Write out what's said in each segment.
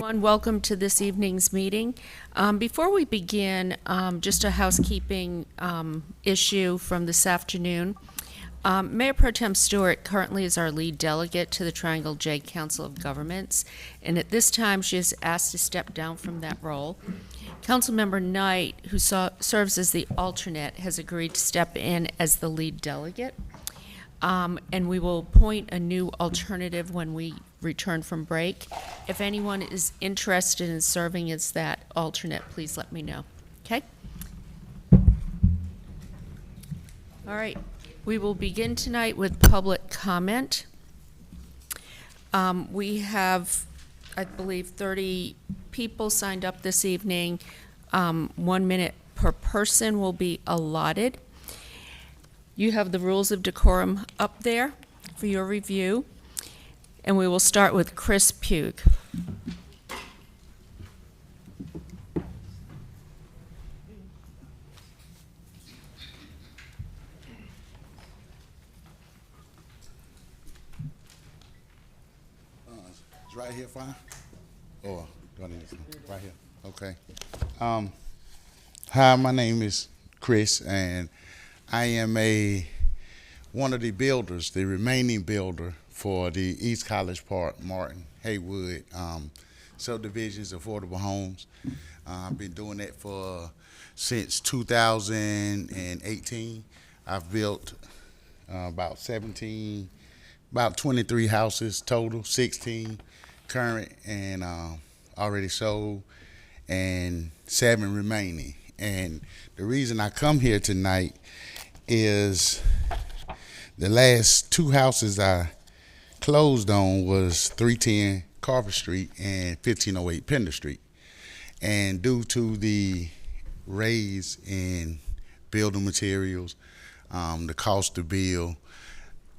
everyone. Welcome to this evening's meeting. Before we begin, just a housekeeping issue from this afternoon. Mayor Pro Tem Stewart currently is our lead delegate to the Triangle J Council of Governments, and at this time she is asked to step down from that role. Councilmember Knight, who serves as the alternate, has agreed to step in as the lead delegate. And we will appoint a new alternative when we return from break. If anyone is interested in serving as that alternate, please let me know. Okay? All right. We will begin tonight with public comment. We have, I believe, 30 people signed up this evening. 1 minute per person will be allotted. You have the rules of decorum up there for your review. And we will start with Chris Pugh. Is right here fine? Or do I need this one? Right here. Okay. Hi, my name is Chris, and I am one of the builders, the remaining builder for the East College Park, Martin, Haywood subdivisions, affordable homes. I've been doing that since 2018. I've built about 23 houses total, 16 current and already sold, and 7 remaining. And the reason I come here tonight is the last 2 houses I closed on was 310 Carver Street and 1508 Pender Street. And due to the raise in building materials, the cost to build,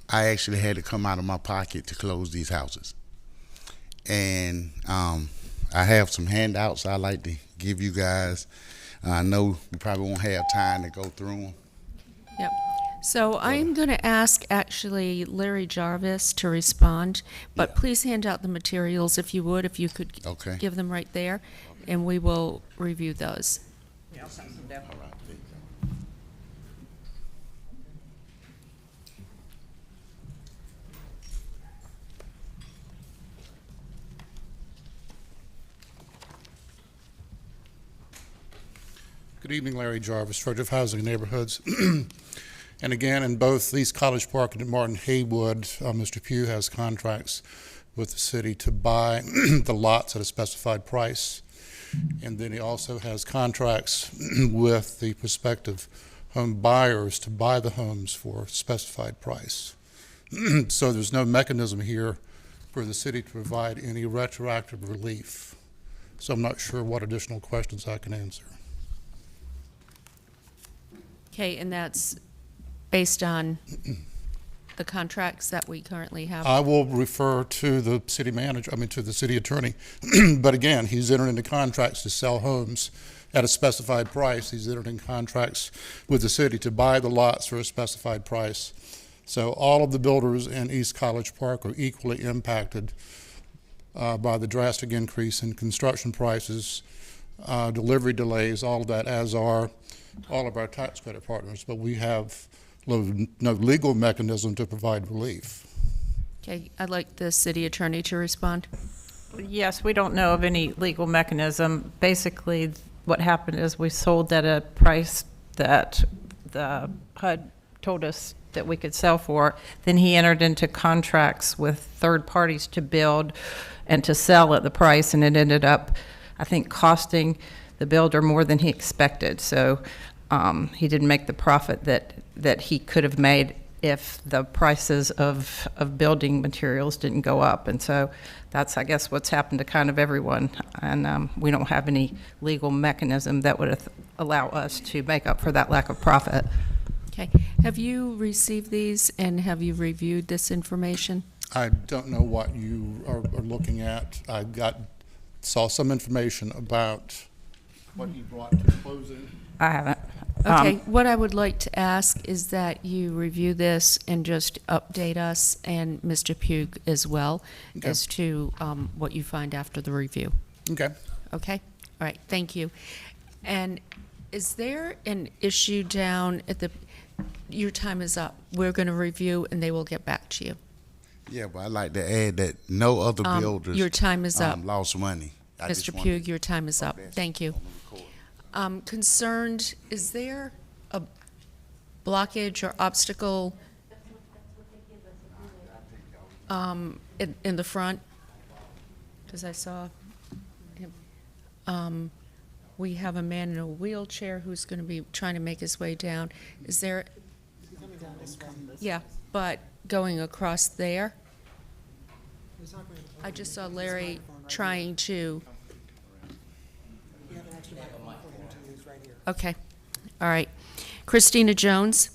I actually had to come out of my pocket to close these houses. And I have some handouts I'd like to give you guys. I know you probably won't have time to go through them. Yep. So I am going to ask actually Larry Jarvis to respond, but please hand out the materials if you would, if you could give them right there, and we will review those. Yeah, I'll send them down. All right. Good evening, Larry Jarvis, Director of Housing and Neighborhoods. And again, in both East College Park and Martin Haywood, Mr. Pugh has contracts with the city to buy the lots at a specified price. And then he also has contracts with the prospective home buyers to buy the homes for a specified price. So there's no mechanism here for the city to provide any retroactive relief. So I'm not sure what additional questions I can answer. Okay, and that's based on the contracts that we currently have? I will refer to the city manager, to the city attorney. But again, he's entered into contracts to sell homes at a specified price. He's entered in contracts with the city to buy the lots for a specified price. So all of the builders in East College Park are equally impacted by the drastic increase in construction prices, delivery delays, all of that, as are all of our tax credit partners. But we have no legal mechanism to provide relief. Okay, I'd like the city attorney to respond. Yes, we don't know of any legal mechanism. Basically, what happened is we sold at a price that the HUD told us that we could sell for. Then he entered into contracts with third parties to build and to sell at the price, and it ended up, I think, costing the builder more than he expected. So he didn't make the profit that he could have made if the prices of building materials didn't go up. And so that's, I guess, what's happened to kind of everyone. And we don't have any legal mechanism that would allow us to make up for that lack of profit. Okay. Have you received these and have you reviewed this information? I don't know what you are looking at. I saw some information about what you brought to closing. I haven't. Okay, what I would like to ask is that you review this and just update us and Mr. Pugh as well as to what you find after the review. Okay. Okay, all right, thank you. And is there an issue down at your time is up. We're going to review and they will get back to you. Yeah, but I'd like to add that no other builders. Your time is up. Lost money. I just Mr. wanted- Pugh, your time is up. Thank you. Concerned, is there a blockage or obstacle in the front? Because I saw him. We have a man in a wheelchair who's going to be trying to make his way down. Is there? Yeah, but going across there? I just saw Larry trying to. Okay, all right. Christina Jones?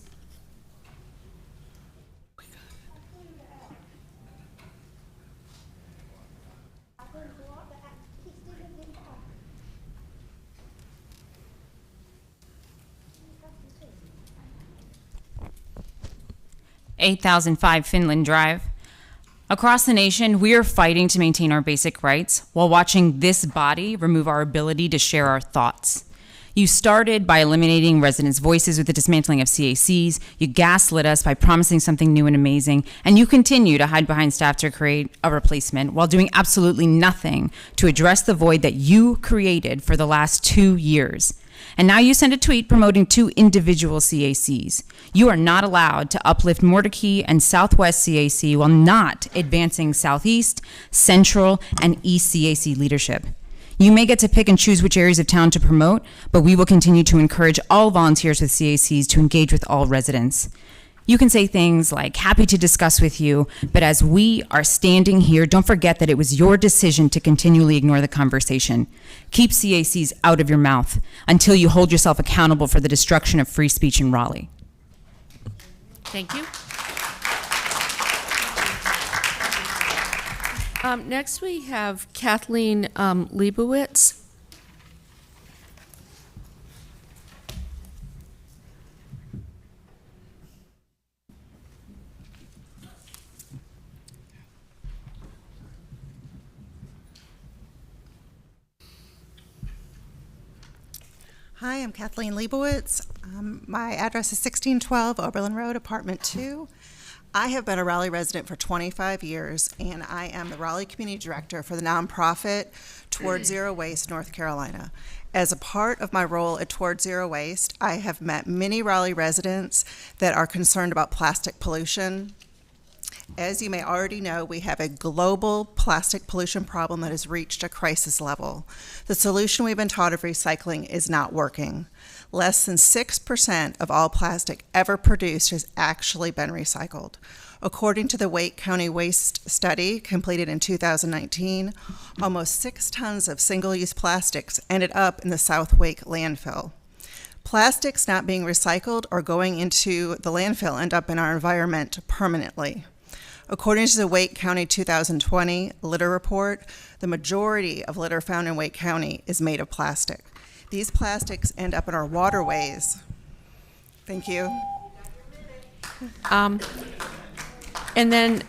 $8,005 Finland Drive. Across the nation, we are fighting to maintain our basic rights while watching this body remove our ability to share our thoughts. You started by eliminating residents' voices with the dismantling of CACs, you gaslit us by promising something new and amazing, and you continue to hide behind staff to create a replacement while doing absolutely nothing to address the void that you created for the last 2 years. And now you send a tweet promoting 2 individual CACs. You are not allowed to uplift Mordecai and Southwest CAC while not advancing Southeast, Central, and East CAC leadership. You may get to pick and choose which areas of town to promote, but we will continue to encourage all volunteers with CACs to engage with all residents. You can say things like, happy to discuss with you, but as we are standing here, don't forget that it was your decision to continually ignore the conversation. Keep CACs out of your mouth until you hold yourself accountable for the destruction of free speech in Raleigh. Thank you. Next, we have Kathleen Leibowitz. Hi, I'm Kathleen Leibowitz. My address is 1612 Oberlin Road, Apartment 2. I have been a Raleigh resident for 25 years, and I am the Raleigh Community Director for the nonprofit Toward Zero Waste North Carolina. As a part of my role at Toward Zero Waste, I have met many Raleigh residents that are concerned about plastic pollution. As you may already know, we have a global plastic pollution problem that has reached a crisis level. The solution we've been taught of recycling is not working. Less than 6% of all plastic ever produced has actually been recycled. According to the Wake County Waste Study completed in 2019, almost 6 tons of single-use plastics ended up in the South Wake landfill. Plastics not being recycled or going into the landfill end up in our environment permanently. According to the Wake County 2020 litter report, the majority of litter found in Wake County is made of plastic. These plastics end up in our waterways. Thank you. And then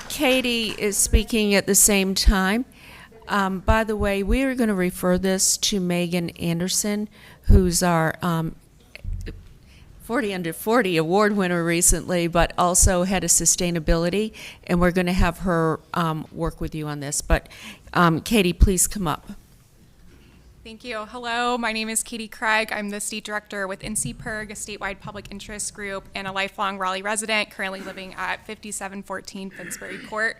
Katie is speaking at the same time. By the way, we are going to refer this to Megan Anderson, who's our 40 Under 40 award winner recently, but also head of sustainability, and we're going to have her work with you on this. But Katie, please come up. Thank you. Hello, my name is Katie Craig. I'm the state director with NCPIRG, a statewide public interest group, and a lifelong Raleigh resident, currently living at 5714 Finsbury Court.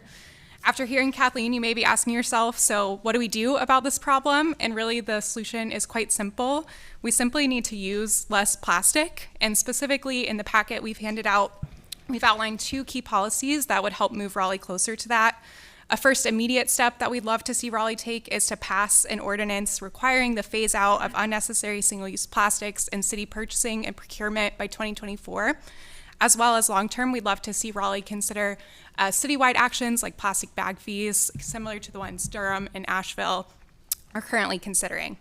After hearing Kathleen, you may be asking yourself, so what do we do about this problem? And really the solution is quite simple. We simply need to use less plastic, and specifically in the packet we've handed out, we've outlined 2 key policies that would help move Raleigh closer to that. A first immediate step that we'd love to see Raleigh take is to pass an ordinance requiring the phase out of unnecessary single-use plastics in city purchasing and procurement by 2024. As well as long-term, we'd love to see Raleigh consider citywide actions like plastic bag fees, similar to the ones Durham and Asheville are currently considering.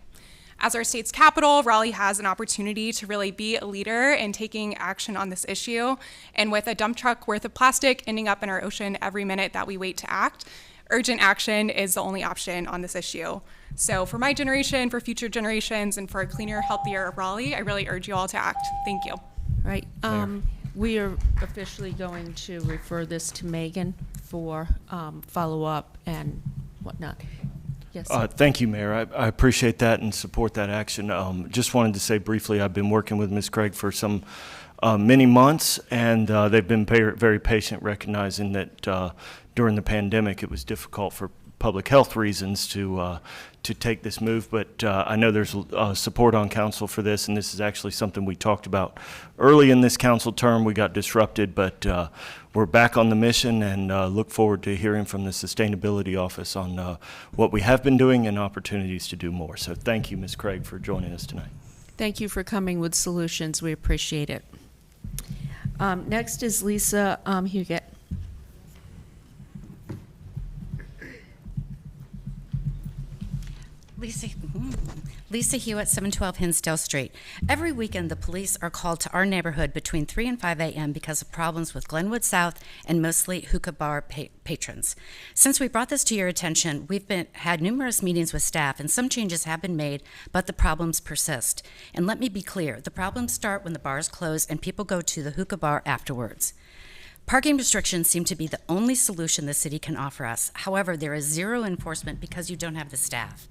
As our state's capital, Raleigh has an opportunity to really be a leader in taking action on this issue. And with a dump truck worth of plastic ending up in our ocean every minute that we wait to act, urgent action is the only option on this issue. So for my generation, for future generations, and for a cleaner, healthier Raleigh, I really urge you all to act. Thank you. Right. We are officially going to refer this to Megan for follow-up and whatnot. Yes. Thank you, Mayor. I appreciate that and support that action. Just wanted to say briefly, I've been working with Ms. Craig for some many months, and they've been very patient, recognizing that during the pandemic it was difficult for public health reasons to take this move. But I know there's support on council for this, and this is actually something we talked about early in this council term. We got disrupted, but we're back on the mission, and look forward to hearing from the Sustainability Office on what we have been doing and opportunities to do more. So thank you, Ms. Craig, for joining us tonight. Thank you for coming with solutions. We appreciate it. Next is Lisa Huguet. Lisa Hewitt, 712 Hinsdale Street. Every weekend, the police are called to our neighborhood between 3 and 5 a.m. because of problems with Glenwood South and mostly hookah bar patrons. Since we brought this to your attention, we've had numerous meetings with staff, and some changes have been made, but the problems persist. And let me be clear, the problems start when the bars close and people go to the hookah bar afterwards. Parking restrictions seem to be the only solution the city can offer us. However, there is zero enforcement because you don't have the staff.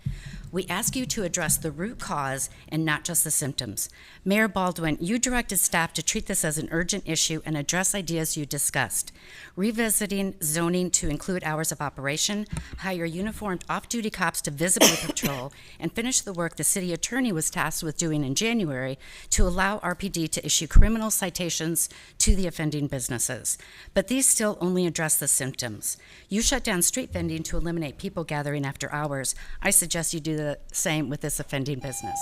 We ask you to address the root cause and not just the symptoms. Mayor Baldwin, you directed staff to treat this as an urgent issue and address ideas you discussed. Revisiting zoning to include hours of operation, hire uniformed off-duty cops to visibly patrol, and finish the work the city attorney was tasked with doing in January to allow RPD to issue criminal citations to the offending businesses. But these still only address the symptoms. You shut down street vending to eliminate people gathering after hours. I suggest you do the same with this offending business.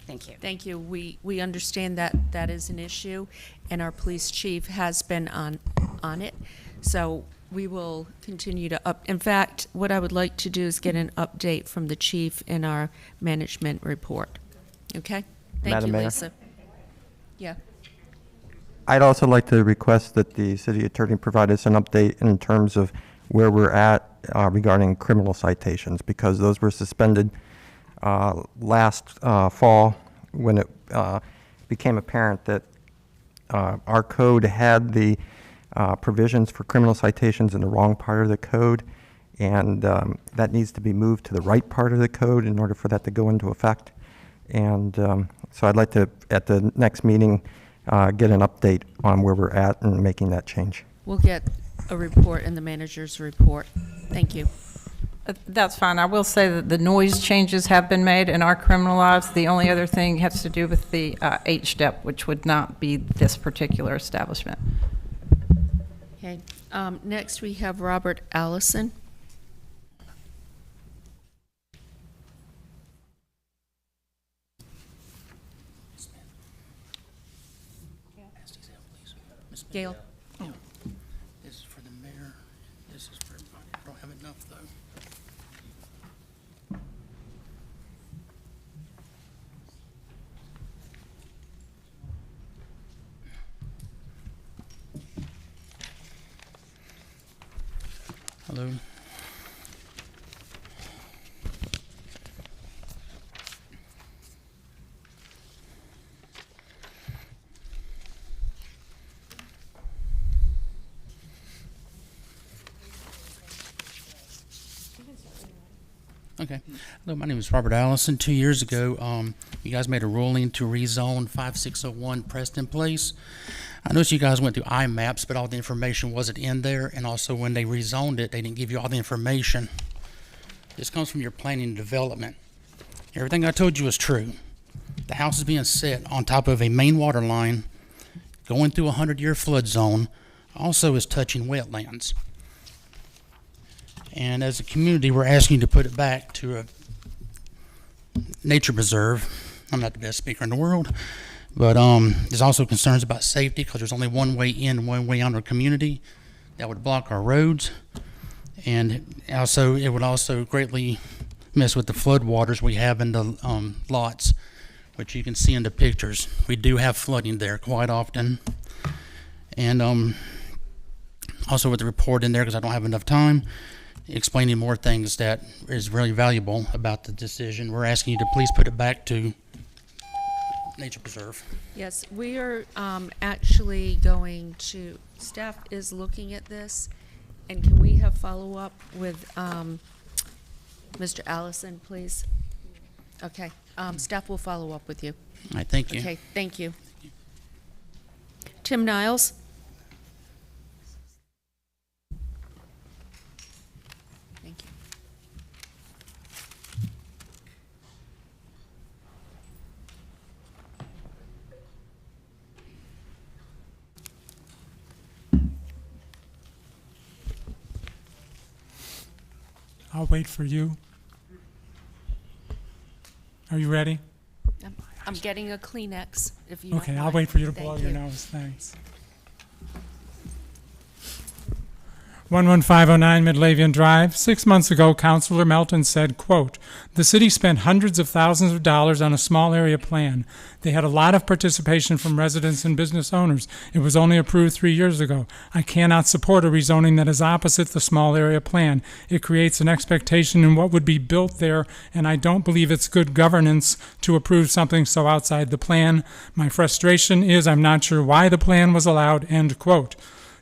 Thank you. Thank you. We understand that that is an issue, and our police chief has been on it. So we will continue to in fact, what I would like to do is get an update from the chief in our management report. Okay? Thank Madam you, Mayor? Lisa. Yeah. I'd also like to request that the city attorney provide us an update in terms of where we're at regarding criminal citations, because those were suspended last fall when it became apparent that our code had the provisions for criminal citations in the wrong part of the code, and that needs to be moved to the right part of the code in order for that to go into effect. And so I'd like to, at the next meeting, get an update on where we're at and making that change. We'll get a report in the manager's report. Thank you. That's fine. I will say that the noise changes have been made and are criminalized. The only other thing has to do with the H-step, which would not be this particular establishment. Okay. Next, we have Robert Allison. Gail. This is for the mayor. This is for everybody. I don't have enough, though. Hello. Okay. Hello, my name is Robert Allison. 2 years ago, you guys made a ruling to rezone 5601 Preston Place. I noticed you guys went through IMAPs, but all the information wasn't in there, and also when they rezoned it, they didn't give you all the information. This comes from your planning and development. Everything I told you is true. The house is being set on top of a main water line, going through a 100-year flood zone, also is touching wetlands. And as a community, we're asking you to put it back to a nature preserve. I'm not the best speaker in the world, but there's also concerns about safety because there's only one way in and one way out of our community. That would block our roads, and also it would also greatly mess with the flood waters we have in the lots, which you can see in the pictures. We do have flooding there quite often, and also with the report in there because I don't have enough time. explaining more things that is really valuable about the decision. We're asking you to please put it back to Nature Preserve. Yes, we are actually going to, staff is looking at this, and can we have follow-up with Mr. Allison, please? Okay, staff will follow up with you. All right, thank you. Okay, thank you. Tim Niles? Thank you. I'll wait for you. Are you ready? I'm getting a Kleenex, if you don't Okay, I'll mind. wait for you to Thank blow your you. nose. Thanks. 11509 Midlavian Drive. 6 months ago, Councilor Melton said, quote, "The city spent hundreds of thousands of dollars on a small area plan. They had a lot of participation from residents and business owners. It was only approved 3 years ago. I cannot support a rezoning that is opposite the small area plan. It creates an expectation in what would be built there, and I don't believe it's good governance to approve something so outside the plan. My frustration is I'm not sure why the plan was allowed," end quote.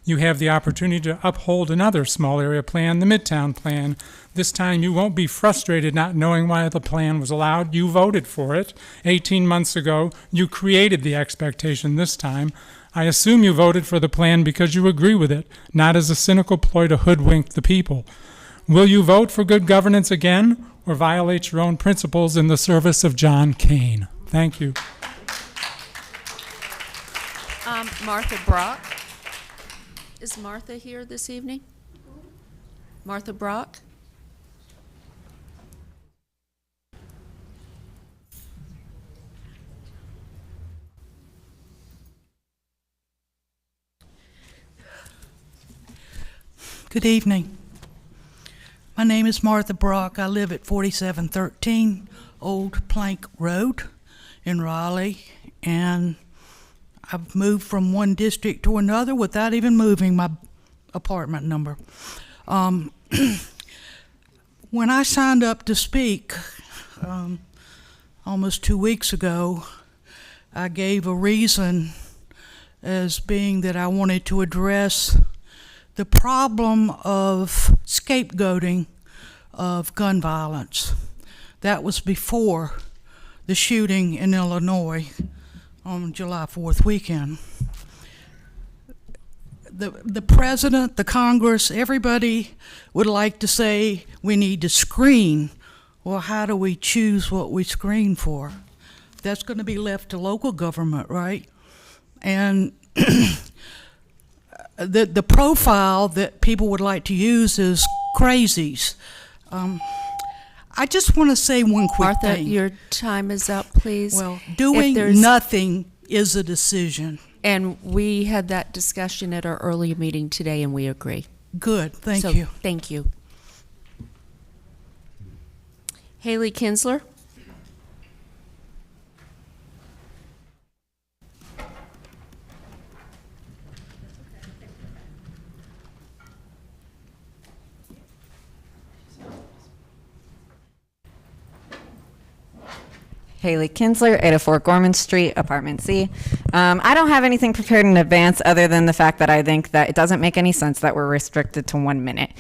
You have the opportunity to uphold another small area plan, the Midtown plan. This time you won't be frustrated not knowing why the plan was allowed. You voted for it 18 months ago. You created the expectation this time. I assume you voted for the plan because you agree with it, not as a cynical ploy to hoodwink the people. Will you vote for good governance again or violate your own principles in the service of John Kane? Thank you. Martha Brock? Is Martha here this evening? Martha Brock? Good evening. My name is Martha Brock. I live at 4713 Old Plank Road in Raleigh, and I've moved from one district to another without even moving my apartment number. When I signed up to speak almost 2 weeks ago, I gave a reason as being that I wanted to address the problem of scapegoating of gun violence. That was before the shooting in Illinois on July 4th weekend. The president, the Congress, everybody would like to say we need to screen. Well, how do we choose what we screen for? That's going to be left to local government, right? And the profile that people would like to use is crazies. I just want to say one quick Martha, thing. your time is up, please. Well, If doing there's- nothing is a decision. And we had that discussion at our earlier meeting today, and we agree. Good, thank So, you. Thank you. Haley Kinsler? Haley Kinsler, 804 Gorman Street, Apartment C. I don't have anything prepared in advance other than the fact that I think that it doesn't make any sense that we're restricted to 1 minute.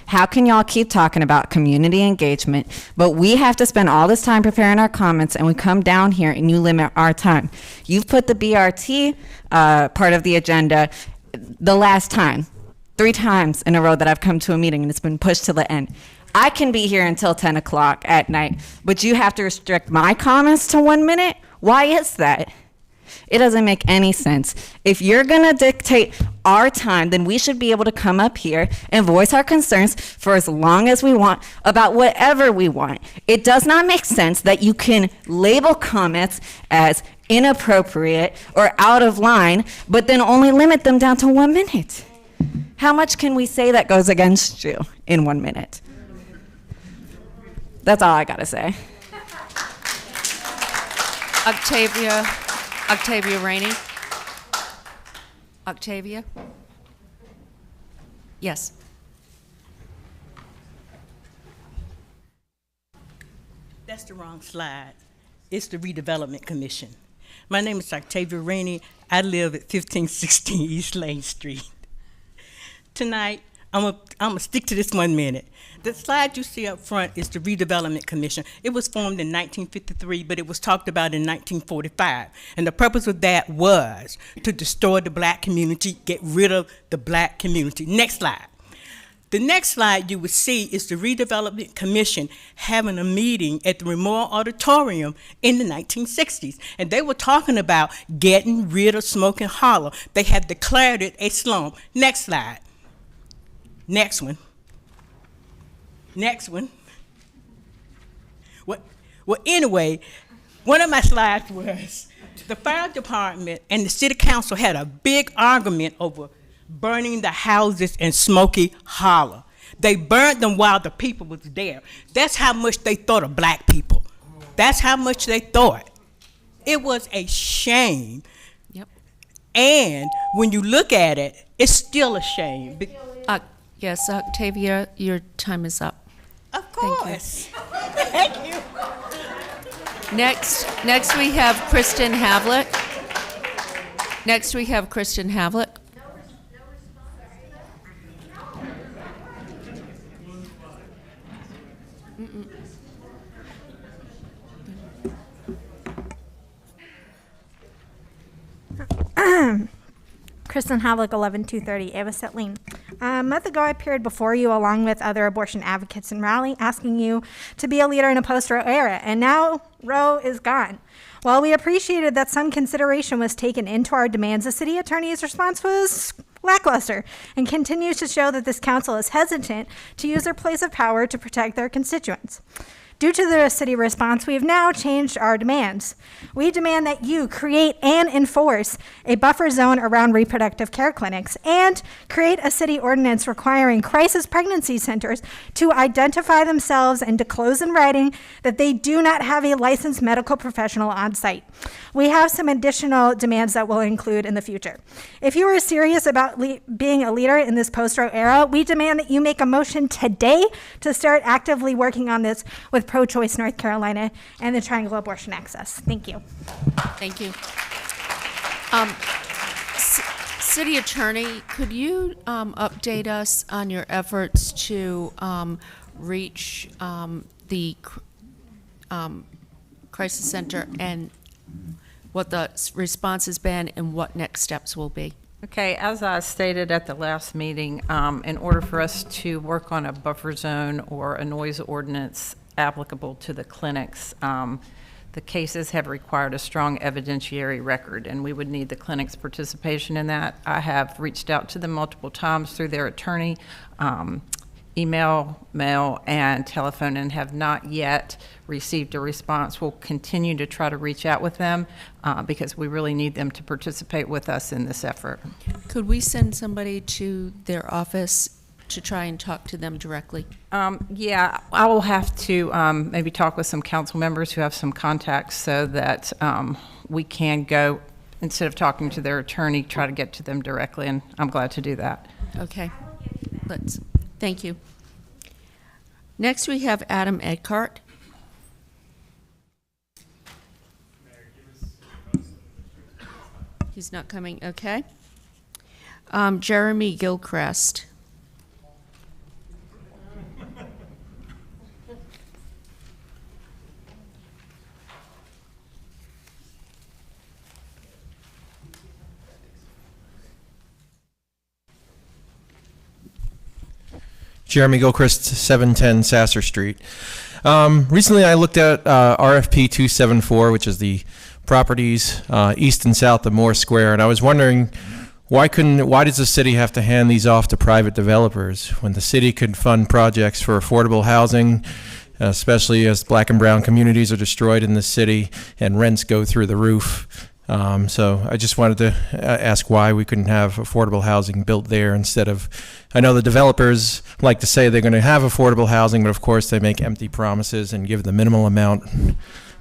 How can y'all keep talking about community engagement, but we have to spend all this time preparing our comments and we come down here and you limit our time? You've put the BRT part of the agenda the last time, 3 times in a row that I've come to a meeting and it's been pushed to the end. I can be here until 10 o'clock at night, but you have to restrict my comments to 1 minute? Why is that? It doesn't make any sense. If you're gonna dictate our time, then we should be able to come up here and voice our concerns for as long as we want about whatever we want. It does not make sense that you can label comments as inappropriate or out of line, but then only limit them down to 1 minute. How much can we say that goes against you in 1 minute? That's all I gotta say. Octavia Rainey? Octavia? Yes. That's the wrong slide. It's the Redevelopment Commission. My name is Octavia Rainey. I live at 1516 East Lane Street. Tonight, I'm gonna stick to this 1 minute. The slide you see up front is the Redevelopment Commission. It was formed in 1953, but it was talked about in 1945. And the purpose of that was to destroy the black community, get rid of the black community. Next slide. The next slide you would see is the Redevelopment Commission having a meeting at the Memorial Auditorium in the 1960s. And they were talking about getting rid of Smoking Hollow. They had declared it a slum. Next slide. Next one. Next one. Well, anyway, one of my slides was the fire department and the city council had a big argument over burning the houses in Smoky Hollow. They burned them while the people was there. That's how much they thought of black people. That's how much they thought. It was a shame. Yep. And when you look at it, it's still a shame. Yes, Octavia, your time is up. Of course. Thank you. Next we have Kristen Havlick. Next we have Kristen Havlick. Kristen Havlick, 11230 Ava Setline. A month ago, I appeared before you along with other abortion advocates in Raleigh, asking you to be a leader in a post-Roe era, and now Roe is gone. While we appreciated that some consideration was taken into our demands, the city attorney's response was lackluster and continues to show that this council is hesitant to use their place of power to protect their constituents. Due to the city response, we have now changed our demands. We demand that you create and enforce a buffer zone around reproductive care clinics and create a city ordinance requiring crisis pregnancy centers to identify themselves and disclose in writing that they do not have a licensed medical professional on site. We have some additional demands that we'll include in the future. If you are serious about being a leader in this post-Roe era, we demand that you make a motion today to start actively working on this with Pro-Choice North Carolina and the Triangle Abortion Access. Thank you. Thank you. City Attorney, could you update us on your efforts to reach the crisis center and what the response has been and what next steps will be? Okay, as I stated at the last meeting, in order for us to work on a buffer zone or a noise ordinance applicable to the clinics, the cases have required a strong evidentiary record, and we would need the clinic's participation in that. I have reached out to them multiple times through their attorney, email, mail, and telephone, and have not yet received a response. We'll continue to try to reach out with them because we really need them to participate with us in this effort. Could we send somebody to their office to try and talk to them directly? Yeah, I will have to maybe talk with some council members who have some contacts so that we can go, instead of talking to their attorney, try to get to them directly, and I'm glad to do that. Okay. Thank you. Next, we have Adam Edgart. He's not coming, okay. Jeremy Gilchrist. Jeremy Gilchrist, 710 Sasser Street. Recently I looked at RFP 274, which is the properties east and south of Moore Square, and I was wondering why does the city have to hand these off to private developers when the city could fund projects for affordable housing, especially as black and brown communities are destroyed in the city and rents go through the roof. So I just wanted to ask why we couldn't have affordable housing built there instead of, I know the developers like to say they're going to have affordable housing, but of course they make empty promises and give the minimal amount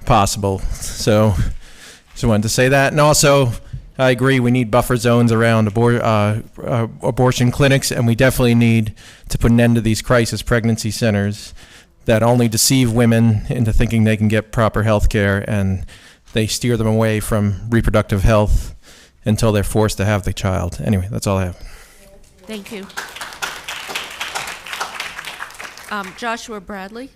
possible. So just wanted to say that. And also, I agree we need buffer zones around abortion clinics, and we definitely need to put an end to these crisis pregnancy centers. that only deceive women into thinking they can get proper health care, and they steer them away from reproductive health until they're forced to have the child. Anyway, that's all I have. Thank you. Joshua Bradley.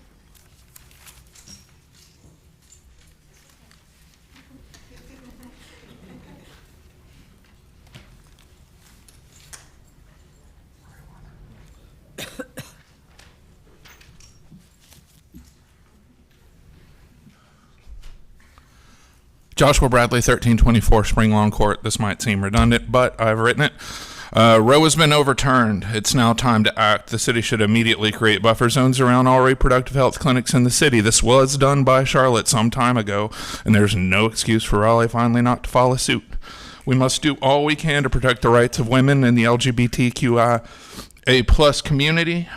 Joshua Bradley, 1324 Spring Lawn Court. This might seem redundant, but I've written it. Roe has been overturned. It's now time to act. The city should immediately create buffer zones around all reproductive health clinics in the city. This was done by Charlotte some time ago, and there's no excuse for Raleigh finally not to follow suit. We must do all we can to protect the rights of women and the LGBTQIA+ community.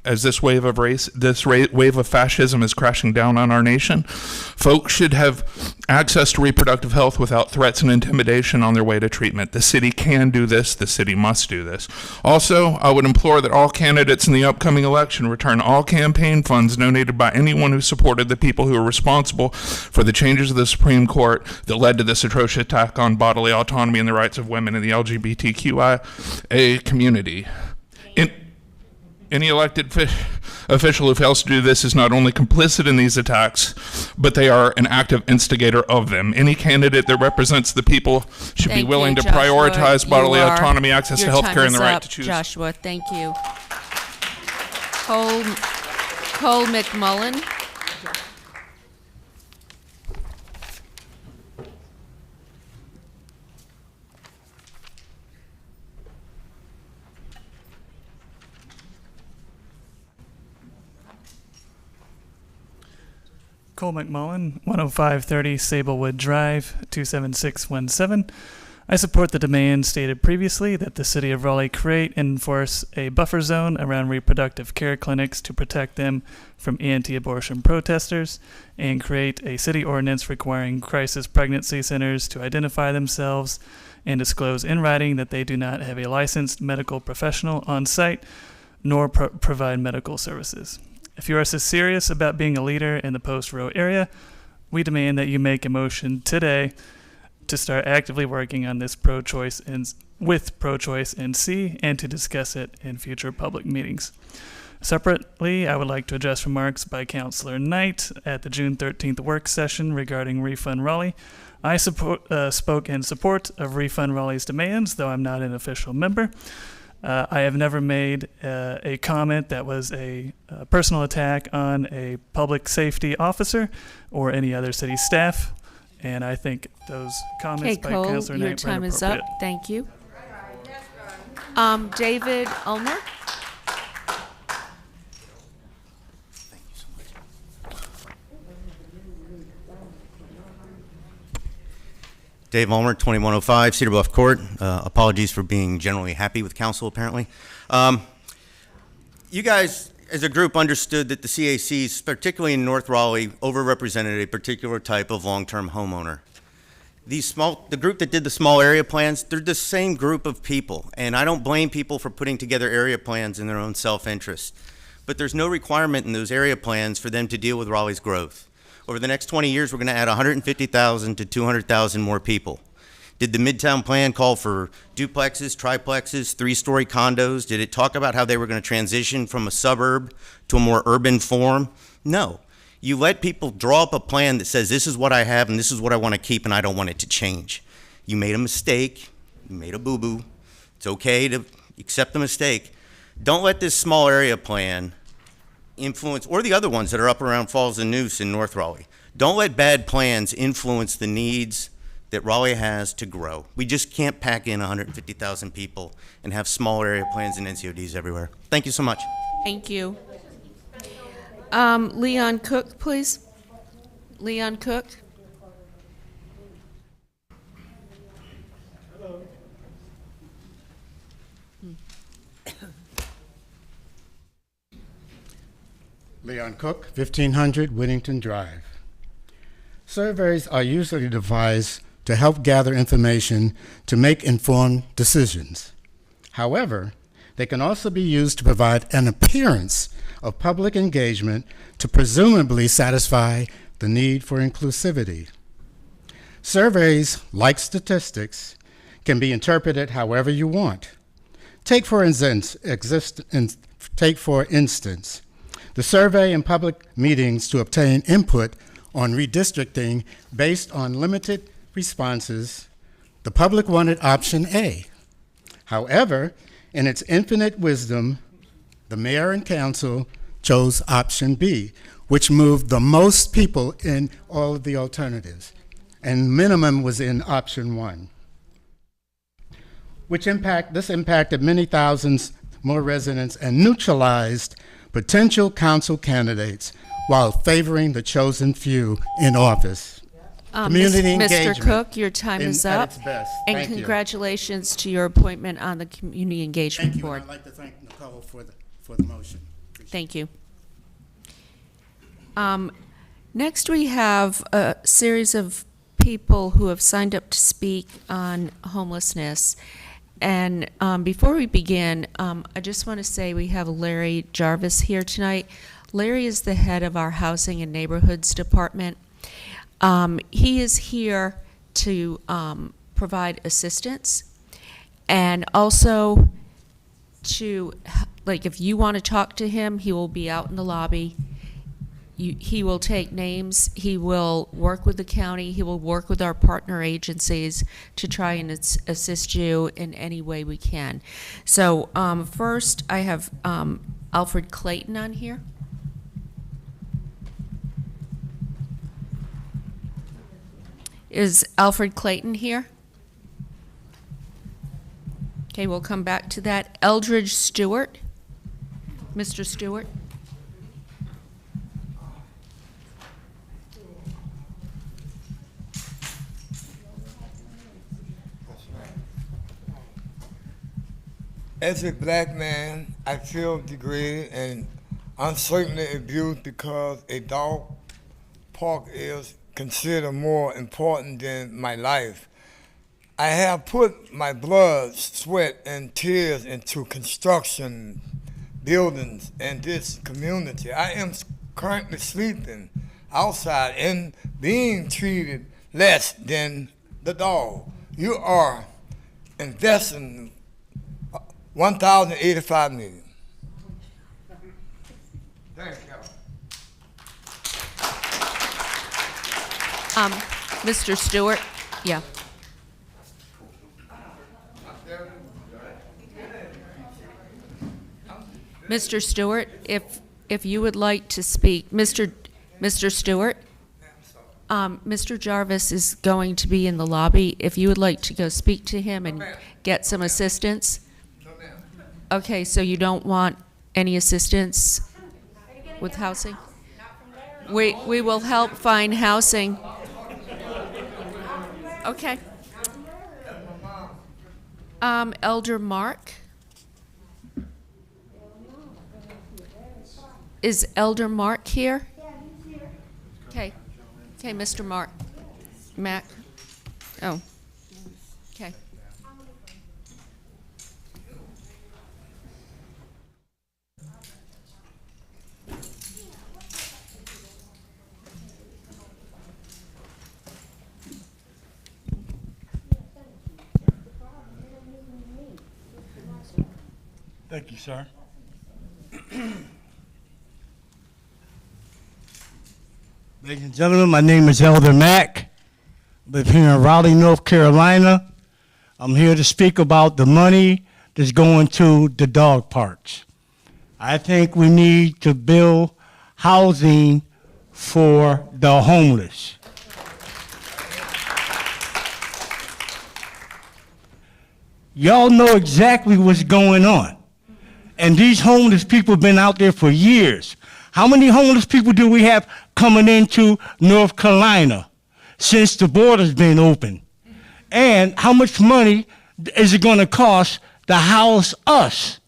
As this wave of wave of fascism is crashing down on our nation, folks should have access to reproductive health without threats and intimidation on their way to treatment. The city can do this. The city must do this. Also, I would implore that all candidates in the upcoming election return all campaign funds donated by anyone who supported the people who are responsible for the changes of the Supreme Court that led to this atrocious attack on bodily autonomy and the rights of women in the LGBTQIA community. Any elected official who fails to do this is not only complicit in these attacks, but they are an active instigator of them. Any candidate that represents the people should be willing to prioritize bodily autonomy, access to health care, and the right to choose. Joshua, thank you. Cole McMullen. Cole McMullen, 10530 Sablewood Drive, 27617. I support the demand stated previously that the City of Raleigh create and enforce a buffer zone around reproductive care clinics to protect them from anti-abortion protesters, and create a city ordinance requiring crisis pregnancy centers to identify themselves and disclose in writing that they do not have a licensed medical professional on site nor provide medical services. If you are so serious about being a leader in the post-Roe area, we demand that you make a motion today to start actively working on this pro-choice and with pro-choice NC, and to discuss it in future public meetings. Separately, I would like to address remarks by Councilor Knight at the June 13th work session regarding Refund Raleigh. I spoke in support of Refund Raleigh's demands, though I'm not an official member. I have never made a comment that was a personal attack on a public safety officer or any other city staff, and I think those comments by Councilor Knight were inappropriate. Your time is up. Thank you. David Ulmer. Dave Ulmer, 2105 Cedar Bluff Court. Apologies for being generally happy with council, apparently. You guys, as a group, understood that the CACs, particularly in North Raleigh, overrepresented a particular type of long-term homeowner. The group that did the small area plans, they're the same group of people, and I don't blame people for putting together area plans in their own self-interest. But there's no requirement in those area plans for them to deal with Raleigh's growth. Over the next 20 years, we're going to add 150,000 to 200,000 more people. Did the Midtown plan call for duplexes, triplexes, three-story condos? Did it talk about how they were going to transition from a suburb to a more urban form? No. You let people draw up a plan that says, this is what I have and this is what I want to keep and I don't want it to change. You made a mistake. You made a boo-boo. It's okay to accept the mistake. Don't let this small area plan influence, or the other ones that are up around Falls and Noose in North Raleigh. Don't let bad plans influence the needs that Raleigh has to grow. We just can't pack in 150,000 people and have small area plans and NCODs everywhere. Thank you so much. Thank you. Leon Cook, please. Leon Cook. Leon Cook, 1500 Whittington Drive. Surveys are usually devised to help gather information to make informed decisions. However, they can also be used to provide an appearance of public engagement to presumably satisfy the need for inclusivity. Surveys, like statistics, can be interpreted however you want. Take for instance, the survey in public meetings to obtain input on redistricting based on limited responses. The public wanted option A. However, in its infinite wisdom, the mayor and council chose option B, which moved the most people in all of the alternatives, and minimum was in option 1, this impacted many thousands more residents and neutralized potential council candidates while favoring the chosen few in office. Community engagement. Mr. Cook, your time is up. At its best. And Thank you. congratulations to your appointment on the Community Engagement Thank you. Board. I'd like to thank Nicole for the motion. Thank you. Next, we have a series of people who have signed up to speak on homelessness. And before we begin, I just want to say we have Larry Jarvis here tonight. Larry is the head of our Housing and Neighborhoods Department. He is here to provide assistance and also to, like, if you want to talk to him, he will be out in the lobby. He will take names, he will work with the county, he will work with our partner agencies to try and assist you in any way we can. So first I have Alfred Clayton on here. Is Alfred Clayton here? Okay, we'll come back to that. Eldridge Stewart. Mr. Stewart. As a black man, I feel degraded and uncertainly abused because a dog park is considered more important than my life. I have put my blood, sweat, and tears into construction, buildings, and this community. I am currently sleeping outside and being treated less than the dog. You are investing $1,085 million. Thank you. Mr. Stewart, yeah. Mr. Stewart, if you would like to speak, Mr. Stewart, Mr. Jarvis is going to be in the lobby. If you would like to go speak to him and get some assistance. Okay, so you don't want any assistance with housing? We will help find housing. Okay. Elder Mark? Is Elder Mark here? Okay. Okay, Mr. Mac. Oh. Okay. Thank you, sir. Ladies and gentlemen, my name is Elder Mack. I live here in Raleigh, North Carolina. I'm here to speak about the money that's going to the dog parks. I think we need to build housing for the homeless. Y'all know exactly what's going on. And these homeless people have been out there for years. How many homeless people do we have coming into North Carolina since the border's been open? And how much money is it going to cost to house us?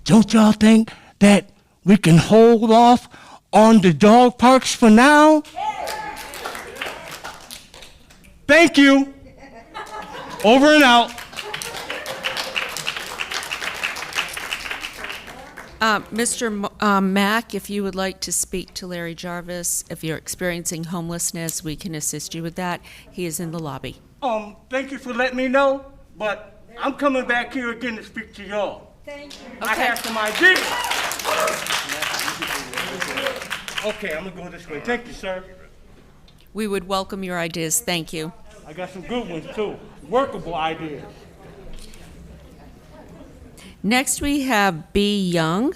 Don't y'all think that we can hold off on the dog parks for now? Thank you. Over and out. Mr. Mack, if you would like to speak to Larry Jarvis, if you're experiencing homelessness, we can assist you with that. He is in the lobby. Thank you for letting me know, but I'm coming back here again to speak to y'all. Thank you. I have some ideas. Okay, I'm gonna go this way. Thank you, sir. We would welcome your ideas. Thank you. I got some good ones too, workable ideas. Next, we have B. Young.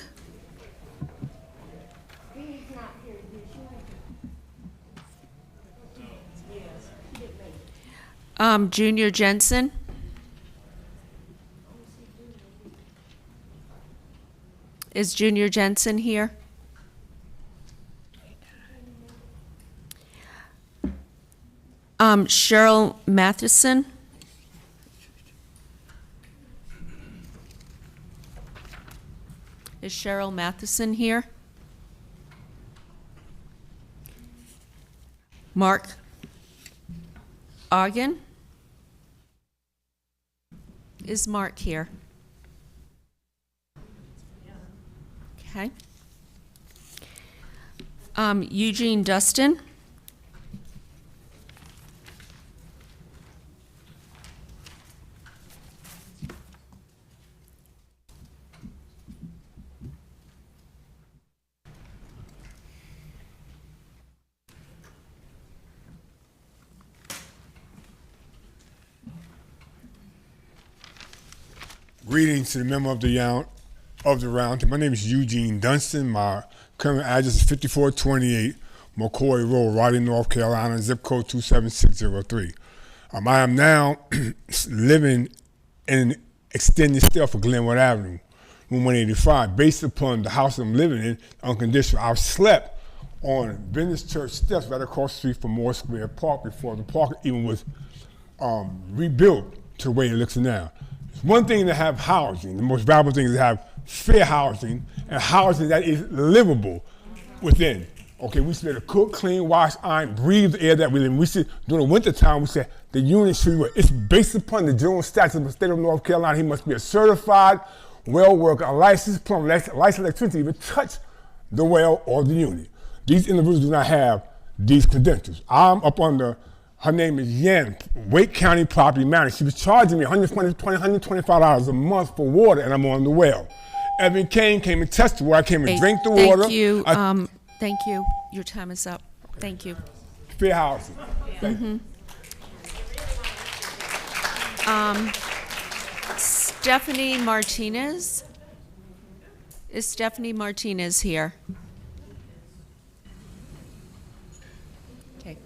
Junior Jensen. Is Junior Jensen here? Cheryl Matheson. Is Cheryl Matheson here? Mark Ogden? Is Mark here? Okay. Eugene Dustin? Greetings to the member of the round table. My name is Eugene Dunstan. My current address is 5428 McCoy Road, Raleigh, North Carolina, zip code 27603. I am now living in an extended stay for Glenwood Avenue, room 185. Based upon the house I'm living in, unconditional, I slept on Business Church steps right across the street from Moore Square Park before the park even was rebuilt to the way it looks now. It's one thing to have housing. The most valuable thing is to have fair housing and housing that is livable within. Okay, we should be able to cook, clean, wash, iron, breathe the air that we live in. We should, during the winter time, we said the unit should be, it's based upon the general statutes of the state of North Carolina. He must be a certified well worker, a licensed plumber, licensed electrician to even touch the well or the unit. These individuals do not have these credentials. I'm up under, her name is Yen, Wake County Property Manager. She was charging me $125 a month for water, and I'm on the well. Evan Kane came and tested where I came and drank the water. Thank you. Thank you. Your time is up. Thank you. Fair housing. Thank you. Stephanie Martinez. Is Stephanie Martinez here? Okay.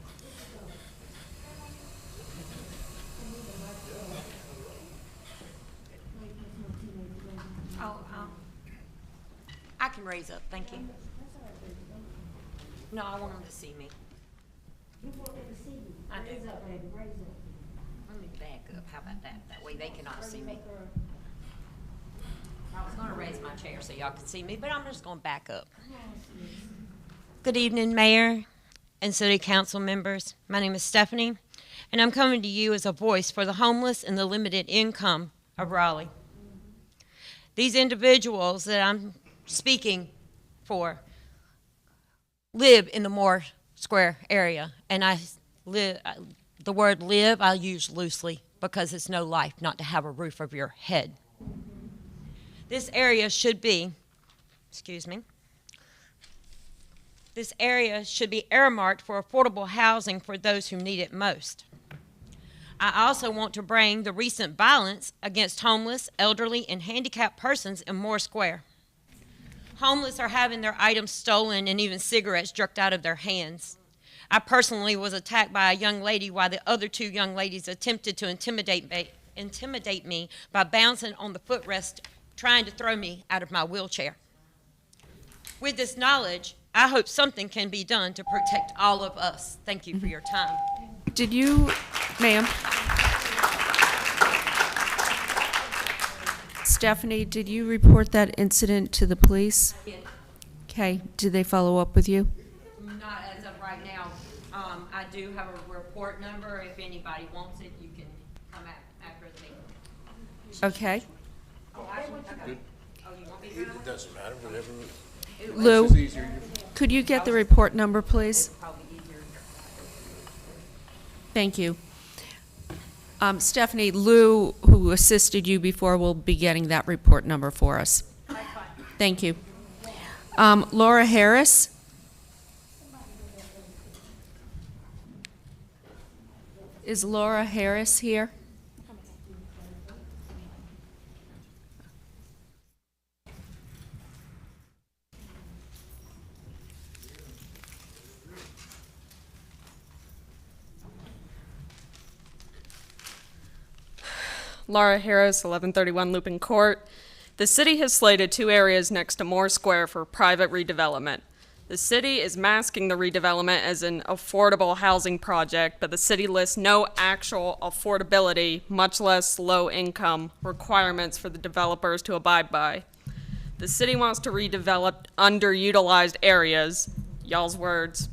I can raise up, thank you. No, I want them to see me. I do. Let me back up, how about that? That way they cannot see me. I was gonna raise my chair so y'all could see me, but I'm just gonna back up. Good evening, Mayor and City Council members. My name is Stephanie, and I'm coming to you as a voice for the homeless and the limited income of Raleigh. These individuals that I'm speaking for live in the Moore Square area, and the word live I use loosely because it's no life not to have a roof over your head. This area should be, this area should be earmarked for affordable housing for those who need it most. I also want to bring the recent violence against homeless, elderly, and handicapped persons in Moore Square. Homeless are having their items stolen and even cigarettes jerked out of their hands. I personally was attacked by a young lady while the other two young ladies attempted to intimidate me by bouncing on the footrest, trying to throw me out of my wheelchair. With this knowledge, I hope something can be done to protect all of us. Thank you for your time. Did you, ma'am? Stephanie, did you report that incident to the police? I did. Okay, did they follow up with you? Not as of right now. I do have a report number. If anybody wants it, you can come after the meeting. Okay. Oh, you want me to It doesn't matter, whatever. Lou, could you get the report number, please? Thank you. Stephanie, Lou, who assisted you before, will be getting that report number for us. Thank you. Laura Harris? Is Laura Harris here? Laura Harris, 1131 Lupin Court. The city has slated 2 areas next to Moore Square for private redevelopment. The city is masking the redevelopment as an affordable housing project, but the city lists no actual affordability, much less low-income requirements for the developers to abide by. The city wants to redevelop underutilized areas, y'all's words.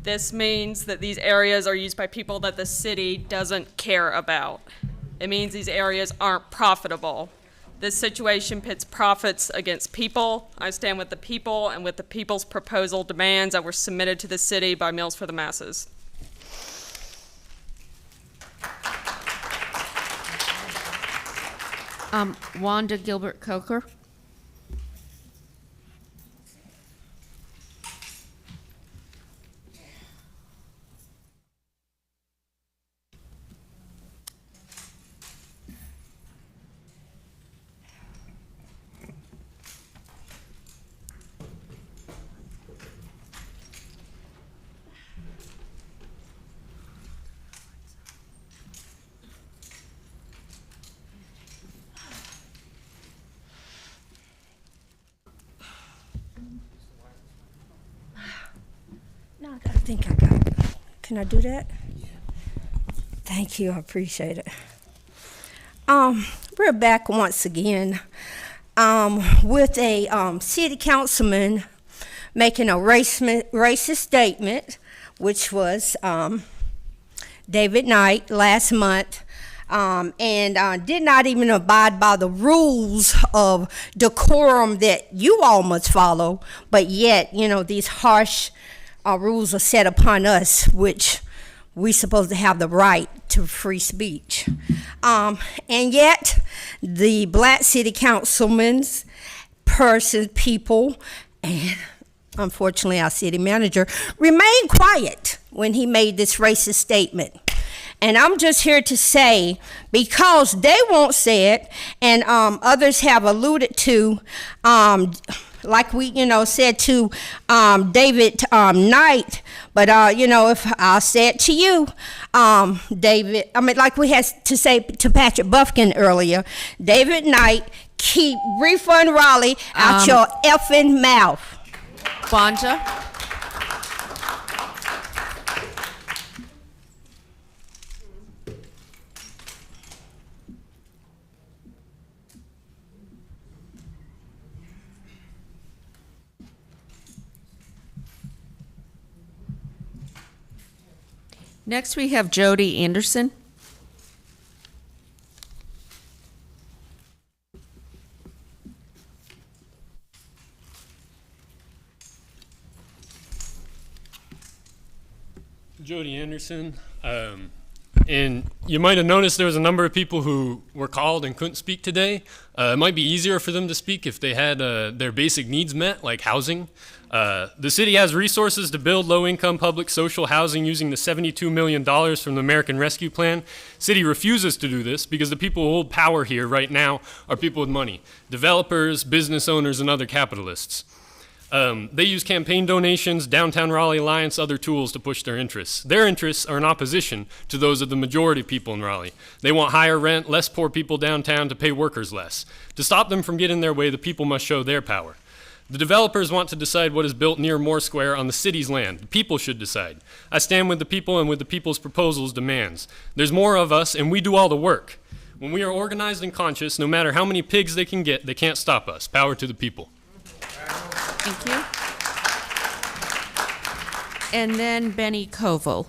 This means that these areas are used by people that the city doesn't care about. It means these areas aren't profitable. This situation pits profits against people. I stand with the people and with the people's proposal demands that were submitted to the city by Meals for the Masses. Wanda Gilbert Coker. No, I think I got it. Can I do that? Thank you, I appreciate it. We're back once again with a city councilman making a racist statement, which was David Knight last month, and did not even abide by the rules of decorum that you all must follow, but yet, you know, these harsh rules are set upon us, which we supposed to have the right to free speech. And yet, the black city councilmen's people, and unfortunately our city manager, remained quiet when he made this racist statement. And I'm just here to say, because they won't say it, and others have alluded to, like we, said to David Knight, but, if I'll say it to you, David, like we had to say to Patrick Buffkin earlier, David Knight, keep refund Raleigh out your effing mouth. Bonja. Next, we have Jody Anderson. Jody Anderson. And you might have noticed there was a number of people who were called and couldn't speak today. It might be easier for them to speak if they had their basic needs met, like housing. The city has resources to build low-income public social housing using the $72 million from the American Rescue Plan. City refuses to do this because the people who hold power here right now are people with money, developers, business owners, and other capitalists. They use campaign donations, Downtown Raleigh Alliance, other tools to push their interests. Their interests are in opposition to those of the majority of people in Raleigh. They want higher rent, less poor people downtown to pay workers less. To stop them from getting their way, the people must show their power. The developers want to decide what is built near Moore Square on the city's land. The people should decide. I stand with the people and with the people's proposals demands. There's more of us, and we do all the work. When we are organized and conscious, no matter how many pigs they can get, they can't stop us. Power to the people. Thank you. And then Benny Koval.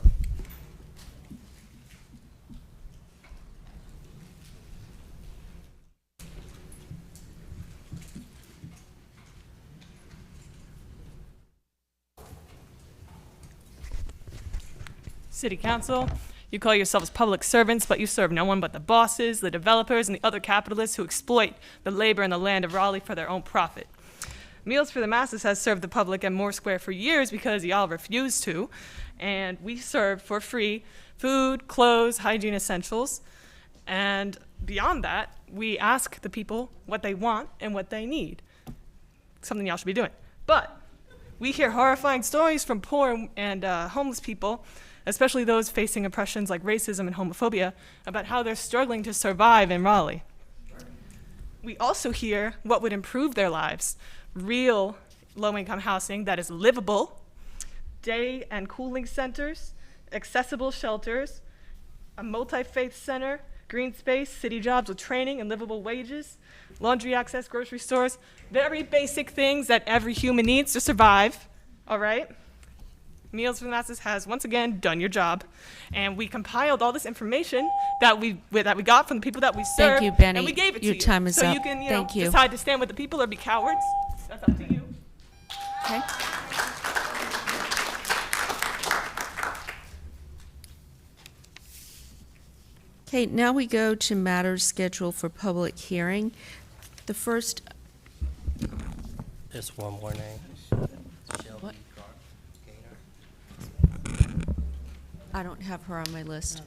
City Council. You call yourselves public servants, but you serve no one but the bosses, the developers, and the other capitalists who exploit the labor and the land of Raleigh for their own profit. Meals for the Masses has served the public at Moore Square for years because y'all refused to, and we serve for free food, clothes, hygiene essentials, and beyond that, we ask the people what they want and what they need. Something y'all should be doing. But we hear horrifying stories from poor and homeless people, especially those facing oppressions like racism and homophobia, about how they're struggling to survive in Raleigh. We also hear what would improve their lives: real low-income housing that is livable, day and cooling centers, accessible shelters, a multi-faith center, green space, city jobs with training and livable wages, laundry access, grocery stores, very basic things that every human needs to survive, all right? Meals for the Masses has once again done your job, and we compiled all this information that we got from the people that we serve. Thank you, Benny. And we gave it Your to you. time is so up. you can, Thank you. decide to stand with the people or be cowards. That's up to you. Okay. Okay, now we go to matters scheduled for public hearing. The first, Just one more name. what? I don't have her on my list.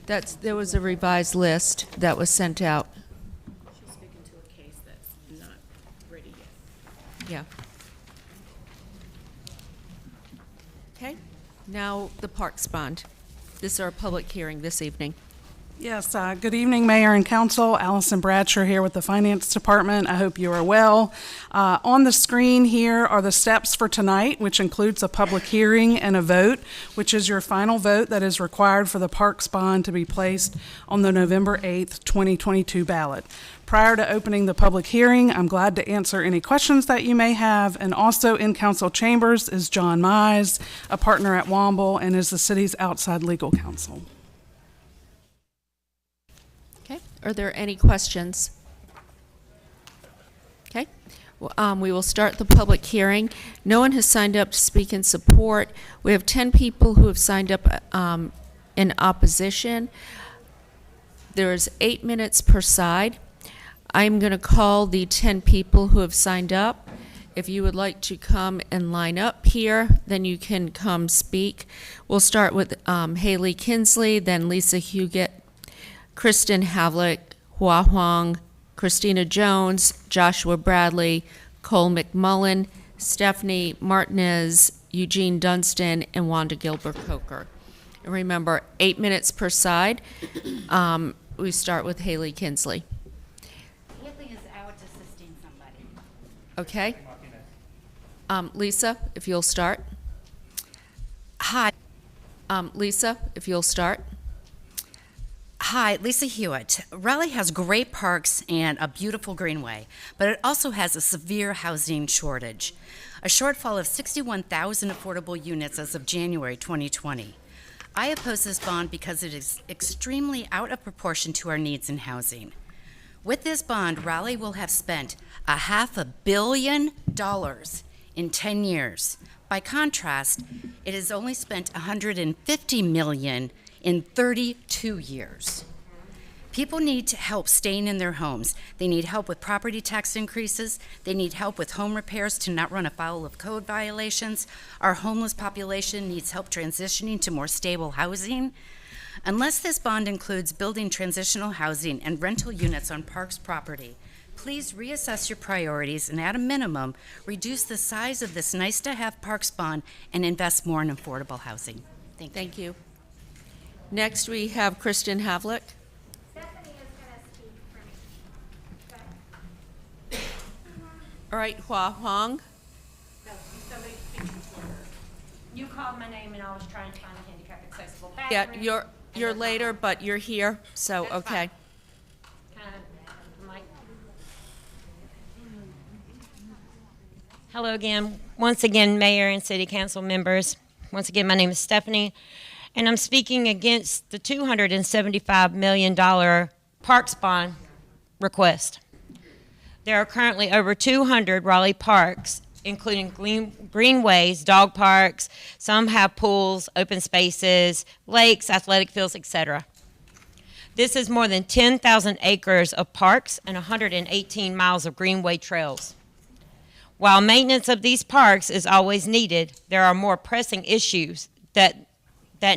There was a revised list that was sent out. She's speaking to a case that's not ready yet. Yeah. Okay, now the Parks Bond. This is our public hearing this evening. Yes, good evening, Mayor and Council. Allison Bradshaw here with the Finance Department. I hope you are well. On the screen here are the steps for tonight, which includes a public hearing and a vote, which is your final vote that is required for the Parks Bond to be placed on the November 8th, 2022 ballot. Prior to opening the public hearing, I'm glad to answer any questions that you may have. And also in council chambers is John Mize, a partner at Womble, and is the city's outside legal counsel. Okay, are there any questions? Okay, well, we will start the public hearing. No one has signed up to speak in support. We have 10 people who have signed up in opposition. There's 8 minutes per side. I'm going to call the 10 people who have signed up. If you would like to come and line up here, then you can come speak. We'll start with Haley Kinsley, then Lisa Huguet, Kristen Havlick, Hua Huang, Christina Jones, Joshua Bradley, Cole McMullen, Stephanie Martinez, Eugene Dunstan, and Wanda Gilbert-Coker. And remember, 8 minutes per side. We start with Haley Kinsley. Haley is out assisting somebody. Okay. Lisa, if you'll start. Hi. Lisa, if you'll start. Hi, Lisa Hewitt. Raleigh has great parks and a beautiful greenway, but it also has a severe housing shortage. A shortfall of 61,000 affordable units as of January 2020. I oppose this bond because it is extremely out of proportion to our needs in housing. With this bond, Raleigh will have spent $500 million in 10 years. By contrast, it has only spent $150 million in 32 years. People need help staying in their homes. They need help with property tax increases. They need help with home repairs to not run afoul of code violations. Our homeless population needs help transitioning to more stable housing. Unless this bond includes building transitional housing and rental units on Parks property, please reassess your priorities and at a minimum, reduce the size of this nice-to-have Parks bond and invest more in affordable housing. Thank you. Next, we have Kristen Havlick. Stephanie is going to speak for me. All right, Hua Huang. You called my name and I was trying to find a handicap accessible Yeah, bathroom. you're later, but you're here, so That's okay. Hello again. Once again, Mayor and City Council members. Once again, my name is Stephanie, and I'm speaking against the $275 million Parks Bond request. There are currently over 200 Raleigh parks including greenways, dog parks. Some have pools, open spaces, lakes, athletic fields, etc. This is more than 10,000 acres of parks and 118 miles of greenway trails. While maintenance of these parks is always needed, there are more pressing issues that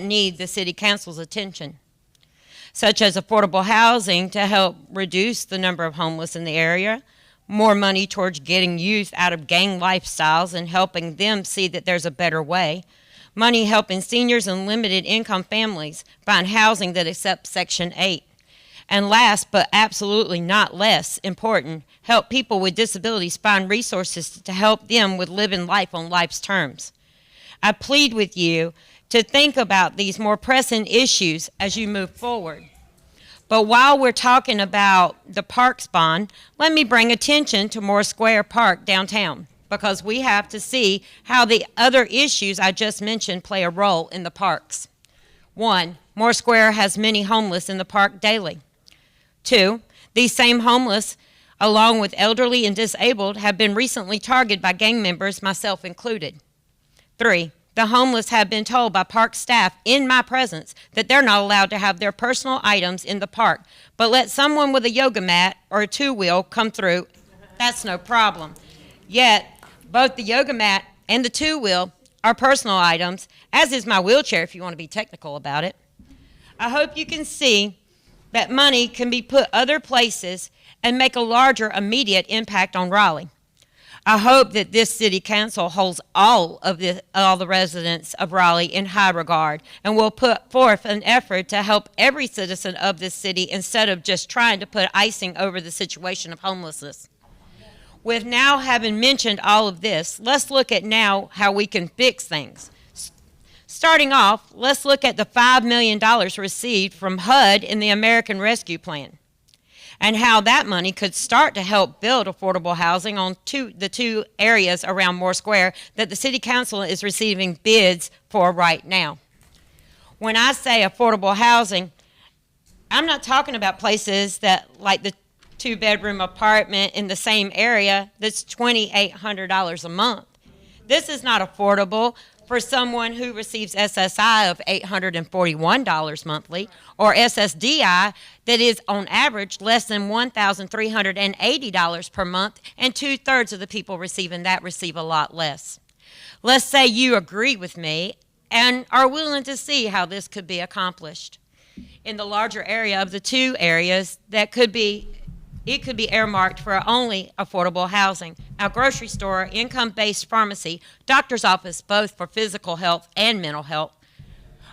need the City Council's attention, such as affordable housing to help reduce the number of homeless in the area, more money towards getting youth out of gang lifestyles and helping them see that there's a better way, money helping seniors and limited income families find housing that accepts Section 8, and last but absolutely not less important, help people with disabilities find resources to help them with living life on life's terms. I plead with you to think about these more pressing issues as you move forward. But while we're talking about the parks bond, let me bring attention to Moore Square Park downtown, because we have to see how the other issues I just mentioned play a role in the parks. 1, Moore Square has many homeless in the park daily. 2, these same homeless, along with elderly and disabled, have been recently targeted by gang members, myself included. 3, the homeless have been told by park staff in my presence that they're not allowed to have their personal items in the park, but let someone with a yoga mat or a two-wheel come through, that's no problem. Yet, both the yoga mat and the two-wheel are personal items, as is my wheelchair if you want to be technical about it. I hope you can see that money can be put other places and make a larger immediate impact on Raleigh. I hope that this city council holds all the residents of Raleigh in high regard and will put forth an effort to help every citizen of this city instead of just trying to put icing over the situation of homelessness. With now having mentioned all of this, let's look at now how we can fix things. Starting off, let's look at the $5 million received from HUD in the American Rescue Plan, and how that money could start to help build affordable housing on the two areas around Moore Square that the City Council is receiving bids for right now. When I say affordable housing, I'm not talking about places that, like the 2-bedroom apartment in the same area that's $2,800 a month. This is not affordable for someone who receives SSI of $841 monthly, or SSDI that is on average less than $1,380 per month, and 2/3 of the people receiving that receive a lot less. Let's say you agree with me and are willing to see how this could be accomplished. In the larger area of the two areas, it could be earmarked for only affordable housing, a grocery store, income-based pharmacy, doctor's office, both for physical health and mental health.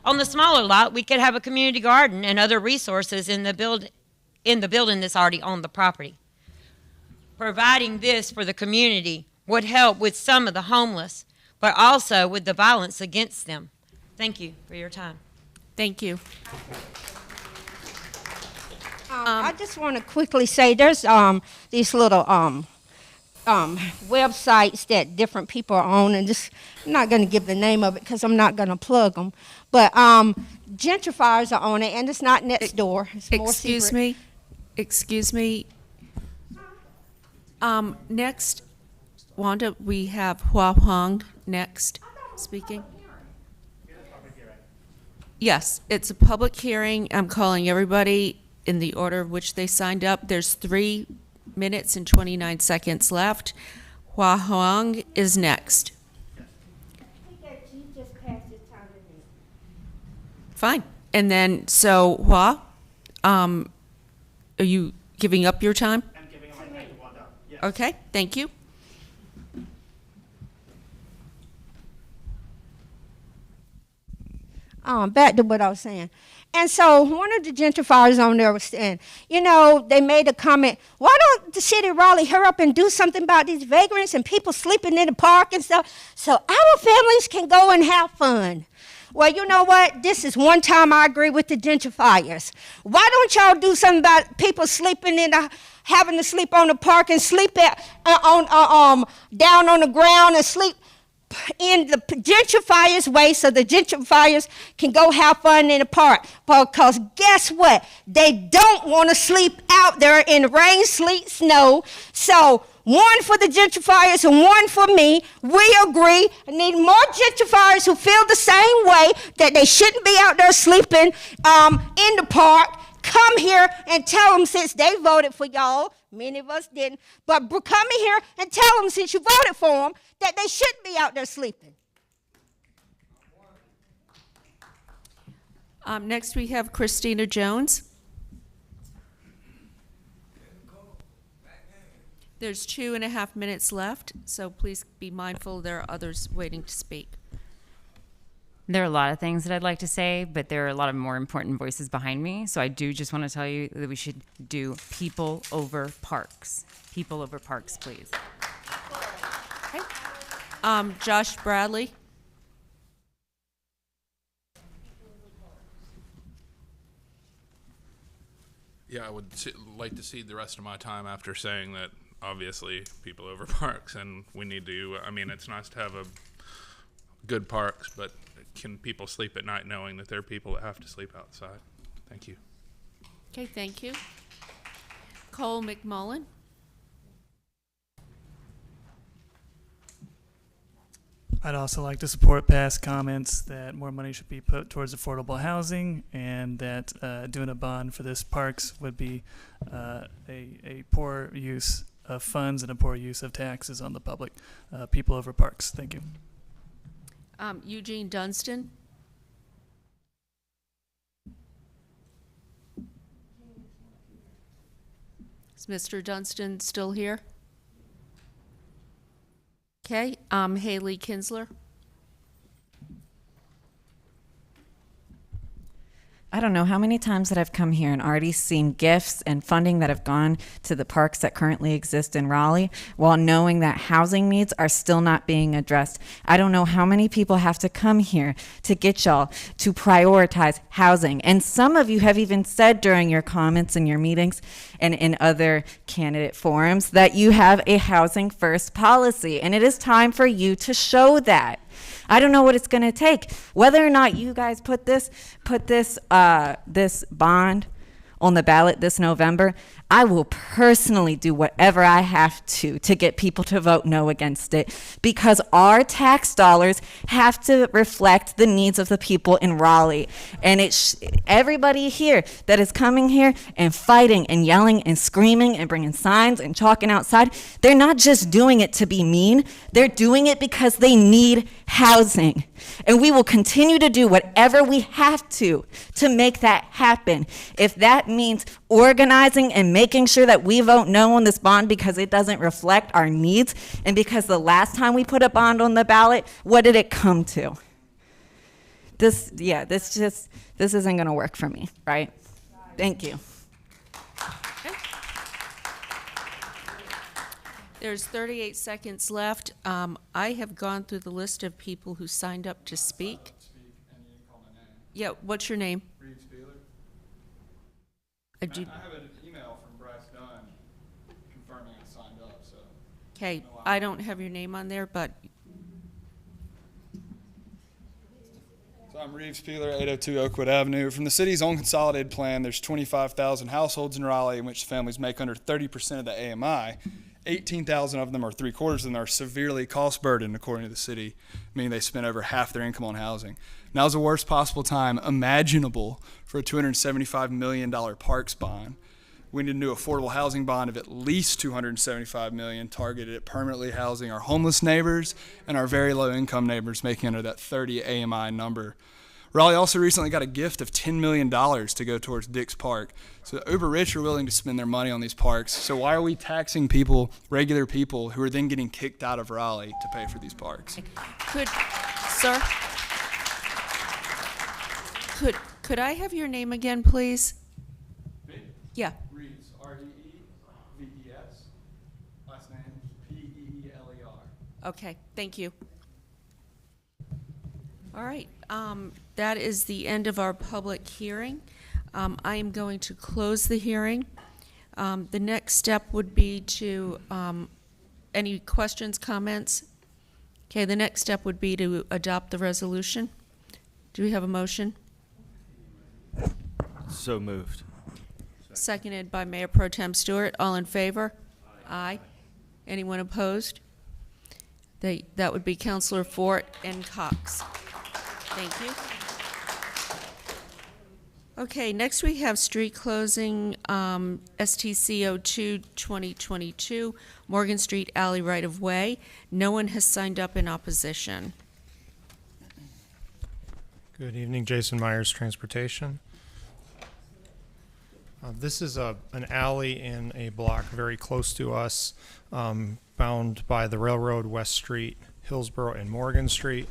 On the smaller lot, we could have a community garden and other resources in the building that's already on the property. Providing this for the community would help with some of the homeless, but also with the violence against them. Thank you for your time. Thank you. I just want to quickly say there's these little websites that different people are on, and just I'm not going to give the name of it because I'm not going to plug them. But gentrifiers are on it, and it's not next door. It's more secret. Excuse me. Next, Wanda, we have Hua Huang next speaking. Yes, it's a public hearing. I'm calling everybody in the order of which they signed up. There's 3 minutes and 29 seconds left. Hua Huang is next. Fine. And then, so Hua, are you giving up your time? I'm giving up my time to Wanda. Yes. Okay, thank you. Back to what I was saying. And so one of the gentrifiers on there was saying, you know, they made a comment, why don't the city of Raleigh hurry up and do something about these vagrants and people sleeping in the park and stuff so our families can go and have fun? Well, you know what? This is one time I agree with the gentrifiers. Why don't y'all do something about people sleeping in having to sleep on the park and sleep down on the ground and sleep in the gentrifiers' way so the gentrifiers can go have fun in the park? Because guess what? They don't want to sleep out there in rain, sleet, snow. So one for the gentrifiers and one for me. We agree. I need more gentrifiers who feel the same way, that they shouldn't be out there sleeping in the park. Come here and tell them, since they voted for y'all, many of us didn't, but come in here and tell them, since you voted for them, that they shouldn't be out there sleeping. Next, we have Christina Jones. There's 2.5 minutes left, so please be mindful there are others waiting to speak. There are a lot of things that I'd like to say, but there are a lot of more important voices behind me. So I do just want to tell you that we should do people over parks. People over parks, please. Okay. Josh Bradley. Yeah, I would like to cede the rest of my time after saying that obviously people over parks, and we need to, I mean, it's nice to have a good parks, but can people sleep at night knowing that there are people that have to sleep outside? Thank you. Okay, thank you. Cole McMullen. I'd also like to support past comments that more money should be put towards affordable housing, and that doing a bond for this parks would be a poor use of funds and a poor use of taxes on the public. People over parks. Thank you. Eugene Dunstan. Is Mr. Dunstan still here? Okay, Haley Kinsler. I don't know how many times that I've come here and already seen gifts and funding that have gone to the parks that currently exist in Raleigh, while knowing that housing needs are still not being addressed. I don't know how many people have to come here to get y'all to prioritize housing. And some of you have even said during your comments in your meetings and in other candidate forums that you have a housing first policy, and it is time for you to show that. I don't know what it's going to take. Whether or not you guys put this bond on the ballot this November, I will personally do whatever I have to get people to vote no against it, because our tax dollars have to reflect the needs of the people in Raleigh. And everybody here that is coming here and fighting and yelling and screaming and bringing signs and chalking outside, they're not just doing it to be mean. They're doing it because they need housing. And we will continue to do whatever we have to make that happen. If that means organizing and making sure that we vote no on this bond because it doesn't reflect our needs, and because the last time we put a bond on the ballot, what did it come to? This isn't going to work for me, right? Thank you. There's 38 seconds left. I have gone through the list of people who signed up to speak. Yeah, what's your name? Reeves Beeler. I have an email from Bryce Dunn confirming I signed up. So. Okay, I don't have your name on there, but. So I'm Reeves Peeler, 802 Oakwood Avenue. From the city's own consolidated plan, there's 25,000 households in Raleigh in which families make under 30% of the AMI. 18,000 of them, or 3/4 of them, are severely cost burdened, according to the city, meaning they spend over half their income on housing. Now's the worst possible time imaginable for a $275 million parks bond. We need a new affordable housing bond of at least $275 million, targeted at permanently housing our homeless neighbors and our very low income neighbors making under that 30 AMI number. Raleigh also recently got a gift of $10 million to go towards Dix Park. So the uber rich are willing to spend their money on these parks. So why are we taxing people, regular people, who are then getting kicked out of Raleigh to pay for these parks? Could I have your name again, please? Me? Yeah. Reeves, R-E-E-V-E-S. Last name, P-E-E-L-E-R. Okay, thank you. All right, that is the end of our public hearing. I am going to close the hearing. The next step would be to, any questions, comments? Okay, the next step would be to adopt the resolution. Do we have a motion? So moved. Seconded by Mayor Pro Tem Stewart. All in favor? Aye. Anyone opposed? That would be Counselor Fort and Cox. Thank you. Okay, next we have street closing, STC 02-2022, Morgan Street Alley right-of-way. No one has signed up in opposition. Good evening, Jason Myers, Transportation. This is an alley in a block very close to us, bound by the railroad, West Street, Hillsborough, and Morgan Street.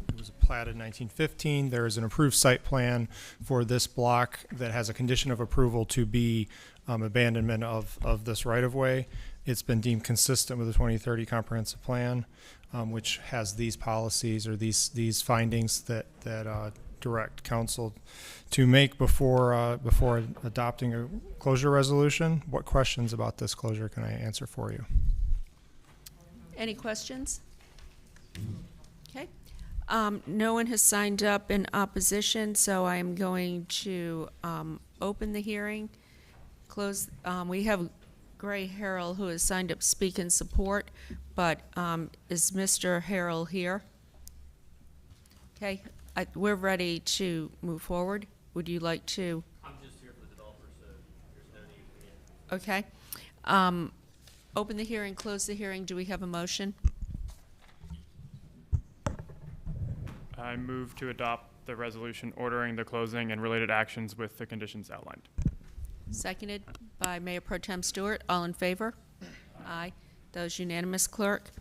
It was platted in 1915. There is an approved site plan for this block that has a condition of approval to be abandonment of this right-of-way. It's been deemed consistent with the 2030 comprehensive plan, which has these policies or these findings that direct council to make before adopting a closure resolution. What questions about this closure can I answer for you? Any questions? Okay. No one has signed up in opposition, so I am going to open the hearing. Close. We have Gray Harrell, who has signed up to speak in support, but is Mr. Harrell here? Okay. We're ready to move forward. Would you like to? I'm just here for the developer, so there's no need for me. Okay. Open the hearing, close the hearing. Do we have a motion? I move to adopt the resolution ordering the closing and related actions with the conditions outlined. Seconded by Mayor Pro Tem Stewart. All in favor? Aye. That was unanimous, clerk.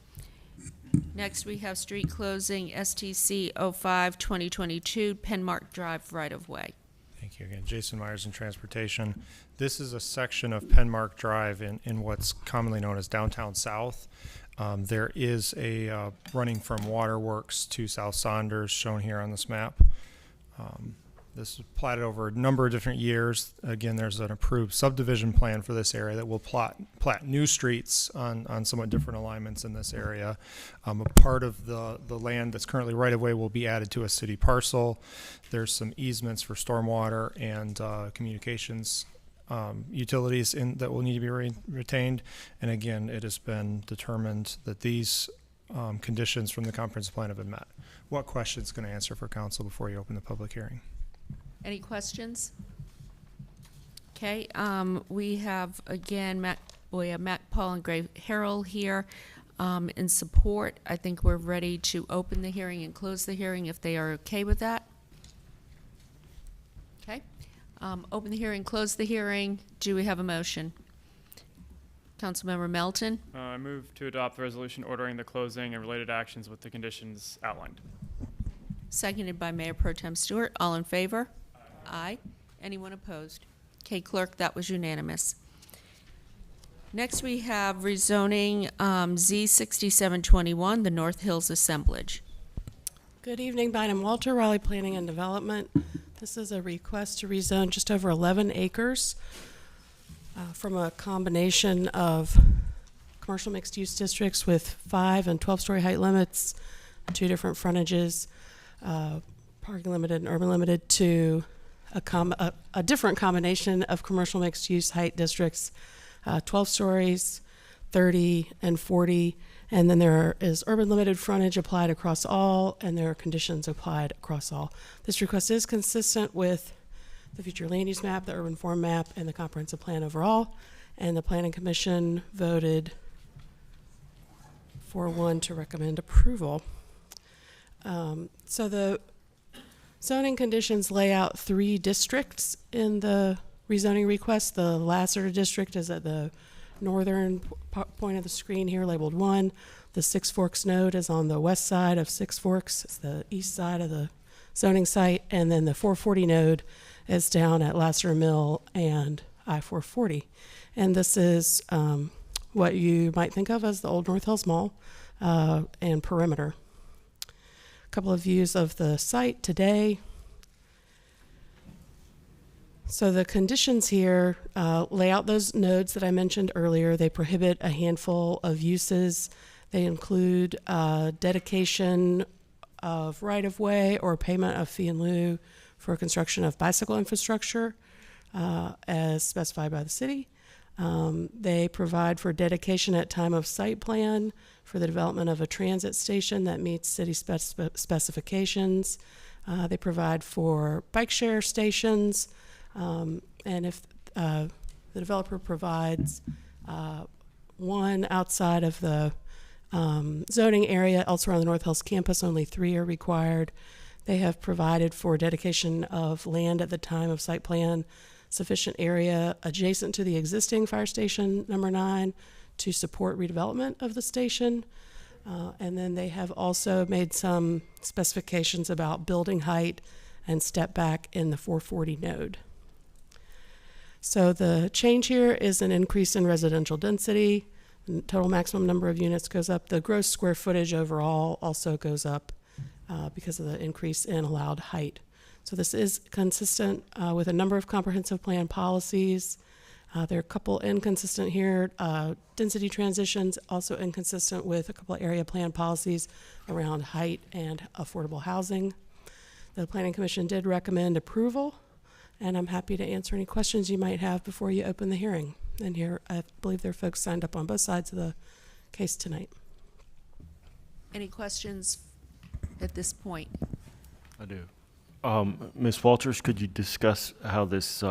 Next, we have street closing, STC 05-2022, Penmark Drive right-of-way. Thank you again. Jason Myers in Transportation. This is a section of Penmark Drive in what's commonly known as downtown South. There is a running from Waterworks to South Saunders shown here on this map. This is platted over a number of different years. Again, there's an approved subdivision plan for this area that will plat new streets on somewhat different alignments in this area. A part of the land that's currently right of way will be added to a city parcel. There's some easements for stormwater and communications utilities that will need to be retained. And again, it has been determined that these conditions from the comprehensive plan have been met. What questions can I answer for council before you open the public hearing? Any questions? Okay, we have again Mac Paul and Gray Harrell here in support. I think we're ready to open the hearing and close the hearing if they are okay with that. Okay, open the hearing, close the hearing. Do we have a motion? Councilmember Melton. I move to adopt the resolution ordering the closing and related actions with the conditions outlined. Seconded by Mayor Pro Tem Stewart. All in favor? Aye. Anyone opposed? Okay, clerk, that was unanimous. Next, we have rezoning Z6721, the North Hills Assemblage. Good evening, Bynum Walter, Raleigh Planning and Development. This is a request to rezone just over 11 acres from a combination of commercial mixed-use districts with 5 and 12-story height limits, 2 different frontages, parking limited and urban limited, to a different combination of commercial mixed-use height districts, 12 stories, 30 and 40, and then there is urban limited frontage applied across all, and there are conditions applied across all. This request is consistent with the future land use map, the urban form map, and the comprehensive plan overall, and the Planning Commission voted 4-1 to recommend approval. So the zoning conditions lay out 3 districts in the rezoning request. The Lassiter district is at the northern point of the screen here, labeled 1. The Six Forks node is on the west side of Six Forks. It's the east side of the zoning site. And then the 440 node is down at Lassiter Mill and I-440. And this is what you might think of as the old North Hills Mall and perimeter. A couple of views of the site today. So the conditions here lay out those nodes that I mentioned earlier. They prohibit a handful of uses. They include dedication of right-of-way or payment of fee in lieu for construction of bicycle infrastructure as specified by the city. They provide for dedication at time of site plan for the development of a transit station that meets city specifications. They provide for bike share stations, and if the developer provides one outside of the zoning area, elsewhere on the North Hills campus, only 3 are required. They have provided for dedication of land at the time of site plan, sufficient area adjacent to the existing fire station number 9 to support redevelopment of the station. And then they have also made some specifications about building height and step back in the 440 node. So the change here is an increase in residential density. The total maximum number of units goes up. The gross square footage overall also goes up because of the increase in allowed height. So this is consistent with a number of comprehensive plan policies. There are a couple inconsistent here. Density transitions also inconsistent with a couple of area plan policies around height and affordable housing. The Planning Commission did recommend approval, and I'm happy to answer any questions you might have before you open the hearing. And here, I believe there are folks signed up on both sides of the case tonight. Any questions at this point? I do. Ms. Walters, could you discuss how this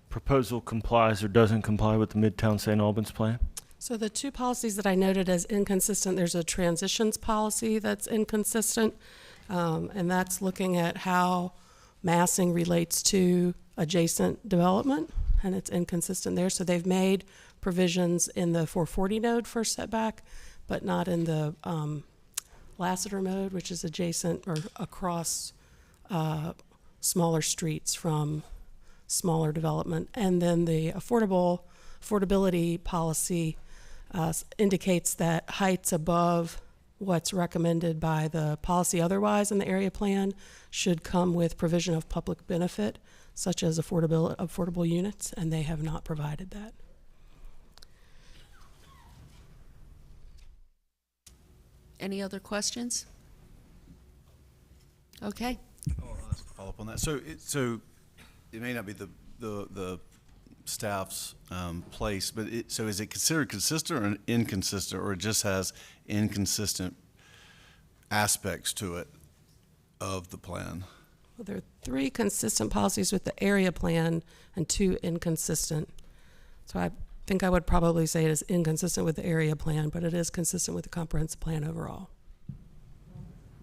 proposal complies or doesn't comply with the Midtown St. Albans plan? So the 2 policies that I noted as inconsistent, there's a transitions policy that's inconsistent, and that's looking at how massing relates to adjacent development, and it's inconsistent there. So they've made provisions in the 440 node for setback, but not in the Lassiter mode, which is adjacent or across smaller streets from smaller development. And then the affordability policy indicates that heights above what's recommended by the policy otherwise in the area plan should come with provision of public benefit, such as affordable units, and they have not provided that. Any other questions? Okay. I'll follow up on that. So it may not be the staff's place, but so is it considered consistent or inconsistent, or it just has inconsistent aspects to it of the plan? Well, there are 3 consistent policies with the area plan and 2 inconsistent. So I think I would probably say it is inconsistent with the area plan, but it is consistent with the comprehensive plan overall.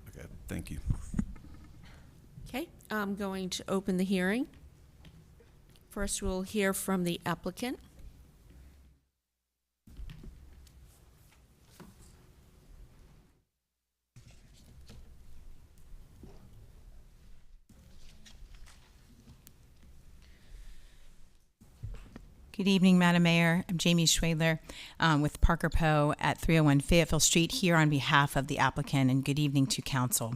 Okay, thank you. Okay, I'm going to open the hearing. First, we'll hear from the applicant. Good evening, Madam Mayor. I'm Jamie Schwadler with Parker Poe at 301 Fayetteville Street, here on behalf of the applicant, and good evening to council.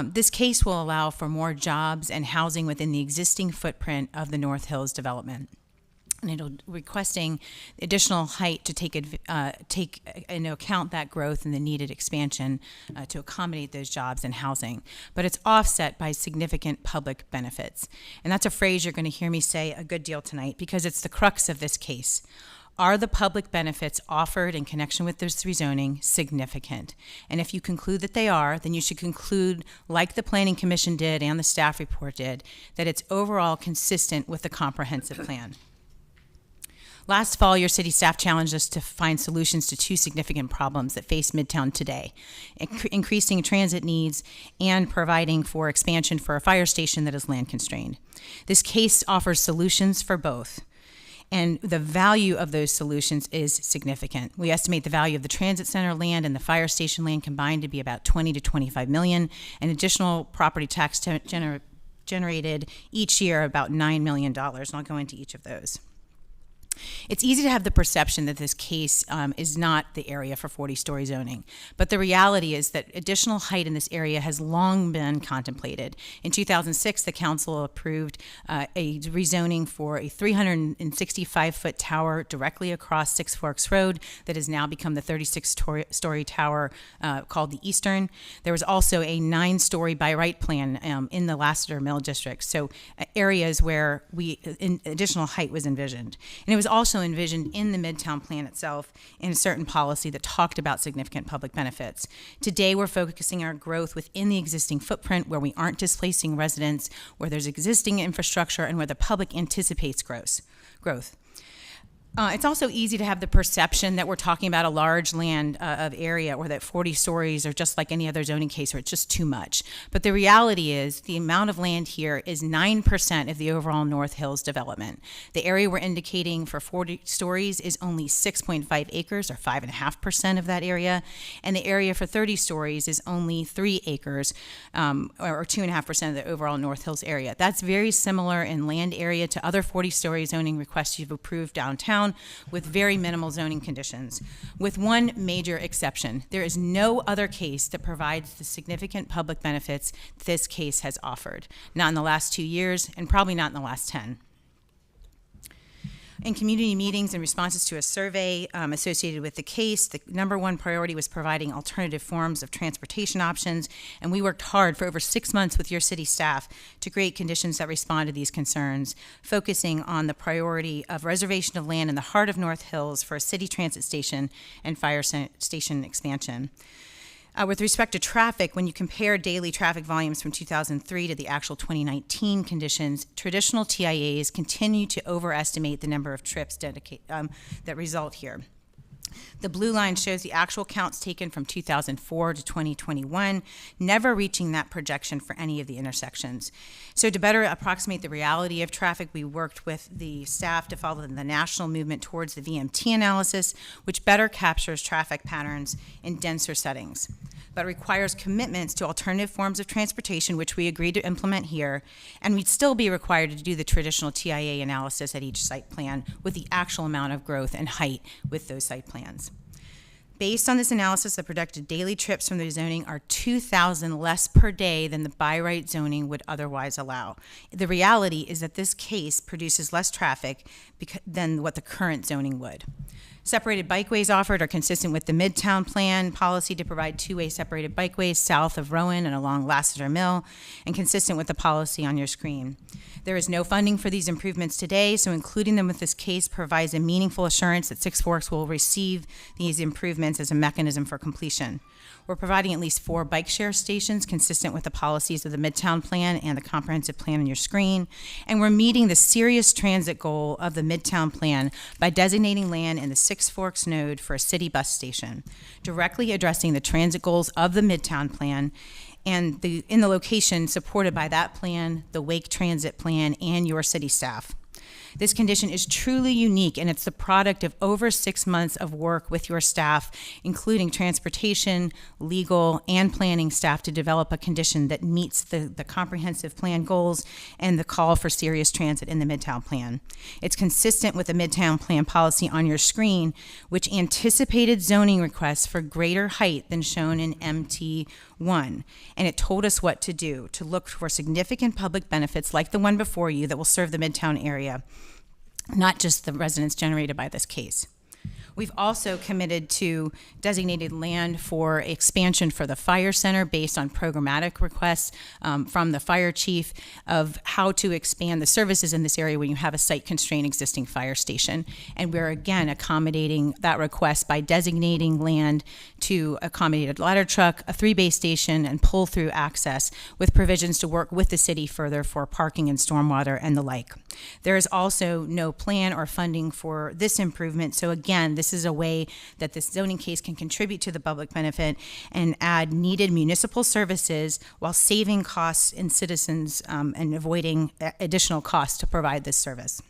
This case will allow for more jobs and housing within the existing footprint of the North Hills development. And it'll requesting additional height to take into account that growth and the needed expansion to accommodate those jobs and housing. But it's offset by significant public benefits. And that's a phrase you're going to hear me say a good deal tonight, because it's the crux of this case. Are the public benefits offered in connection with this rezoning significant? And if you conclude that they are, then you should conclude, like the Planning Commission did and the staff report did, that it's overall consistent with the comprehensive plan. Last fall, your city staff challenged us to find solutions to 2 significant problems that face Midtown today: increasing transit needs and providing for expansion for a fire station that is land constrained. This case offers solutions for both, and the value of those solutions is significant. We estimate the value of the transit center land and the fire station land combined to be about 20 to 25 million, and additional property tax generated each year about $9 million, and I'll go into each of those. It's easy to have the perception that this case is not the area for 40-story zoning, but the reality is that additional height in this area has long been contemplated. In 2006, the council approved a rezoning for a 365-foot tower directly across Six Forks Road that has now become the 36-story tower called the Eastern. There was also a 9-story by right plan in the Lassiter Mill District, so areas where additional height was envisioned. And it was also also envisioned in the Midtown Plan itself in a certain policy that talked about significant public benefits. Today, we're focusing our growth within the existing footprint where we aren't displacing residents, where there's existing infrastructure, and where the public anticipates growth. It's also easy to have the perception that we're talking about a large land of area, or that 40 stories are just like any other zoning case, or it's just too much. But the reality is the amount of land here is 9% of the overall North Hills development. The area we're indicating for 40 stories is only 6.5 acres, or 5.5% of that area. And the area for 30 stories is only 3 acres, or 2.5% of the overall North Hills area. That's very similar in land area to other 40-story zoning requests you've approved downtown, with very minimal zoning conditions, with one major exception. There is no other case that provides the significant public benefits this case has offered, not in the last 2 years and probably not in the last 10. In community meetings and responses to a survey associated with the case, the number one priority was providing alternative forms of transportation options, and we worked hard for over 6 months with your city staff to create conditions that respond to these concerns, focusing on the priority of reservation of land in the heart of North Hills for a city transit station and fire station expansion. With respect to traffic, when you compare daily traffic volumes from 2003 to the actual 2019 conditions, traditional TIAs continue to overestimate the number of trips that result here. The blue line shows the actual counts taken from 2004 to 2021, never reaching that projection for any of the intersections. So to better approximate the reality of traffic, we worked with the staff to follow the national movement towards the VMT analysis, which better captures traffic patterns in denser settings, but requires commitments to alternative forms of transportation, which we agreed to implement here, and we'd still be required to do the traditional TIA analysis at each site plan with the actual amount of growth and height with those site plans. Based on this analysis, the projected daily trips from the zoning are 2,000 less per day than the by right zoning would otherwise allow. The reality is that this case produces less traffic than what the current zoning would. Separated bikeways offered are consistent with the Midtown Plan policy to provide two-way separated bikeways south of Rowan and along Lassiter Mill, and consistent with the policy on your screen. There is no funding for these improvements today, so including them with this case provides a meaningful assurance that Six Forks will receive these improvements as a mechanism for completion. We're providing at least 4 bike share stations consistent with the policies of the Midtown Plan and the comprehensive plan on your screen. And we're meeting the serious transit goal of the Midtown Plan by designating land in the Six Forks node for a city bus station, directly addressing the transit goals of the Midtown Plan and in the location supported by that plan, the Wake Transit Plan, and your city staff. This condition is truly unique, and it's the product of over 6 months of work with your staff, including transportation, legal, and planning staff, to develop a condition that meets the comprehensive plan goals and the call for serious transit in the Midtown Plan. It's consistent with the Midtown Plan policy on your screen, which anticipated zoning requests for greater height than shown in MT1, and it told us what to do, to look for significant public benefits like the one before you that will serve the Midtown area, not just the residents generated by this case. We've also committed to designated land for expansion for the fire center based on programmatic requests from the fire chief of how to expand the services in this area when you have a site-constrained existing fire station. And we're again accommodating that request by designating land to accommodate a ladder truck, a 3-bay station, and pull-through access, with provisions to work with the city further for parking and stormwater and the like. There is also no plan or funding for this improvement, so again, this is a way that this zoning case can contribute to the public benefit and add needed municipal services while saving costs in citizens and avoiding additional costs to provide this service.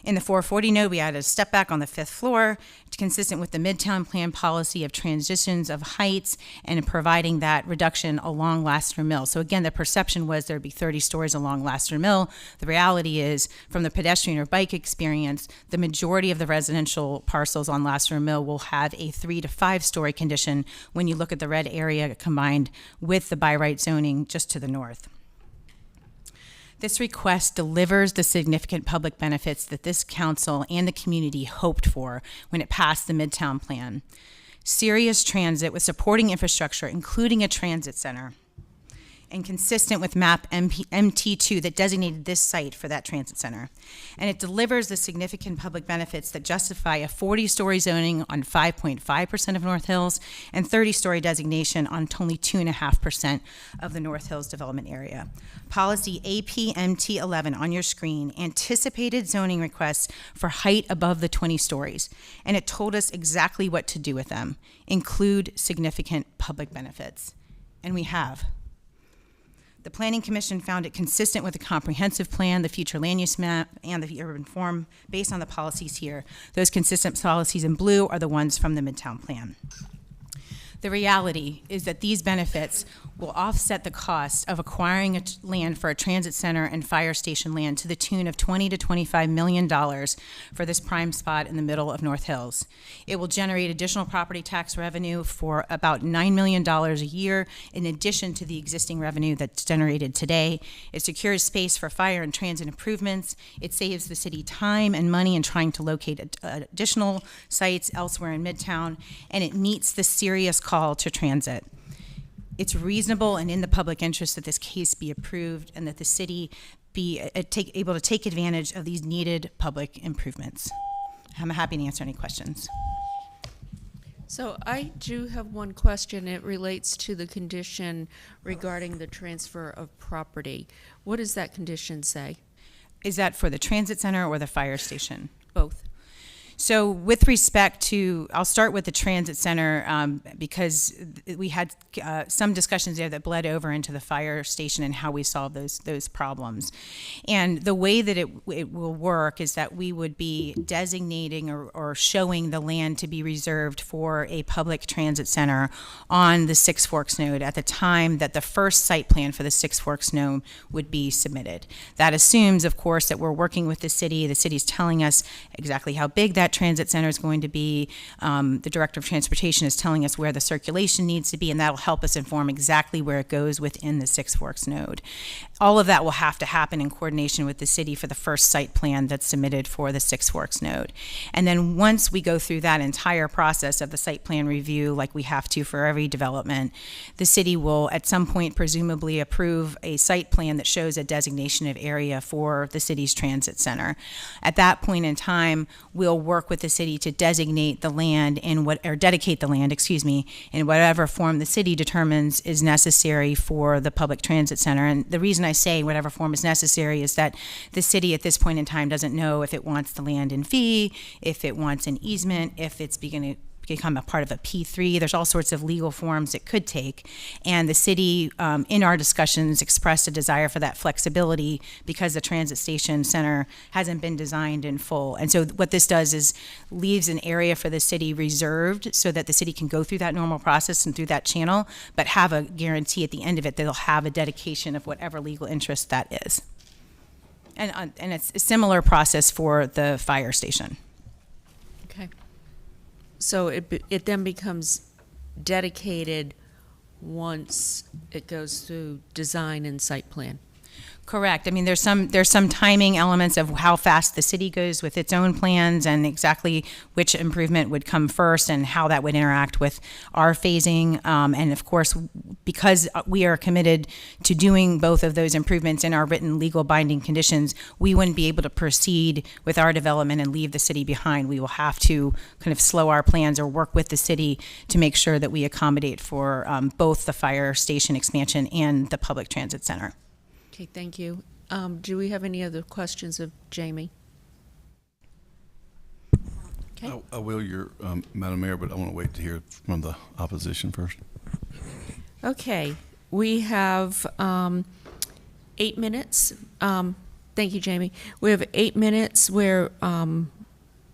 In the 440 node, we added a step back on the 5th floor, consistent with the Midtown Plan policy of transitions of heights and providing that reduction along Lassiter Mill. So again, the perception was there'd be 30 stories along Lassiter Mill. The reality is, from the pedestrian or bike experience, the majority of the residential parcels on Lassiter Mill will have a 3 to 5 story condition when you look at the red area combined with the by right zoning just to the north. This request delivers the significant public benefits that this council and the community hoped for when it passed the Midtown Plan. Serious transit with supporting infrastructure, including a transit center. and consistent with map MT2 that designated this site for that transit center. And it delivers the significant public benefits that justify a 40-story zoning on 5.5% of North Hills and 30-story designation on only 2.5% of the North Hills development area. Policy APMT11 on your screen anticipated zoning requests for height above the 20 stories, and it told us exactly what to do with them, include significant public benefits. And we have. The Planning Commission found it consistent with the comprehensive plan, the future land use map, and the urban form based on the policies here. Those consistent policies in blue are the ones from the Midtown Plan. The reality is that these benefits will offset the cost of acquiring land for a transit center and fire station land to the tune of $20 to $25 million for this prime spot in the middle of North Hills. It will generate additional property tax revenue for about $9 million a year in addition to the existing revenue that's generated today. It secures space for fire and transit improvements. It saves the city time and money in trying to locate additional sites elsewhere in Midtown, and it meets the serious call to transit. It's reasonable and in the public interest that this case be approved and that the city be able to take advantage of these needed public improvements. I'm happy to answer any questions. So I do have one question. It relates to the condition regarding the transfer of property. What does that condition say? Is that for the transit center or the fire station? Both. So with respect to, I'll start with the transit center because we had some discussions there that bled over into the fire station and how we solve those problems. And the way that it will work is that we would be designating or showing the land to be reserved for a public transit center on the Six Forks node at the time that the first site plan for the Six Forks node would be submitted. That assumes, of course, that we're working with the city. The city's telling us exactly how big that transit center is going to be. The Director of Transportation is telling us where the circulation needs to be, and that'll help us inform exactly where it goes within the Six Forks node. All of that will have to happen in coordination with the city for the first site plan that's submitted for the Six Forks node. And then once we go through that entire process of the site plan review, like we have to for every development, the city will at some point presumably approve a site plan that shows a designation of area for the city's transit center. At that point in time, we'll work with the city to designate the land dedicate the land, in whatever form the city determines is necessary for the public transit center. And the reason I say whatever form is necessary is that the city at this point in time doesn't know if it wants the land in fee, if it wants an easement, if it's beginning to become a part of a P3. There's all sorts of legal forms it could take. And the city, in our discussions, expressed a desire for that flexibility because the transit station center hasn't been designed in full. And so what this does is leaves an area for the city reserved so that the city can go through that normal process and through that channel, but have a guarantee at the end of it that they'll have a dedication of whatever legal interest that is. And it's a similar process for the fire station. Okay. So it then becomes dedicated once it goes through design and site plan. Correct. I mean, there's some timing elements of how fast the city goes with its own plans and exactly which improvement would come first and how that would interact with our phasing. And of course, because we are committed to doing both of those improvements in our written legal binding conditions, we wouldn't be able to proceed with our development and leave the city behind. We will have to kind of slow our plans or work with the city to make sure that we accommodate for both the fire station expansion and the public transit center. Okay, thank you. Do we have any other questions of Jamie? Okay. I will, Madam Mayor, but I want to wait to hear from the opposition first. Okay, we have 8 minutes. Thank you, Jamie. We have 8 minutes where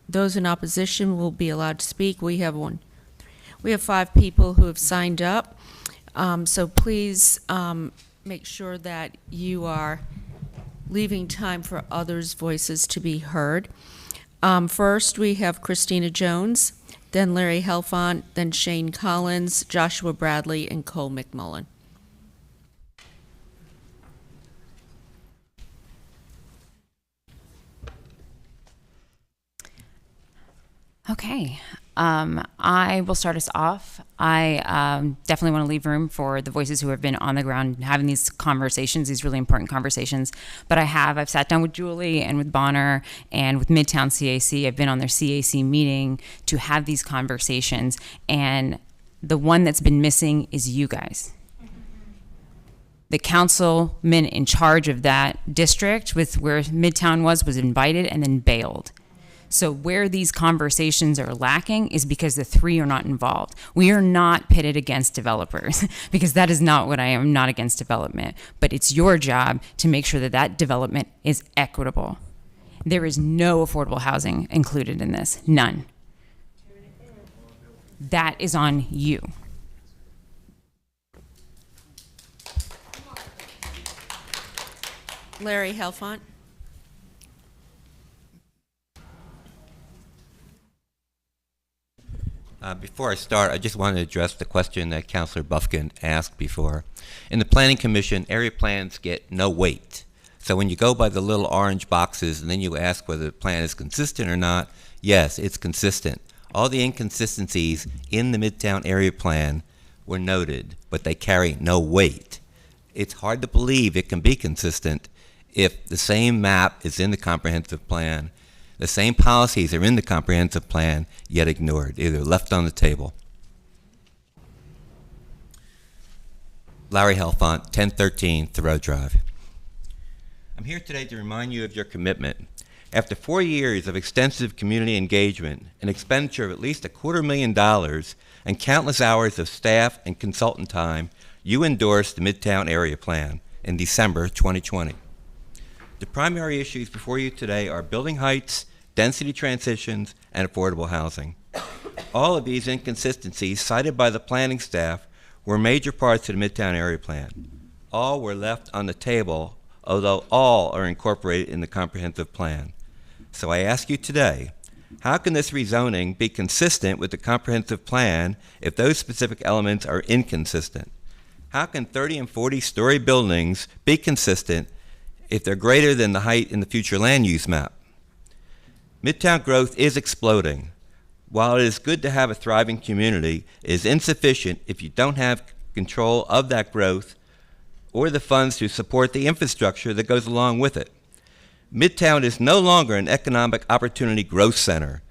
those in opposition will be allowed to speak. We have 5 people who have signed up. So please make sure that you are leaving time for others' voices to be heard. First, we have Christina Jones, then Larry Helfont, then Shane Collins, Joshua Bradley, and Cole McMullen. Okay. I will start us off. I definitely want to leave room for the voices who have been on the ground having these conversations, these really important conversations. But I've sat down with Julie and with Bonner and with Midtown CAC. I've been on their CAC meeting to have these conversations. And the one that's been missing is you guys. The councilman in charge of that district with where Midtown was invited and then bailed. So where these conversations are lacking is because the three are not involved. We are not pitted against developers because that is not what I am. I'm not against development, but it's your job to make sure that that development is equitable. There is no affordable housing included in this, none. That is on you. Larry Helfont. Before I start, I just want to address the question that Councilor Buffkin asked before. In the Planning Commission, area plans get no weight. So when you go by the little orange boxes and then you ask whether the plan is consistent or not, yes, it's consistent. All the inconsistencies in the Midtown area plan were noted, but they carry no weight. It's hard to believe it can be consistent if the same map is in the comprehensive plan, the same policies are in the comprehensive plan, yet ignored, either left on the table. Larry Helfont, 1013 Thoreau Drive. I'm here today to remind you of your commitment. After 4 years of extensive community engagement, an expenditure of at least $250,000, and countless hours of staff and consultant time, you endorsed the Midtown Area Plan in December 2020. The primary issues before you today are building heights, density transitions, and affordable housing. All of these inconsistencies cited by the planning staff were major parts of the Midtown Area Plan. All were left on the table, although all are incorporated in the comprehensive plan. So I ask you today, how can this rezoning be consistent with the comprehensive plan if those specific elements are inconsistent? How can 30 and 40-story buildings be consistent if they're greater than the height in the future land use map? Midtown growth is exploding. While it is good to have a thriving community, it is insufficient if you don't have control of that growth or the funds to support the infrastructure that goes along with it. Midtown is no longer an economic opportunity growth center.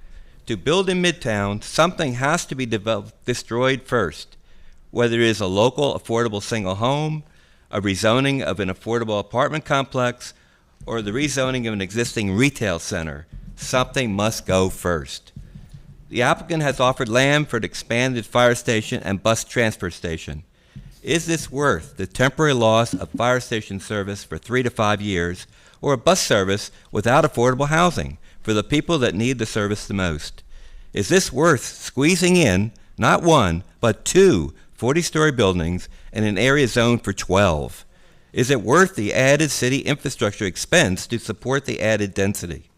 To build in Midtown, something has to be destroyed first, whether it is a local affordable single home, a rezoning of an affordable apartment complex, or the rezoning of an existing retail center. Something must go first. The applicant has offered land for an expanded fire station and bus transfer station. Is this worth the temporary loss of fire station service for 3 to 5 years, or a bus service without affordable housing for the people that need the service the most? Is this worth squeezing in, not one, but 2 40-story buildings in an area zoned for 12? Is it worth the added city infrastructure expense to support the added density?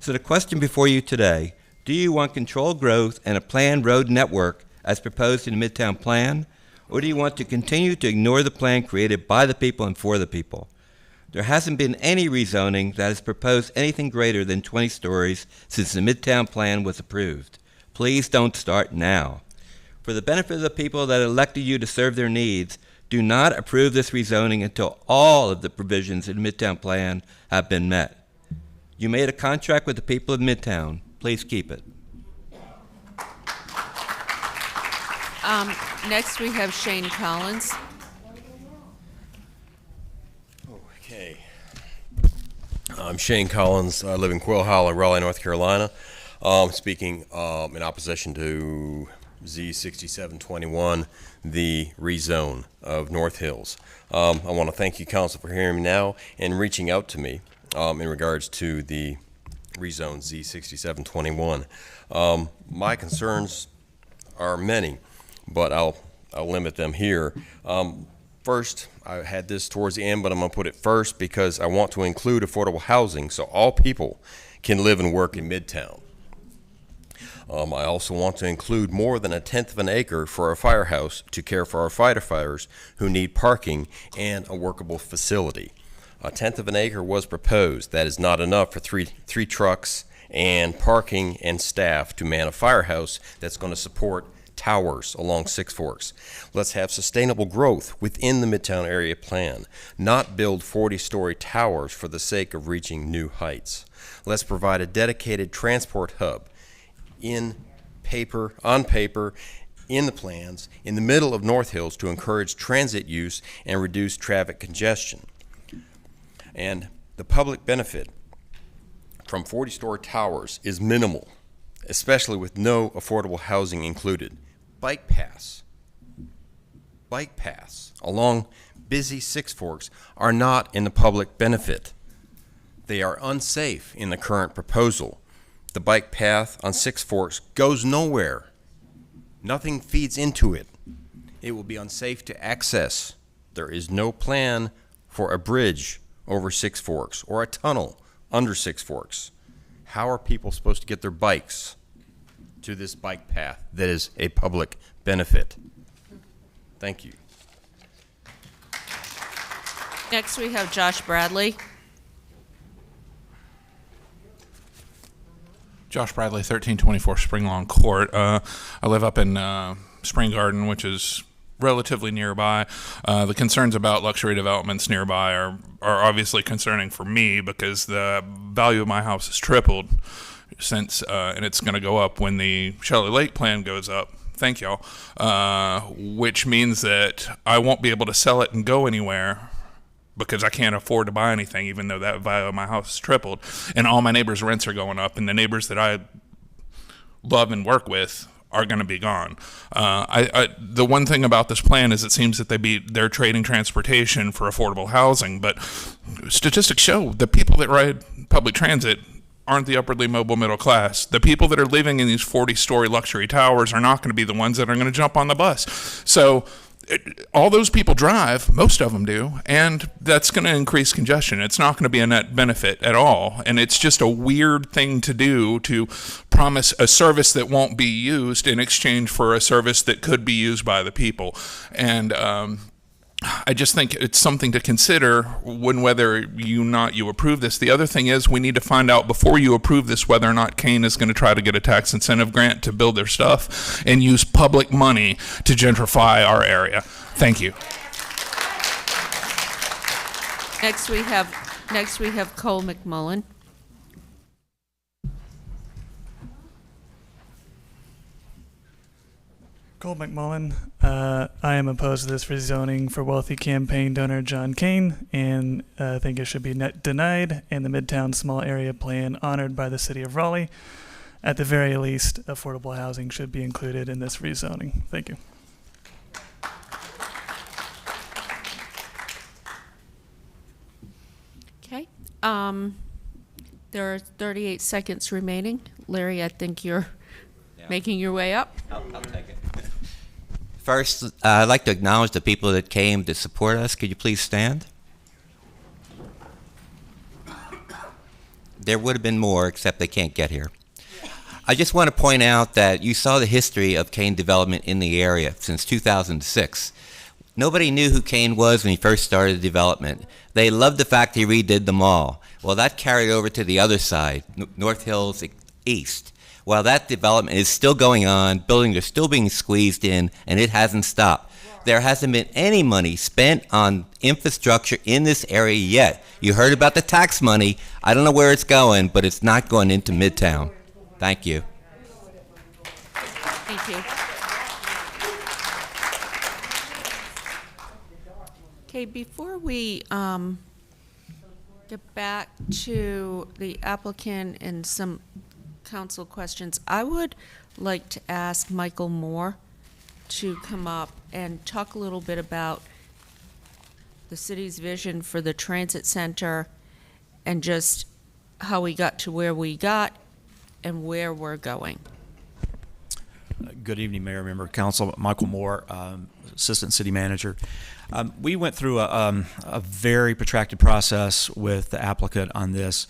So the question before you today, do you want controlled growth and a planned road network as proposed in the Midtown Plan, or do you want to continue to ignore the plan created by the people and for the people? There hasn't been any rezoning that has proposed anything greater than 20 stories since the Midtown Plan was approved. Please don't start now. For the benefit of the people that elected you to serve their needs, do not approve this rezoning until all of the provisions in the Midtown Plan have been met. You made a contract with the people of Midtown. Please keep it. Next, we have Shane Collins. Okay. I'm Shane Collins. I live in Quill Hollow, Raleigh, North Carolina. Speaking in opposition to Z6721, the rezone of North Hills. I want to thank you, Council, for hearing me now and reaching out to me in regards to the rezone Z6721. My concerns are many, but I'll limit them here. First, I had this towards the end, but I'm going to put it first because I want to include affordable housing so all people can live and work in Midtown. I also want to include more than 1/10 of an acre for a firehouse to care for our firefighters who need parking and a workable facility. 1/10 of an acre was proposed. That is not enough for three trucks and parking and staff to man a firehouse that's going to support towers along Six Forks. Let's have sustainable growth within the Midtown area plan, not build 40-story towers for the sake of reaching new heights. Let's provide a dedicated transport hub on paper, in the plans, in the middle of North Hills to encourage transit use and reduce traffic congestion. And the public benefit from 40-story towers is minimal, especially with no affordable housing included. Bike paths along busy Six Forks are not in the public benefit. They are unsafe in the current proposal. The bike path on Six Forks goes nowhere. Nothing feeds into it. It will be unsafe to access. There is no plan for a bridge over Six Forks or a tunnel under Six Forks. How are people supposed to get their bikes to this bike path that is a public benefit? Thank you. Next, we have Josh Bradley. Josh Bradley, 1324 Spring Lawn Court. I live up in Spring Garden, which is relatively nearby. The concerns about luxury developments nearby are obviously concerning for me because the value of my house has tripled since, and it's going to go up when the Shelley Lake plan goes up. Thank y'all. Which means that I won't be able to sell it and go anywhere because I can't afford to buy anything, even though that value of my house has tripled. And all my neighbors' rents are going up, and the neighbors that I love and work with are going to be gone. The one thing about this plan is it seems that they're trading transportation for affordable housing, but statistics show the people that ride public transit aren't the upwardly mobile middle class. The people that are living in these 40-story luxury towers are not going to be the ones that are going to jump on the bus. So all those people drive, most of them do, and that's going to increase congestion. It's not going to be a net benefit at all, and it's just a weird thing to do, to promise a service that won't be used in exchange for a service that could be used by the people. And I just think it's something to consider when whether you approve this. The other thing is we need to find out before you approve this whether or not Kane is going to try to get a tax incentive grant to build their stuff and use public money to gentrify our area. Thank you. Next we have Cole McMullen. Cole McMullen. I am opposed to this rezoning for wealthy campaign donor John Kane, and I think it should be denied, and the Midtown Small Area Plan honored by the City of Raleigh. At the very least, affordable housing should be included in this rezoning. Thank you. Okay. There are 38 seconds remaining. Larry, I think you're making your way up. I'll take it. First, I'd like to acknowledge the people that came to support us. Could you please stand? There would have been more, except they can't get here. I just want to point out that you saw the history of Kane development in the area since 2006. Nobody knew who Kane was when he first started development. They loved the fact he redid the mall. Well, that carried over to the other side, North Hills East. While that development is still going on, buildings are still being squeezed in, and it hasn't stopped. There hasn't been any money spent on infrastructure in this area yet. You heard about the tax money. I don't know where it's going, but it's not going into Midtown. Thank you. Thank you. Okay, before we get back to the applicant and some council questions, I would like to ask Michael Moore to come up and talk a little bit about the city's vision for the transit center and just how we got to where we got and where we're going. Good evening, Mayor, Member of Council. Michael Moore, Assistant City Manager. We went through a very protracted process with the applicant on this.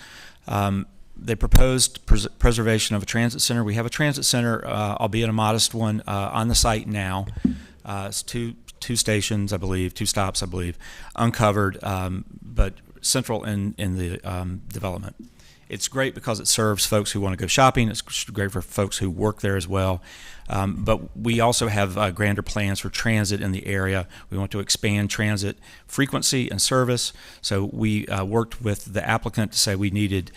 They proposed preservation of a transit center. We have a transit center, albeit a modest one, on the site now. It's two stations, I believe, 2 stops, I believe, uncovered, but central in the development. It's great because it serves folks who want to go shopping. It's great for folks who work there as well. But we also have grander plans for transit in the area. We want to expand transit frequency and service. So we worked with the applicant to say we needed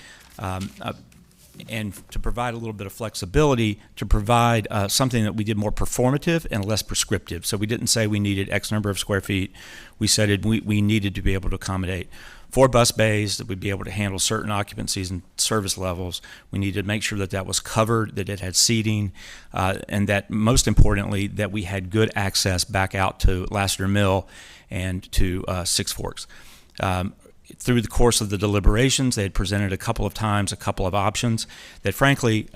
and to provide a little bit of flexibility to provide something that we did more performative and less prescriptive. So we didn't say we needed X number of square feet. We said we needed to be able to accommodate 4 bus bays that would be able to handle certain occupancies and service levels. We needed to make sure that that was covered, that it had seating, and that most importantly, that we had good access back out to Lassiter Mill and to Six Forks. Through the course of the deliberations, they had presented a couple of times a couple of options that frankly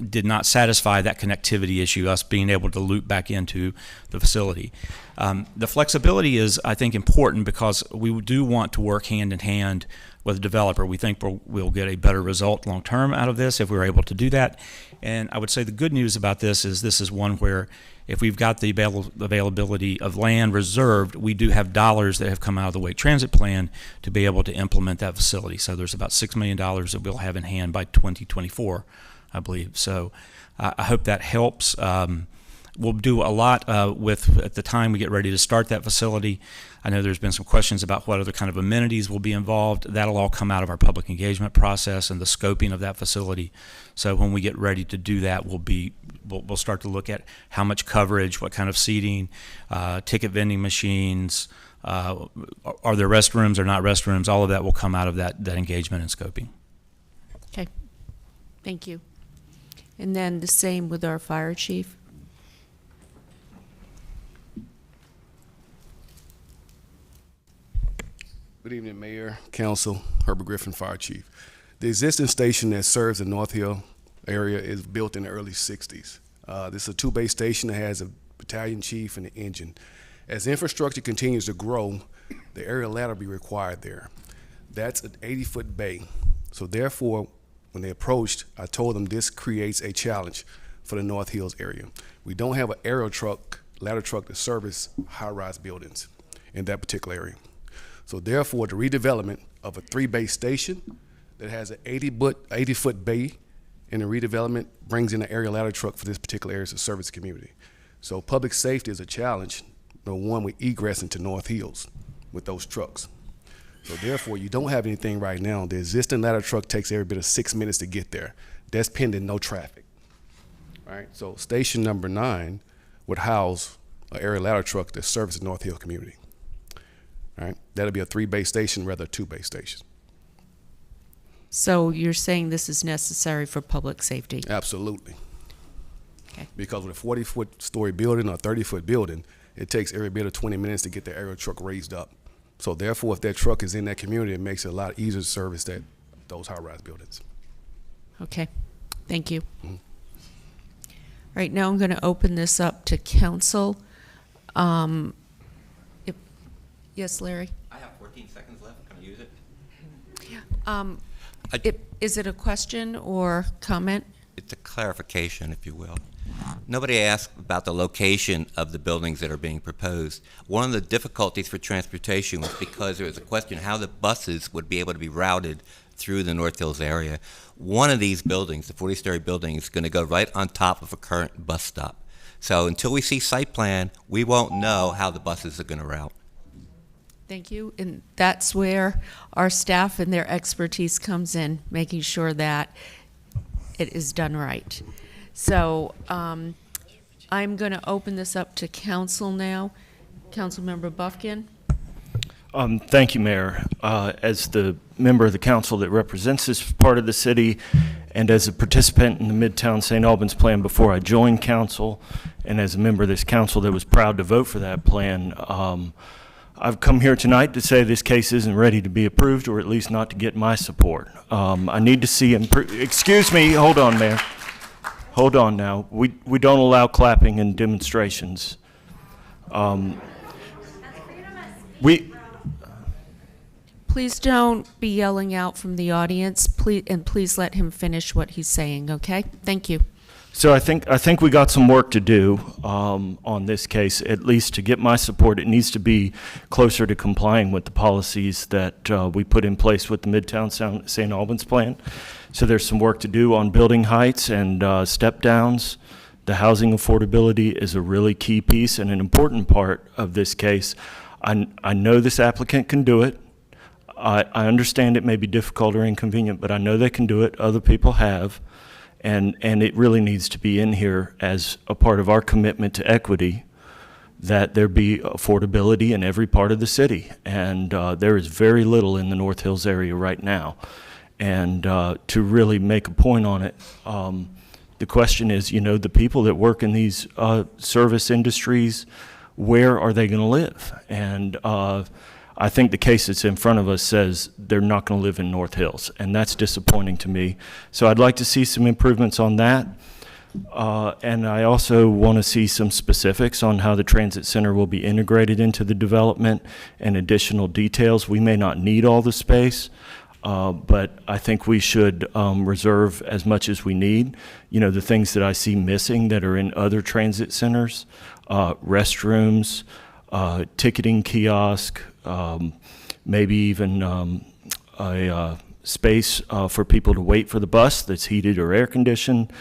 did not satisfy that connectivity issue, us being able to loop back into the facility. The flexibility is, I think, important because we do want to work hand in hand with the developer. We think we'll get a better result long term out of this if we're able to do that. And I would say the good news about this is one where if we've got the availability of land reserved, we do have dollars that have come out of the Wake Transit Plan to be able to implement that facility. So there's about $6 million that we'll have in hand by 2024, I believe. So I hope that helps. We'll do a lot at the time we get ready to start that facility. I know there's been some questions about what other kind of amenities will be involved. That'll all come out of our public engagement process and the scoping of that facility. So when we get ready to do that, we'll start to look at how much coverage, what kind of seating, ticket vending machines, are there restrooms or not restrooms? All of that will come out of that engagement and scoping. Okay, thank you. And then the same with our fire chief. Good evening, Mayor, Council, Herbert Griffin, Fire Chief. The existing station that serves the North Hill area is built in the early 60s. This is a 2-bay station that has a battalion chief and an engine. As infrastructure continues to grow, the aerial ladder will be required there. That's an 80-foot bay. So therefore, when they approached, I told them this creates a challenge for the North Hills area. We don't have an aerial truck, ladder truck to service high-rise buildings in that particular area. So therefore, the redevelopment of a 3-bay station that has an 80-foot bay in the redevelopment brings in an aerial ladder truck for this particular area to service the community. So public safety is a challenge, one with egress into North Hills with those trucks. So therefore, you don't have anything right now. The existing ladder truck takes every bit of 6 minutes to get there. That's pending no traffic. All right, so station number 9 would house an aerial ladder truck that serves the North Hill community. All right, that'll be a 3-bay station rather than a 2-bay station. So you're saying this is necessary for public safety? Absolutely. Okay. Because with a 40-foot story building or a 30-foot building, it takes every bit of 20 minutes to get the aerial truck raised up. So therefore, if that truck is in that community, it makes it a lot easier to service those high-rise buildings. Okay, thank you. Mm-hmm. All right, now I'm going to open this up to council. Yes, Larry? I have 14 seconds left. Can I use it? Is it a question or comment? It's a clarification, if you will. Nobody asked about the location of the buildings that are being proposed. One of the difficulties for transportation was because there was a question how the buses would be able to be routed through the North Hills area. One of these buildings, the 40-story building, is going to go right on top of a current bus stop. So until we see site plan, we won't know how the buses are going to route. Thank you. And that's where our staff and their expertise comes in, making sure that it is done right. So I'm going to open this up to council now. Councilmember Buffkin. Thank you, Mayor. As the member of the council that represents this part of the city and as a participant in the Midtown St. Albans plan before I joined council and as a member of this council that was proud to vote for that plan, I've come here tonight to say this case isn't ready to be approved, or at least not to get my support. I need to see excuse me, hold on, Mayor. Hold on now. We don't allow clapping in demonstrations. Please don't be yelling out from the audience. Please let him finish what he's saying, okay? Thank you. So I think we got some work to do on this case, at least to get my support. It needs to be closer to complying with the policies that we put in place with the Midtown St. Albans plan. So there's some work to do on building heights and step downs. The housing affordability is a really key piece and an important part of this case. I know this applicant can do it. I understand it may be difficult or inconvenient, but I know they can do it. Other people have. And it really needs to be in here as a part of our commitment to equity, that there be affordability in every part of the city. And there is very little in the North Hills area right now. And to really make a point on it, the question is, the people that work in these service industries, where are they going to live? And I think the case that's in front of us says they're not going to live in North Hills, and that's disappointing to me. So I'd like to see some improvements on that. And I also want to see some specifics on how the transit center will be integrated into the development and additional details. We may not need all the space, but I think we should reserve as much as we need. The things that I see missing that are in other transit centers, restrooms, ticketing kiosk, maybe even a space for people to wait for the bus that's heated or air conditioned,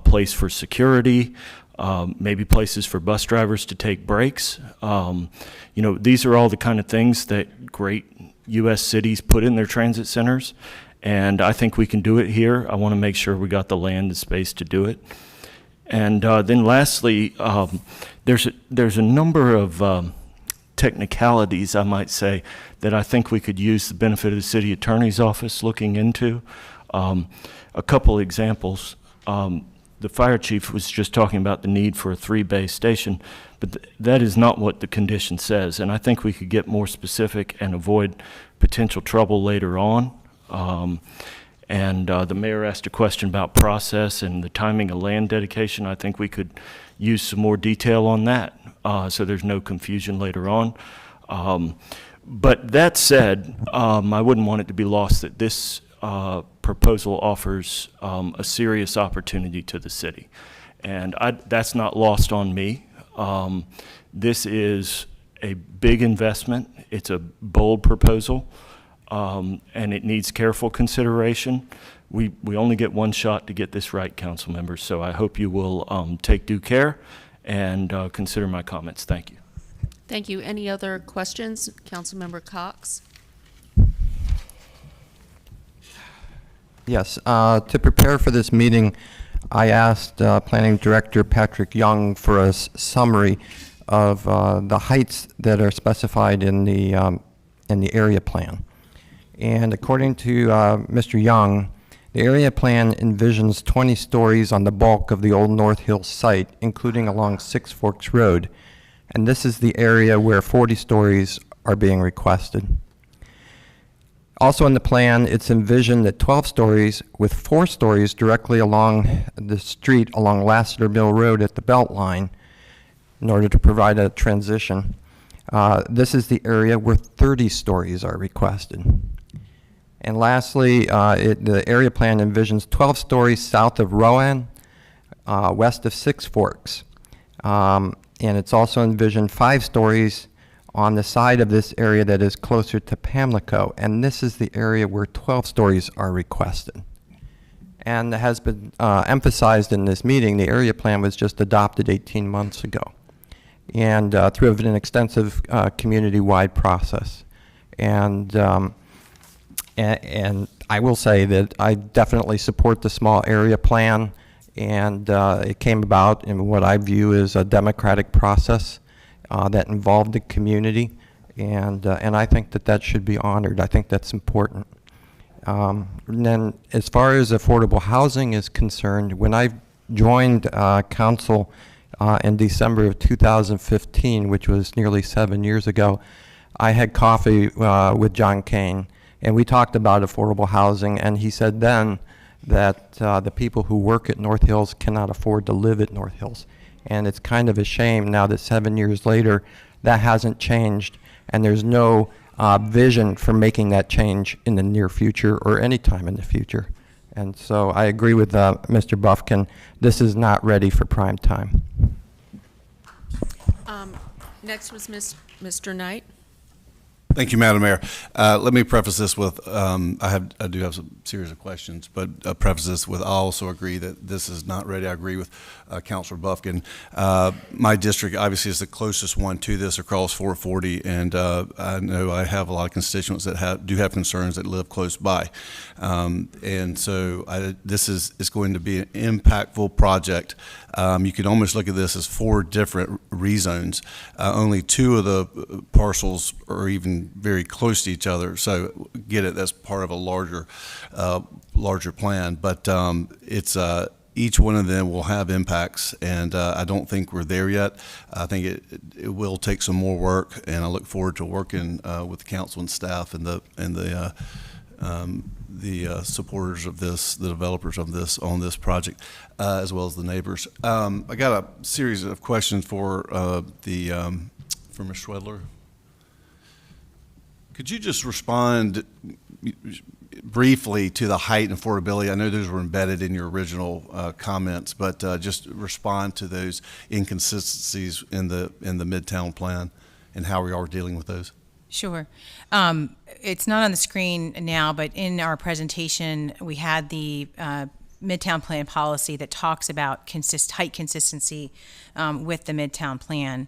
place for security, maybe places for bus drivers to take breaks. These are all the kind of things that great U.S. cities put in their transit centers, and I think we can do it here. I want to make sure we got the land and space to do it. And then lastly, there's a number of technicalities, I might say, that I think we could use the benefit of the city attorney's office looking into. A couple examples. The fire chief was just talking about the need for a 3-bay station, but that is not what the condition says, and I think we could get more specific and avoid potential trouble later on. And the mayor asked a question about process and the timing of land dedication. I think we could use some more detail on that, so there's no confusion later on. But that said, I wouldn't want it to be lost that this proposal offers a serious opportunity to the city. And that's not lost on me. This is a big investment. It's a bold proposal, and it needs careful consideration. We only get one shot to get this right, council members, so I hope you will take due care and consider my comments. Thank you. Thank you. Any other questions? Councilmember Cox? Yes, to prepare for this meeting, I asked Planning Director Patrick Young for a summary of the heights that are specified in the area plan. And according to Mr. Young, the area plan envisions 20 stories on the bulk of the old North Hills site, including along Six Forks Road. And this is the area where 40 stories are being requested. Also in the plan, it's envisioned that 12 stories with 4 stories directly along the street along Lassiter Mill Road at the belt line in order to provide a transition. This is the area where 30 stories are requested. And lastly, the area plan envisions 12 stories south of Rowan, west of Six Forks. And it's also envisioned 5 stories on the side of this area that is closer to Pamlico, and this is the area where 12 stories are requested. And it has been emphasized in this meeting, the area plan was just adopted 18 months ago, and through an extensive community-wide process. And I will say that I definitely support the small area plan, and it came about in what I view as a democratic process that involved the community, and I think that should be honored. I think that's important. And then as far as affordable housing is concerned, when I joined council in December of 2015, which was nearly 7 years ago, I had coffee with John Kane, and we talked about affordable housing, and he said then that the people who work at North Hills cannot afford to live at North Hills. And it's kind of a shame now that 7 years later, that hasn't changed, and there's no vision for making that change in the near future or any time in the future. And so I agree with Mr. Buffkin. This is not ready for prime time. Next was Mr. Knight. Thank you, Madam Mayor. Let me preface this with, I do have some series of questions, but preface this with, I also agree that this is not ready. I agree with Councilor Buffkin. My district obviously is the closest one to this across 440, and I know I have a lot of constituents that do have concerns that live close by. And so this is going to be an impactful project. You could almost look at this as 4 different rezones. Only 2 of the parcels are even very close to each other. So get it, that's part of a larger plan. But it's each one of them will have impacts, and I don't think we're there yet. I think it will take some more work, and I look forward to working with the council and staff and the supporters of this, the developers of this, on this project, as well as the neighbors. I got a series of questions for Ms. Schwedler. Could you just respond briefly to the height and affordability? I know those were embedded in your original comments, but just respond to those inconsistencies in the Midtown plan and how we are dealing with those. Sure. It's not on the screen now, but in our presentation, we had the Midtown Plan policy that talks about height consistency with the Midtown Plan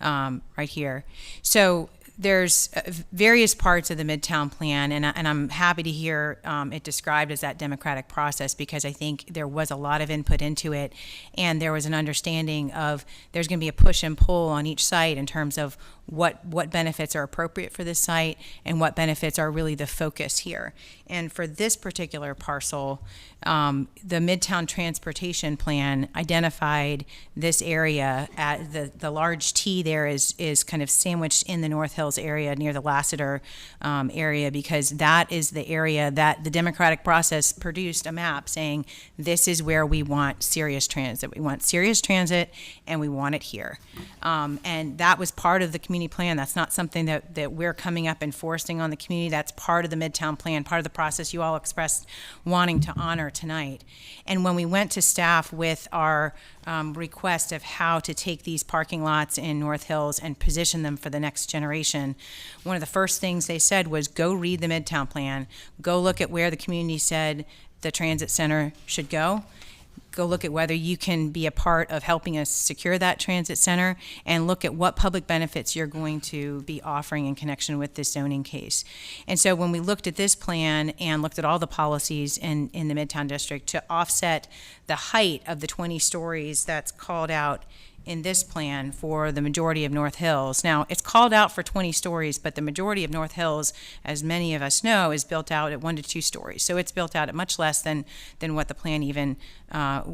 right here. So there's various parts of the Midtown Plan, and I'm happy to hear it described as that democratic process, because I think there was a lot of input into it, and there was an understanding of there's going to be a push and pull on each site in terms of what benefits are appropriate for this site and what benefits are really the focus here. And for this particular parcel, the Midtown Transportation Plan identified this area at the large T there is kind of sandwiched in the North Hills area near the Lassiter area, because that is the area that the democratic process produced a map saying this is where we want serious transit. We want serious transit, and we want it here. And that was part of the community plan. That's not something that we're coming up and forcing on the community. That's part of the Midtown Plan, part of the process you all expressed wanting to honor tonight. And when we went to staff with our request of how to take these parking lots in North Hills and position them for the next generation, one of the first things they said was, go read the Midtown Plan, go look at where the community said the transit center should go look at whether you can be a part of helping us secure that transit center, and look at what public benefits you're going to be offering in connection with this zoning case. And so when we looked at this plan and looked at all the policies in the Midtown District to offset the height of the 20 stories that's called out in this plan for the majority of North Hills. Now, it's called out for 20 stories, but the majority of North Hills, as many of us know, is built out at 1 to 2 stories. So it's built out at much less than what the plan even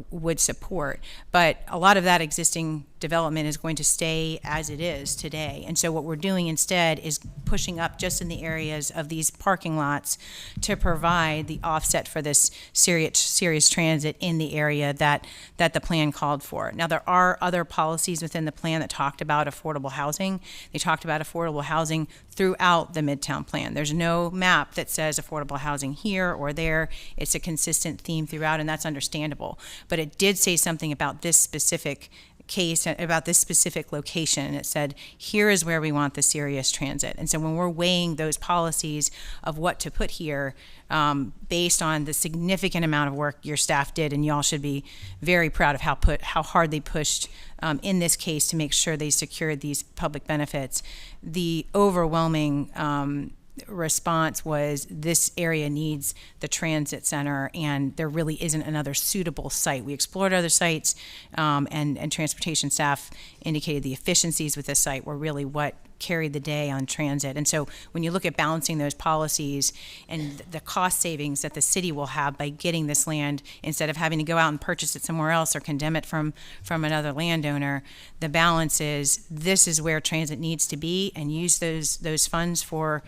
would support. But a lot of that existing development is going to stay as it is today. And so what we're doing instead is pushing up just in the areas of these parking lots to provide the offset for this serious transit in the area that the plan called for. Now, there are other policies within the plan that talked about affordable housing. They talked about affordable housing throughout the Midtown Plan. There's no map that says affordable housing here or there. It's a consistent theme throughout, and that's understandable. But it did say something about this specific case, about this specific location, and it said, here is where we want the serious transit. And so when we're weighing those policies of what to put here, based on the significant amount of work your staff did, and y'all should be very proud of how hard they pushed in this case to make sure they secured these public benefits, the overwhelming response was this area needs the transit center, and there really isn't another suitable site. We explored other sites, and transportation staff indicated the efficiencies with this site were really what carried the day on transit. And so when you look at balancing those policies and the cost savings that the city will have by getting this land, instead of having to go out and purchase it somewhere else or condemn it from another landowner, the balance is this is where transit needs to be, and use those funds for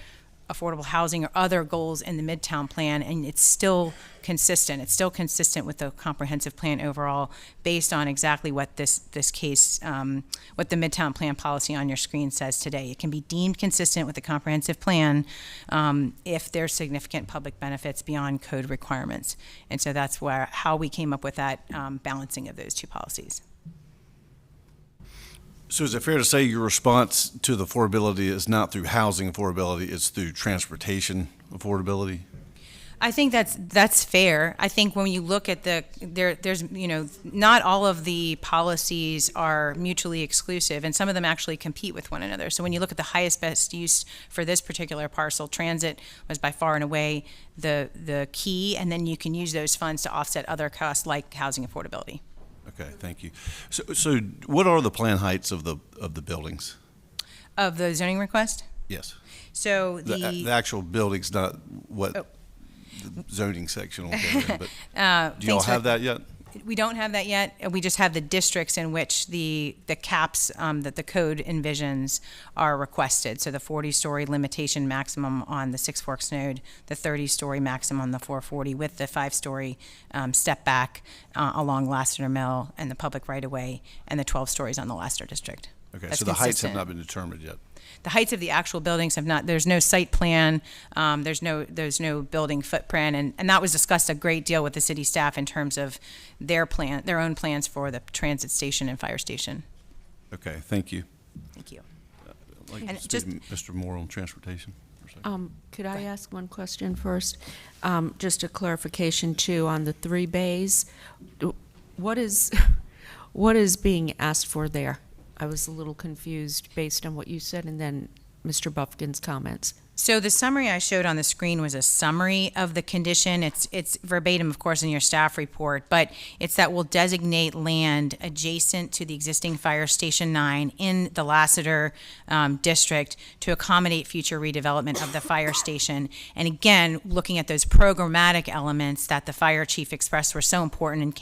affordable housing or other goals in the Midtown Plan, and it's still consistent. It's still consistent with the comprehensive plan overall, based on exactly what this case, what the Midtown Plan policy on your screen says today. It can be deemed consistent with the comprehensive plan if there's significant public benefits beyond code requirements. And so that's how we came up with that balancing of those two policies. So is it fair to say your response to the affordability is not through housing affordability, it's through transportation affordability? I think that's fair. I think when you look at there's not all of the policies are mutually exclusive, and some of them actually compete with one another. So when you look at the highest best use for this particular parcel, transit was by far and away the key, and then you can use those funds to offset other costs like housing affordability. Okay, thank you. So what are the plan heights of the buildings? Of the zoning request? Yes. So the actual buildings, not what the zoning section will go in, but do y'all have that yet? We don't have that yet. We just have the districts in which the caps that the code envisions are requested. So the 40-story limitation maximum on the Six Forks node, the 30-story maximum on the 440 with the 5-story step back along Lassiter Mill and the public right-of-way, and the 12 stories on the Lassiter district. Okay, That's so the heights have consistent. not been determined yet. The heights of the actual buildings have not, there's no site plan, there's no building footprint, and that was discussed a great deal with the city staff in terms of their own plans for the transit station and fire station. Okay, thank you. Thank you. I'd like And to speak to Mr. Moore on transportation. Could I ask one question first? Just a clarification too on the 3 bays. What is being asked for there? I was a little confused based on what you said and then Mr. Buffkin's comments. So the summary I showed on the screen was a summary of the condition. It's verbatim, of course, in your staff report, but it's that we'll designate land adjacent to the existing Fire Station 9 in the Lassiter district to accommodate future redevelopment of the fire station. And again, looking at those programmatic elements that the fire chief expressed were so important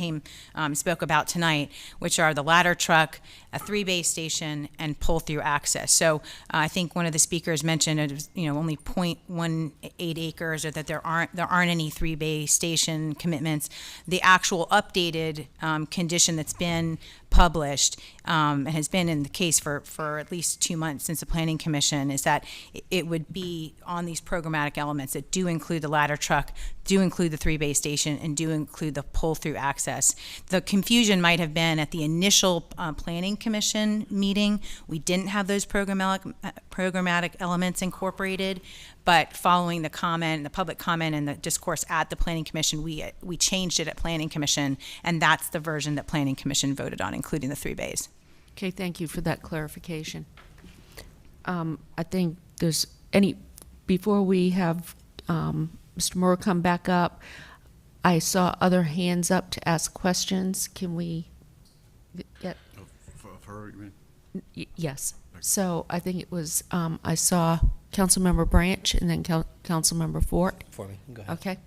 and spoke about tonight, which are the ladder truck, a 3-bay station, and pull-through access. So I think one of the speakers mentioned it was, only 0.18 acres, or that there aren't any 3-bay station commitments. The actual updated condition that's been published and has been in the case for at least 2 months since the Planning Commission is that it would be on these programmatic elements that do include the ladder truck, do include the 3-bay station, and do include the pull-through access. The confusion might have been at the initial Planning Commission meeting. We didn't have those programmatic elements incorporated, but following the public comment and the discourse at the Planning Commission, we changed it at Planning Commission, and that's the version that Planning Commission voted on, including the 3 bays. Okay, thank you for that clarification. I think before we have Mr. Moore come back up, I saw other hands up to ask questions. Can we get? Of her, you mean? Yes. So I think it was, I saw Councilmember Branch and then Councilmember Fort. For me, go ahead. Okay.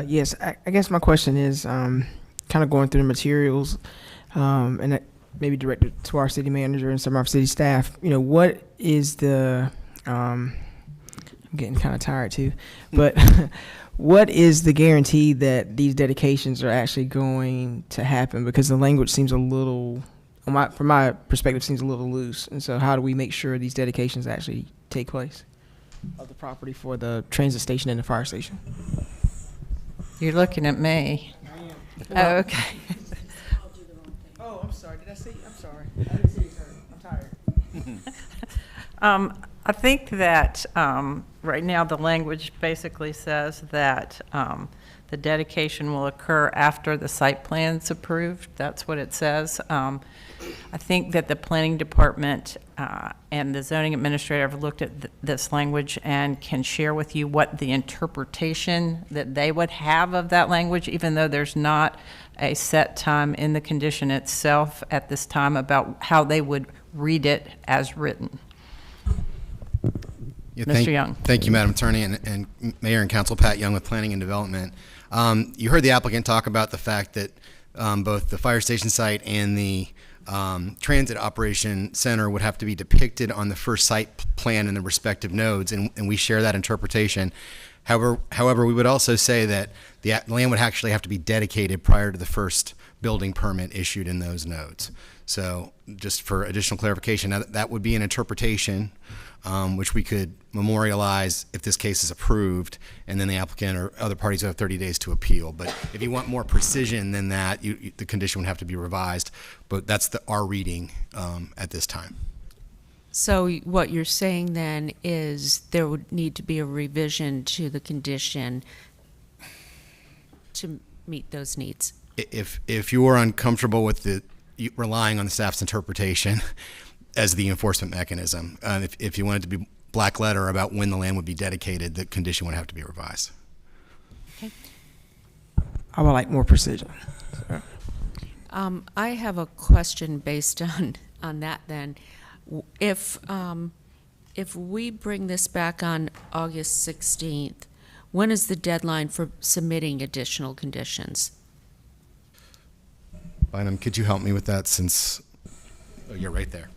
Yes, I guess my question is kind of going through the materials and maybe directed to our city manager and some of our city staff. What is the, I'm getting kind of tired too, but what is the guarantee that these dedications are actually going to happen? Because the language seems a little, from my perspective, seems a little loose. And so how do we make sure these dedications actually take place of the property for the transit station and the fire station? You're looking at me. I am. Oh, okay. Oh, I'm sorry. Did I see? I'm sorry. I didn't see you, sir. I'm tired. I think that right now the language basically says that the dedication will occur after the site plan's approved. That's what it says. I think that the planning department and the zoning administrator have looked at this language and can share with you what the interpretation that they would have of that language, even though there's not a set time in the condition itself at this time about how they would read it as written. Yeah, Mr. Young. Thank you, Madam Attorney, and Mayor and Council. Pat Young with Planning and Development. You heard the applicant talk about the fact that both the fire station site and the transit operation center would have to be depicted on the first site plan in the respective nodes, and we share that interpretation. However, we would also say that the land would actually have to be dedicated prior to the first building permit issued in those nodes. So just for additional clarification, that would be an interpretation which we could memorialize if this case is approved, and then the applicant or other parties have 30 days to appeal. But if you want more precision than that, the condition would have to be revised. But that's our reading at this time. So what you're saying then is there would need to be a revision to the condition to meet those needs? If you are uncomfortable with relying on the staff's interpretation as the enforcement mechanism, if you want it to be black letter about when the land would be dedicated, the condition would have to be revised. Okay. I would like more precision. I have a question based on that then. If we bring this back on August 16th, when is the deadline for submitting additional conditions? Bynum, could you help me with that since you're right there?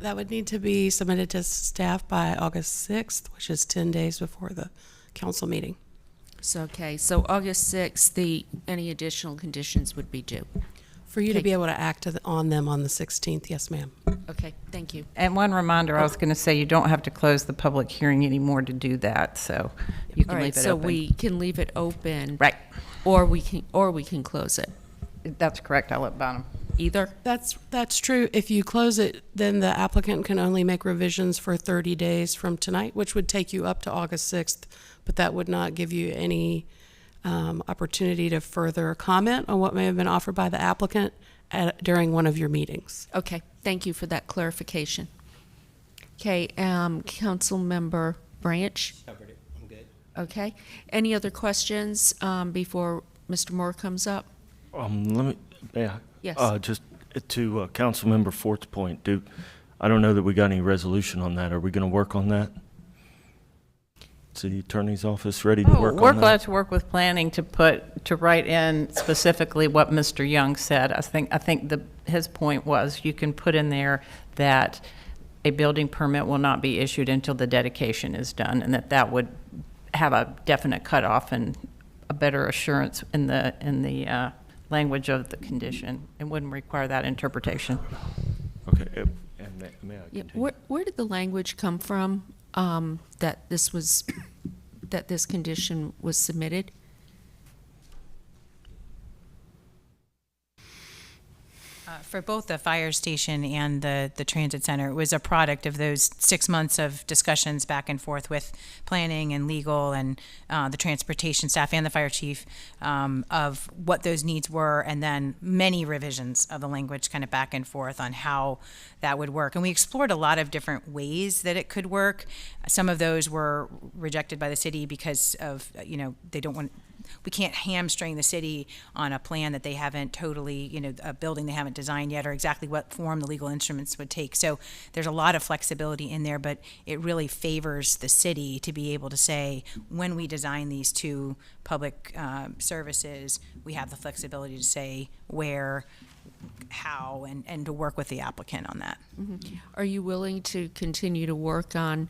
That would need to be submitted to staff by August 6th, which is 10 days before the council meeting. So, okay, so August 6th, any additional conditions would be due. For you to be able to act on them on the 16th, yes, ma'am. Okay, thank you. And one reminder, I was going to say, you don't have to close the public hearing anymore to do that, so you can All right, leave it so open. we can leave it open. Right. Or we can close it. That's correct. I'll let Bonham. Either? That's true. If you close it, then the applicant can only make revisions for 30 days from tonight, which would take you up to August 6th, but that would not give you any opportunity to further comment on what may have been offered by the applicant during one of your meetings. Okay, thank you for that clarification. Okay, Council Member Branch? Covered it. I'm good. Okay. Any other questions before Mr. Moore comes up? Yes. Just to Councilmember Fort's point, I don't know that we got any resolution on that. Are we going to work on that? City Attorney's Office ready to work on that? We're glad to work with planning to write in specifically what Mr. Young said. I think his point was you can put in there that a building permit will not be issued until the dedication is done, and that would have a definite cutoff and a better assurance in the language of the condition. It wouldn't require that interpretation. Okay. And may I continue? Where did the language come from that this condition was submitted? For both the fire station and the transit center, it was a product of those 6 months of discussions back and forth with planning and legal and the transportation staff and the fire chief of what those needs were, and then many revisions of the language kind of back and forth on how that would work. And we explored a lot of different ways that it could work. Some of those were rejected by the city because of, they don't want, we can't hamstring the city on a plan that they haven't totally, a building they haven't designed yet, or exactly what form the legal instruments would take. So there's a lot of flexibility in there, but it really favors the city to be able to say, when we design these two public services, we have the flexibility to say where, how, and to work with the applicant on that. Mm-hmm. Are you willing to continue to work on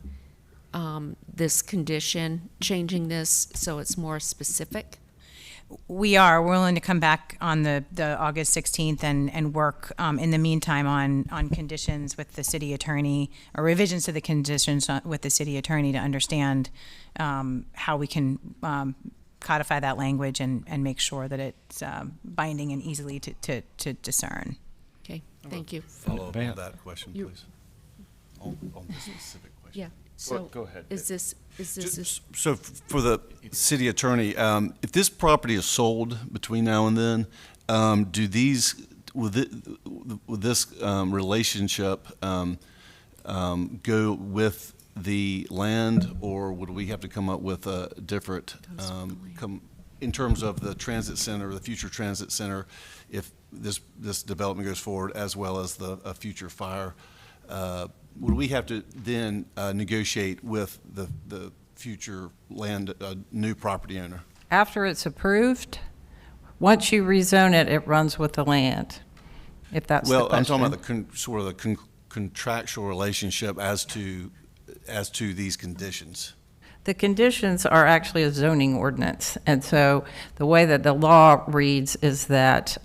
this condition, changing this so it's more specific? We are. We're willing to come back on the August 16th and work in the meantime on conditions with the city attorney, or revisions to the conditions with the city attorney to understand how we can codify that language and make sure that it's binding and easily to discern. Okay, thank you. Follow up on that question, please. On this specific question. Yeah. So go ahead. Is this So for the city attorney, if this property is sold between now and then, will this relationship go with the land, or would we have to come up with a different, in terms of the transit center, the future transit center, if this development goes forward, as well as the future fire, would we have to then negotiate with the future land, new property owner? After it's approved, once you rezone it, it runs with the land. if that's the Well, I'm question. talking about the contractual relationship as to these conditions. The conditions are actually a zoning ordinance, and so the way that the law reads is that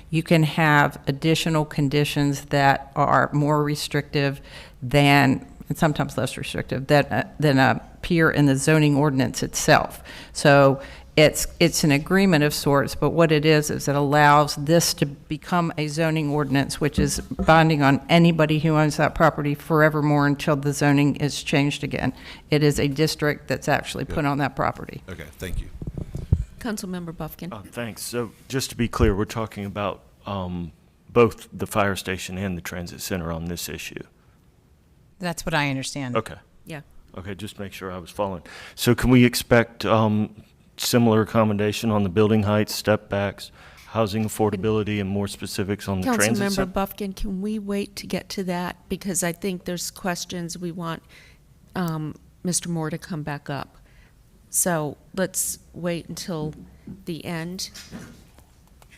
you can have additional conditions that are more restrictive than, and sometimes less restrictive, than appear in the zoning ordinance itself. So it's an agreement of sorts, but what it is it allows this to become a zoning ordinance, which is binding on anybody who owns that property forevermore until the zoning is changed again. It is a district that's actually put on that property. Okay, thank you. Councilmember Buffkin. Thanks. So just to be clear, we're talking about both the fire station and the transit center on this issue. That's what I understand. Okay. Yeah. Okay, just make sure I was following. So can we expect similar accommodation on the building heights, step backs, housing affordability, and more specifics on the transit center? Councilmember Buffkin, can we wait to get to that? Because I think there's questions we want Mr. Moore to come back up. So let's wait until the end.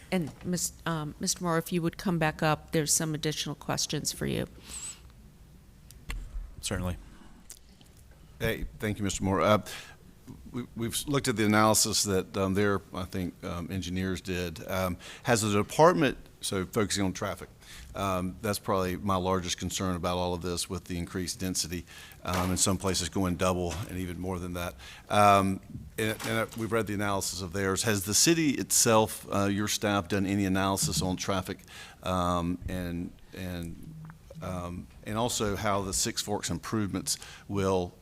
And Mr. Moore, if you would come back up, there's some additional questions for you. Certainly. Hey, thank you, Mr. Moore. We've looked at the analysis that their, I think, engineers did. Has a department, so focusing on traffic, that's probably my largest concern about all of this with the increased density, in some places going double and even more than that. And we've read the analysis of theirs. Has the city itself, your staff, done any analysis on traffic and also how the Six Forks improvements will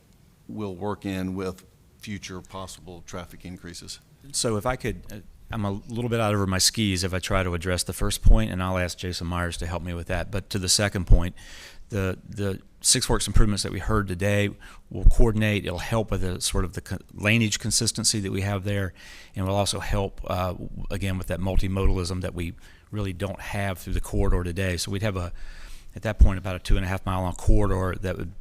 work in with future possible traffic increases? So if I could, I'm a little bit out over my skis if I try to address the first point, and I'll ask Jason Myers to help me with that. But to the second point, the Six Forks improvements that we heard today will coordinate. It'll help with the sort of the laneage consistency that we have there, and will also help, again, with that multimodalism that we really don't have through the corridor today. So we'd have at that point, about a 2.5 mile long corridor that would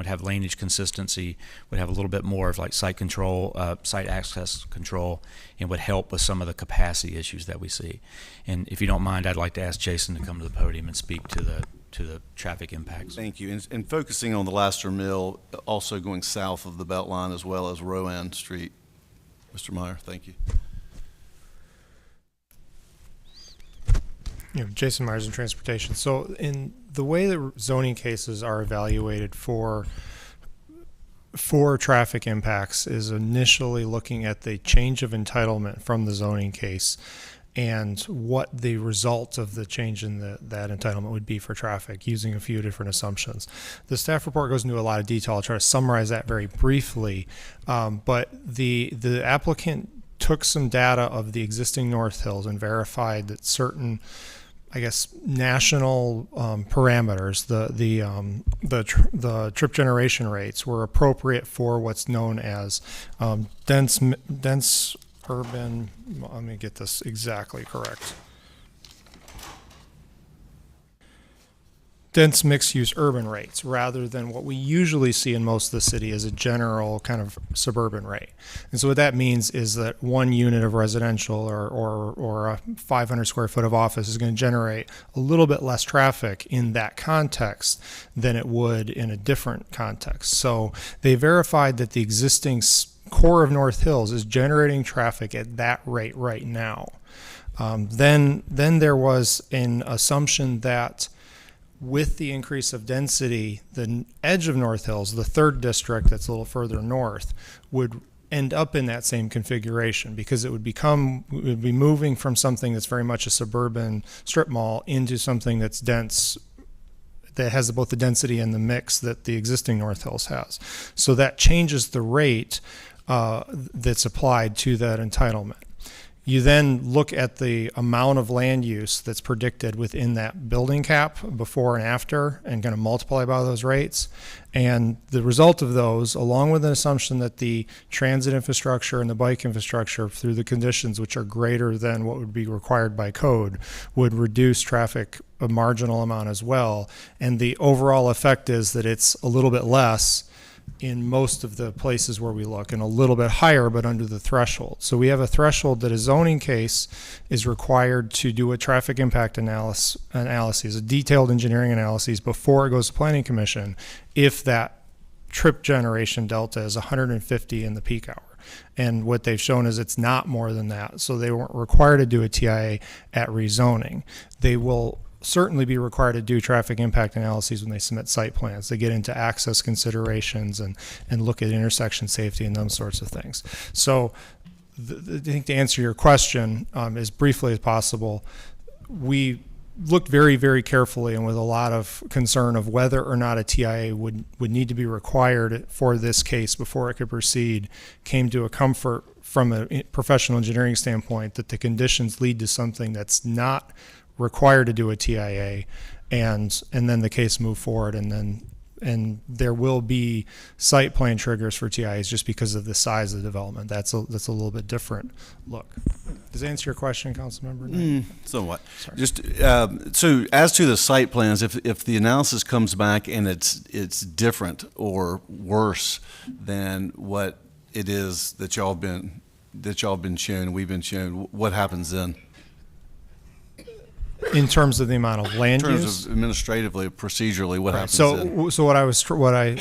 have laneage consistency, would have a little bit more of like site control, site access control, and would help with some of the capacity issues that we see. And if you don't mind, I'd like to ask Jason to come to the podium and speak to the traffic impacts. Thank you. And focusing on the Laster Mill, also going south of the Beltline as well as Rowan Street. Mr. Meyer, thank you. Jason Myers in Transportation. So in the way that zoning cases are evaluated for traffic impacts is initially looking at the change of entitlement from the zoning case and what the result of the change in that entitlement would be for traffic using a few different assumptions. The staff report goes into a lot of detail. I'll try to summarize that very briefly. But the applicant took some data of the existing North Hills and verified that certain, I guess, national parameters, the trip generation rates were appropriate for what's known as dense urban. Let me get this exactly correct. Dense mixed-use urban rates, rather than what we usually see in most of the city as a general kind of suburban rate. And so what that means is that 1 unit of residential or a 500 square foot of office is going to generate a little bit less traffic in that context than it would in a different context. So they verified that the existing core of North Hills is generating traffic at that rate right now. Then there was an assumption that with the increase of density, the edge of North Hills, the third district that's a little further north, would end up in that same configuration because it would be moving from something that's very much a suburban strip mall into something that's dense, that has both the density and the mix that the existing North Hills has. So that changes the rate that's applied to that entitlement. You then look at the amount of land use that's predicted within that building cap before and after and kind of multiply by those rates. And the result of those, along with an assumption that the transit infrastructure and the bike infrastructure through the conditions which are greater than what would be required by code, would reduce traffic a marginal amount as well. And the overall effect is that it's a little bit less in most of the places where we look, and a little bit higher, but under the threshold. So we have a threshold that a zoning case is required to do a traffic impact analysis, a detailed engineering analysis before it goes to Planning Commission if that trip generation delta is 150 in the peak hour. And what they've shown is it's not more than that. So they weren't required to do a TIA at rezoning. They will certainly be required to do traffic impact analyses when they submit site plans. They get into access considerations and look at intersection safety and those sorts of things. So I think to answer your question as briefly as possible, we looked very, very carefully and with a lot of concern of whether or not a TIA would need to be required for this case before it could proceed, came to a comfort from a professional engineering standpoint that the conditions lead to something that's not required to do a TIA, and then the case move forward, and there will be site plan triggers for TIAs just because of the size of the development. That's a little bit different look. Does that answer your question, Councilmember? Somewhat. Sorry. Just so as to the site plans, if the analysis comes back and it's different or worse than what it is that y'all been shown, we've been shown, what happens then? In terms of the amount of land use? In terms of administratively, procedurally, what happens then? So I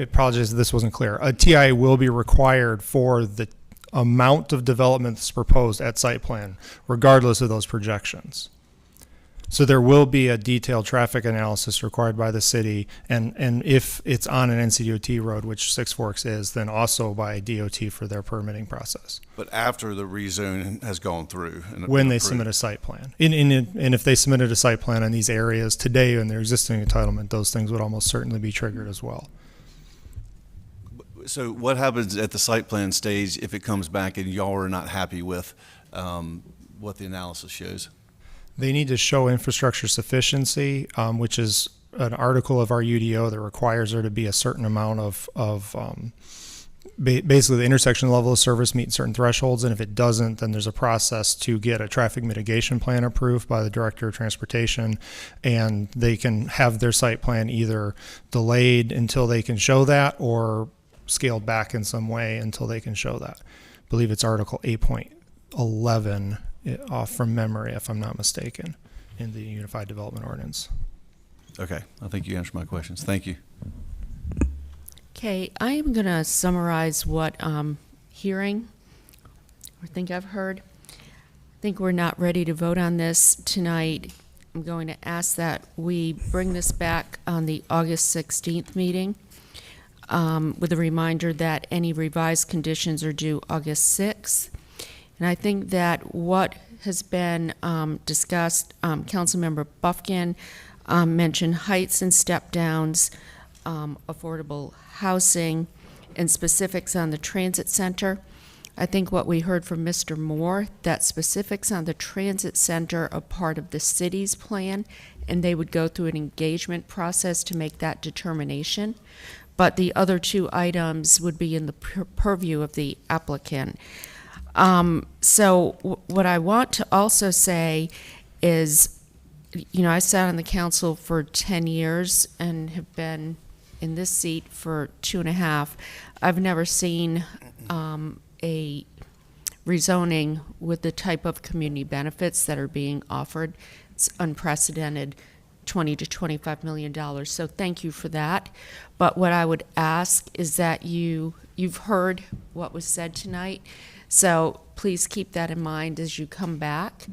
apologize if this wasn't clear. A TIA will be required for the amount of development that's proposed at site plan, regardless of those projections. So there will be a detailed traffic analysis required by the city, and if it's on an NCDOT road, which Six Forks is, then also by DOT for their permitting process. But after the rezone has gone through? When they submit a site plan. And if they submitted a site plan on these areas today in their existing entitlement, those things would almost certainly be triggered as well. So what happens at the site plan stage if it comes back and y'all are not happy with what the analysis shows? They need to show infrastructure sufficiency, which is an article of our UDO that requires there to be a certain amount of basically the intersection level of service meet certain thresholds, and if it doesn't, then there's a process to get a traffic mitigation plan approved by the Director of Transportation, and they can have their site plan either delayed until they can show that or scaled back in some way until they can show that. I believe it's Article 8.11 off from memory, if I'm not mistaken, in the Unified Development Ordinance. Okay, I think you answered my questions. Thank you. Okay, I am going to summarize what I'm hearing or think I've heard. I think we're not ready to vote on this tonight. I'm going to ask that we bring this back on the August 16th meeting with a reminder that any revised conditions are due August 6th. And I think that what has been discussed, Councilmember Buffkin mentioned heights and step downs, affordable housing, and specifics on the transit center. I think what we heard from Mr. Moore, that specifics on the transit center are part of the city's plan, and they would go through an engagement process to make that determination. But the other two items would be in the purview of the applicant. So what I want to also say is, I sat on the council for 10 years and have been in this seat for 2.5. I've never seen a rezoning with the type of community benefits that are being offered. It's unprecedented, $20 to $25 million. So thank you for that. But what I would ask is that you've heard what was said tonight. So please keep that in mind as you come back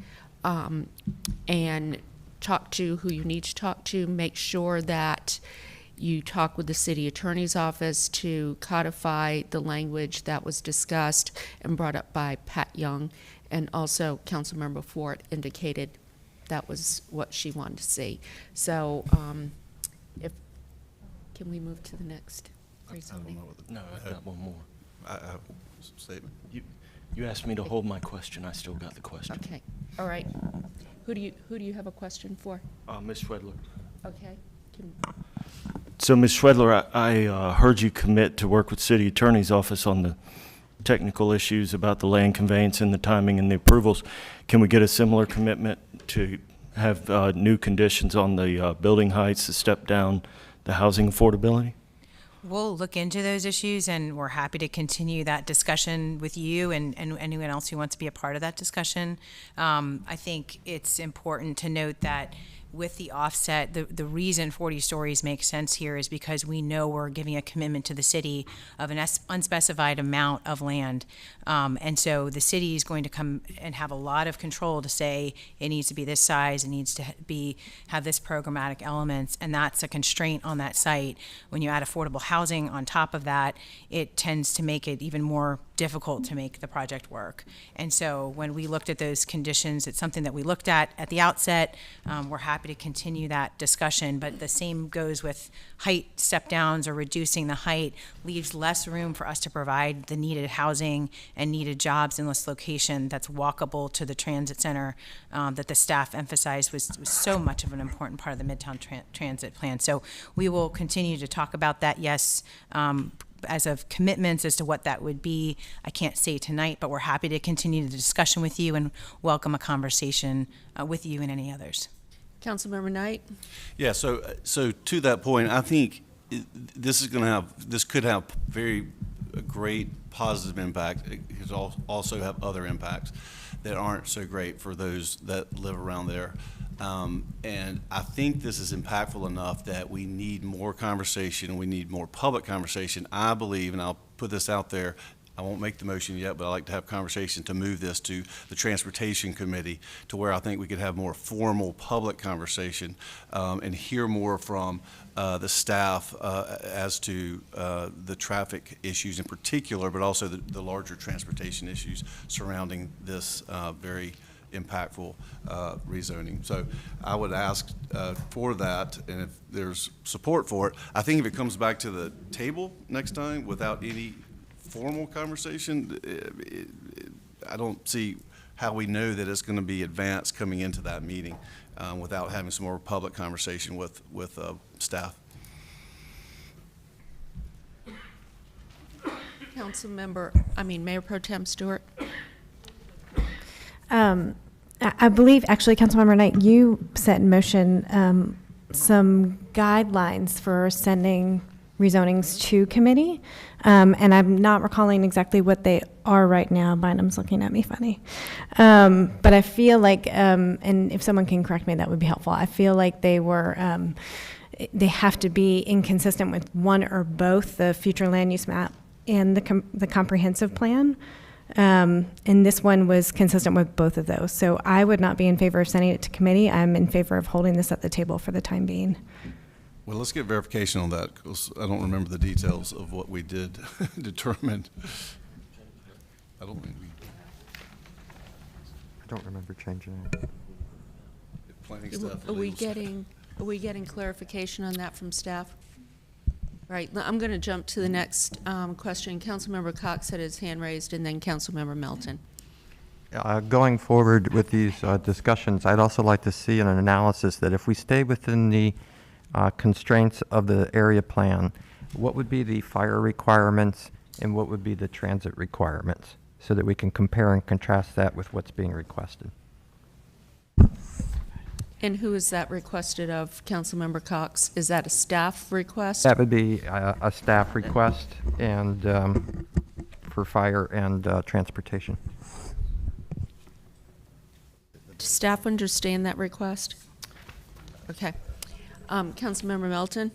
and talk to who you need to talk to. Make sure that you talk with the city attorney's office to codify the language that was discussed and brought up by Pat Young. And also Councilmember Fort indicated that was what she wanted to see. So can we move to the next rezoning? No, I've got one more. I have a statement. You asked me to hold my question. I still got the question. Okay. All right. Who do you have a question for? Ms. Schwedler. Okay. So, Ms. Schwedler, I heard you commit to work with City Attorney's Office on the technical issues about the land conveyance and the timing and the approvals. Can we get a similar commitment to have new conditions on the building heights, the step down, the housing affordability? We'll look into those issues, and we're happy to continue that discussion with you and anyone else who wants to be a part of that discussion. I think it's important to note that with the offset, the reason 40 stories makes sense here is because we know we're giving a commitment to the city of an unspecified amount of land. And so the city is going to come and have a lot of control to say it needs to be this size, it needs to have this programmatic elements, and that's a constraint on that site. When you add affordable housing on top of that, it tends to make it even more difficult to make the project work. And so when we looked at those conditions, it's something that we looked at the outset. We're happy to continue that discussion, but the same goes with height step downs, or reducing the height leaves less room for us to provide the needed housing and needed jobs in this location that's walkable to the transit center that the staff emphasized was so much of an important part of the Midtown Transit Plan. So we will continue to talk about that, yes. As of commitments as to what that would be, I can't say tonight, but we're happy to continue the discussion with you and welcome a conversation with you and any others. Councilmember Knight? Yeah, so to that point, I think this could have very great positive impact. It could also have other impacts that aren't so great for those that live around there. And I think this is impactful enough that we need more conversation. We need more public conversation. I believe, and I'll put this out there, I won't make the motion yet, but I like to have conversation to move this to the Transportation Committee, to where I think we could have more formal public conversation and hear more from the staff as to the traffic issues in particular, but also the larger transportation issues surrounding this very impactful rezoning. So I would ask for that, and if there's support for it, I think if it comes back to the table next time without any formal conversation, I don't see how we know that it's going to be advanced coming into that meeting without having some more public conversation with staff. Mayor Pro Tem Stewart. I believe, actually, Councilmember Knight, you set in motion some guidelines for sending rezonings to committee, and I'm not recalling exactly what they are right now. Bynum's looking at me funny. But I feel like, and if someone can correct me, that would be helpful. I feel like they have to be inconsistent with one or both the future land use map and the comprehensive plan. And this one was consistent with both of those. So I would not be in favor of sending it to committee. I'm in favor of holding this at the table for the time being. Well, let's get verification on that, because I don't remember the details of what we did determine. I don't remember changing it. Planning staff. Are we getting clarification on that from staff? Right, I'm going to jump to the next question. Councilmember Cox had his hand raised, and then Councilmember Melton. Going forward with these discussions, I'd also like to see an analysis that if we stay within the constraints of the area plan, what would be the fire requirements and what would be the transit requirements, so that we can compare and contrast that with what's being requested. And who is that requested of, Councilmember Cox? Is that a staff request? That would be a staff request, and for fire and transportation. Does staff understand that request? Okay. Councilmember Melton?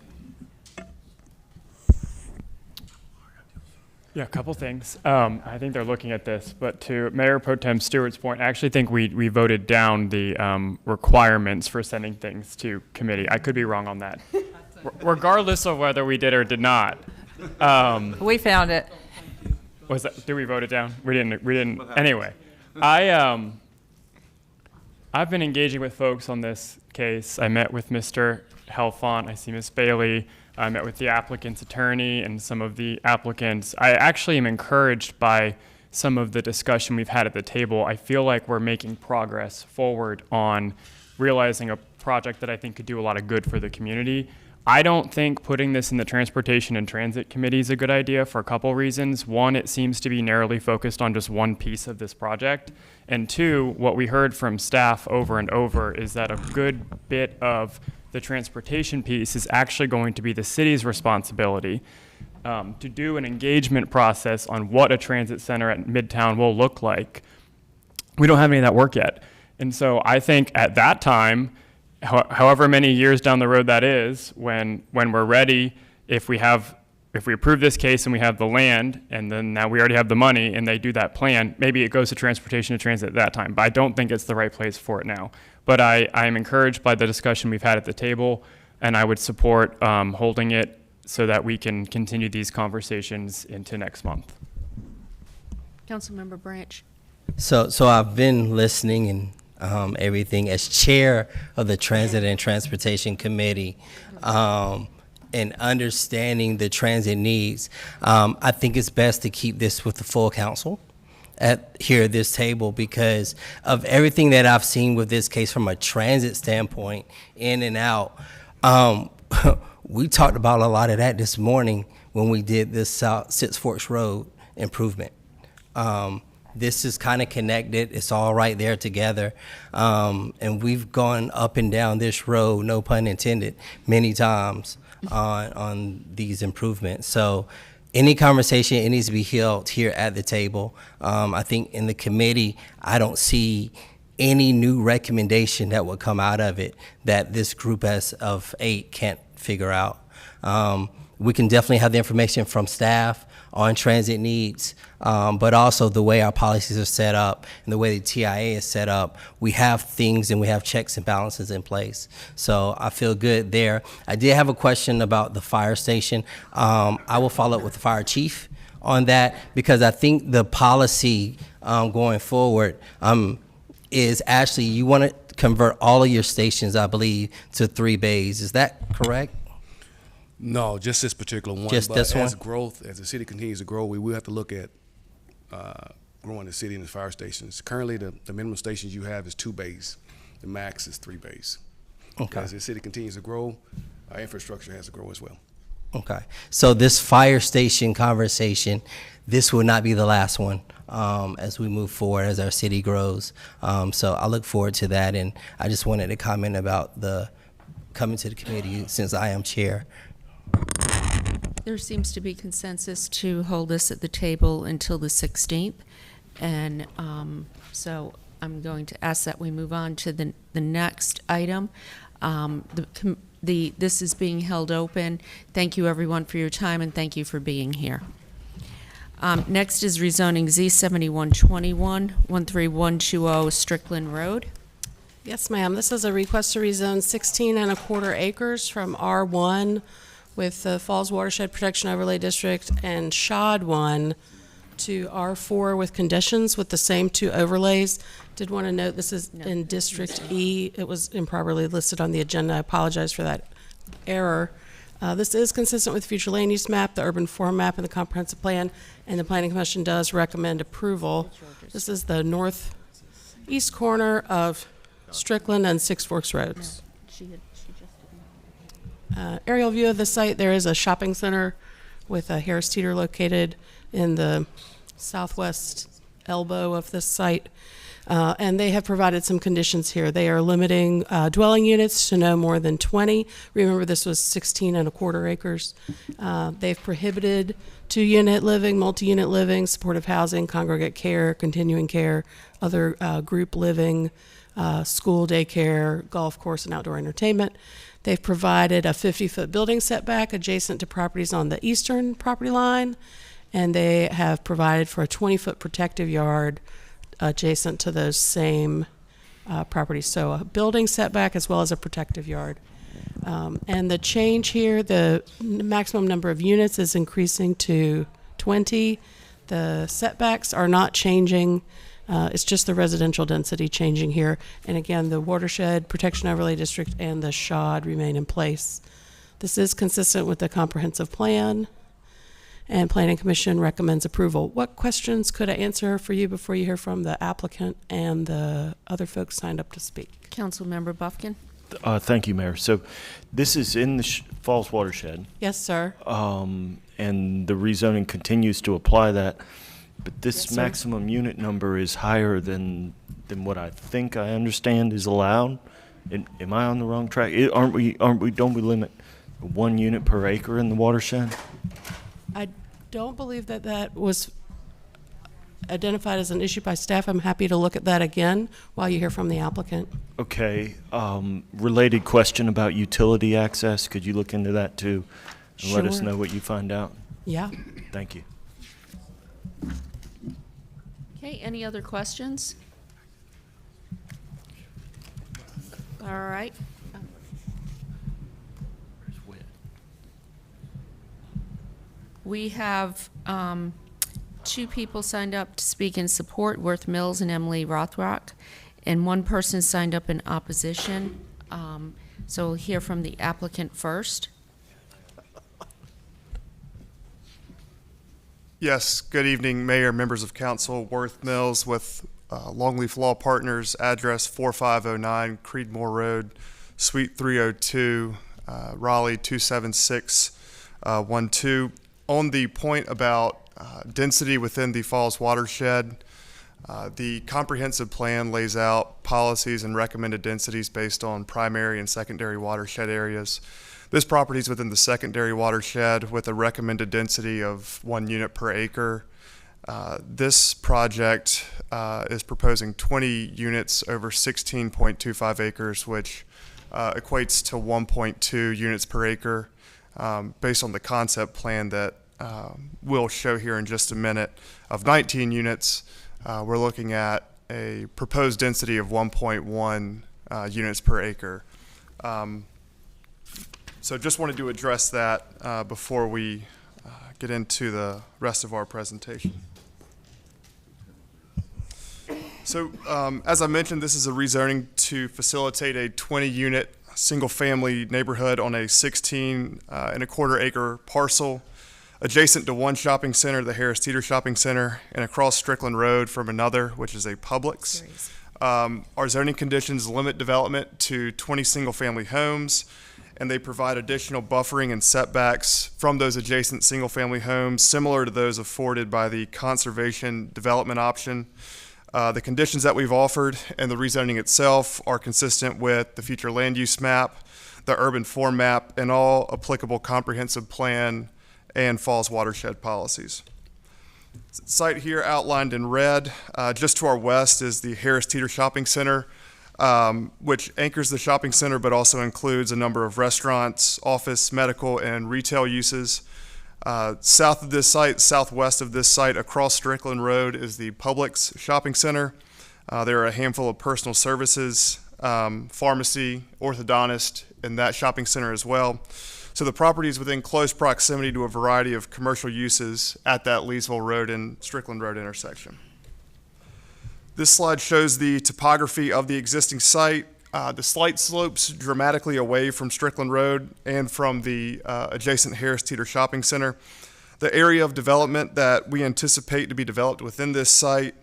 Yeah, a couple things. I think they're looking at this, but to Mayor Pro Tem Stewart's point, I actually think we voted down the requirements for sending things to committee. I could be wrong on that. Regardless of whether we did or did not. We found it. Did we vote it down? We didn't. Anyway, I've been engaging with folks on this case. I met with Mr. Helfont. I see Ms. Bailey. I met with the applicant's attorney and some of the applicants. I actually am encouraged by some of the discussion we've had at the table. I feel like we're making progress forward on realizing a project that I think could do a lot of good for the community. I don't think putting this in the Transportation and Transit Committee is a good idea for a couple reasons. One, it seems to be narrowly focused on just one piece of this project. And two, what we heard from staff over and over is that a good bit of the transportation piece is actually going to be the city's responsibility to do an engagement process on what a transit center at Midtown will look like. We don't have any of that work yet. And so I think at that time, however many years down the road that is, when we're ready, if we approve this case and we have the land, and then now we already have the money and they do that plan, maybe it goes to transportation to transit at that time. But I don't think it's the right place for it now. But I am encouraged by the discussion we've had at the table, and I would support holding it so that we can continue these conversations into next month. Councilmember Branch. So I've been listening and everything as chair of the Transit and Transportation Committee, and understanding the transit needs. I think it's best to keep this with the full council here at this table, because of everything that I've seen with this case from a transit standpoint, in and out. We talked about a lot of that this morning when we did this Six Forks Road improvement. This is kind of connected. It's all right there together. And we've gone up and down this road, no pun intended, many times on these improvements. So any conversation, it needs to be held here at the table. I think in the committee, I don't see any new recommendation that would come out of it that this group of 8 can't figure out. We can definitely have the information from staff on transit needs, but also the way our policies are set up and the way the TIA is set up, we have things and we have checks and balances in place. So I feel good there. I did have a question about the fire station. I will follow up with the fire chief on that, because I think the policy going forward is actually you want to convert all of your stations, I believe, to 3 bays. Is that correct? No, just this particular one. Just but this as one? growth, as the city continues to grow, we will have to look at growing the city and the fire stations. Currently, the minimum stations you have is 2 bays. The max is 3 bays. Okay. As the city continues to grow, our infrastructure has to grow as well. Okay. So this fire station conversation, this will not be the last one as we move forward, as our city grows. So I look forward to that, and I just wanted to comment about the coming to the committee since I am chair. There seems to be consensus to hold this at the table until the 16th, and so I'm going to ask that we move on to the next item. This is being held open. Thank you, everyone, for your time, and thank you for being here. Next is rezoning Z7121, 13120 Strickland Road. Yes, ma'am. This is a request to rezone 16 1/4 acres from R1 with the Falls Watershed Protection Overlay District and SHOD 1 to R4 with conditions with the same 2 overlays. Did want to note this is in District E. It was improperly listed on the agenda. I apologize for that error. This is consistent with future land use map, the urban form map, and the comprehensive plan, and the Planning Commission does recommend approval. This is the northeast corner of Strickland and Six Forks Roads. Aerial view of the site, there is a shopping center with a Harris Teeter located in the southwest elbow of this site. And they have provided some conditions here. They are limiting dwelling units to no more than 20. Remember, this was 16 1/4 acres. They've prohibited 2-unit living, multi-unit living, supportive housing, congregate care, continuing care, other group living, school, daycare, golf course, and outdoor entertainment. They've provided a 50-foot building setback adjacent to properties on the eastern property line, and they have provided for a 20-foot protective yard adjacent to those same properties. So a building setback as well as a protective yard. And the change here, the maximum number of units is increasing to 20. The setbacks are not changing. It's just the residential density changing here. And again, the Watershed Protection Overlay District and the SHOD remain in place. This is consistent with the comprehensive plan, and Planning Commission recommends approval. What questions could I answer for you before you hear from the applicant and the other folks signed up to speak? Councilmember Buffkin. Thank you, Mayor. So this is in the Falls Watershed. Yes, sir. And the rezoning continues to apply that. But this maximum unit number is higher than what I think I understand is allowed. Am I on the wrong track? Don't we limit 1 unit per acre in the watershed? I don't believe that that was identified as an issue by staff. I'm happy to look at that again while you hear from the applicant. Okay, related question about utility access. Could you look into that too? And let us Sure. know what you find out. Yeah. Thank you. Okay, any other questions? All right. We have 2 people signed up to speak in support, Worth Mills and Emily Rothrock, and 1 person signed up in opposition. So we'll hear from the applicant first. Yes, good evening, Mayor, members of council. Worth Mills with Longleaf Law Partners, address 4509 Creedmoor Road, Suite 302, Raleigh 27612. On the point about density within the Falls watershed, the comprehensive plan lays out policies and recommended densities based on primary and secondary watershed areas. This property is within the secondary watershed with a recommended density of 1 unit per acre. This project is proposing 20 units over 16.25 acres, which equates to 1.2 units per acre. Based on the concept plan that we'll show here in just a minute of 19 units, we're looking at a proposed density of 1.1 units per acre. So just wanted to address that before we get into the rest of our presentation. So as I mentioned, this is a rezoning to facilitate a 20-unit single-family neighborhood on a 16.25 acre parcel adjacent to one shopping center, the Harris Teeter Shopping Center, and across Strickland Road from another, which is a Publix. Our zoning conditions limit development to 20 single-family homes, and they provide additional buffering and setbacks from those adjacent single-family homes, similar to those afforded by the conservation development option. The conditions that we've offered and the rezoning itself are consistent with the future land use map, the urban form map, and all applicable comprehensive plan and Falls watershed policies. Site here outlined in red, just to our west is the Harris Teeter Shopping Center, which anchors the shopping center but also includes a number of restaurants, office, medical, and retail uses. South of this site, southwest of this site, across Strickland Road is the Publix Shopping Center. There are a handful of personal services, pharmacy, orthodontist in that shopping center as well. So the property is within close proximity to a variety of commercial uses at that Leesville Road and Strickland Road intersection. This slide shows the topography of the existing site. The slight slopes dramatically away from Strickland Road and from the adjacent Harris Teeter Shopping Center. The area of development that we anticipate to be developed within this site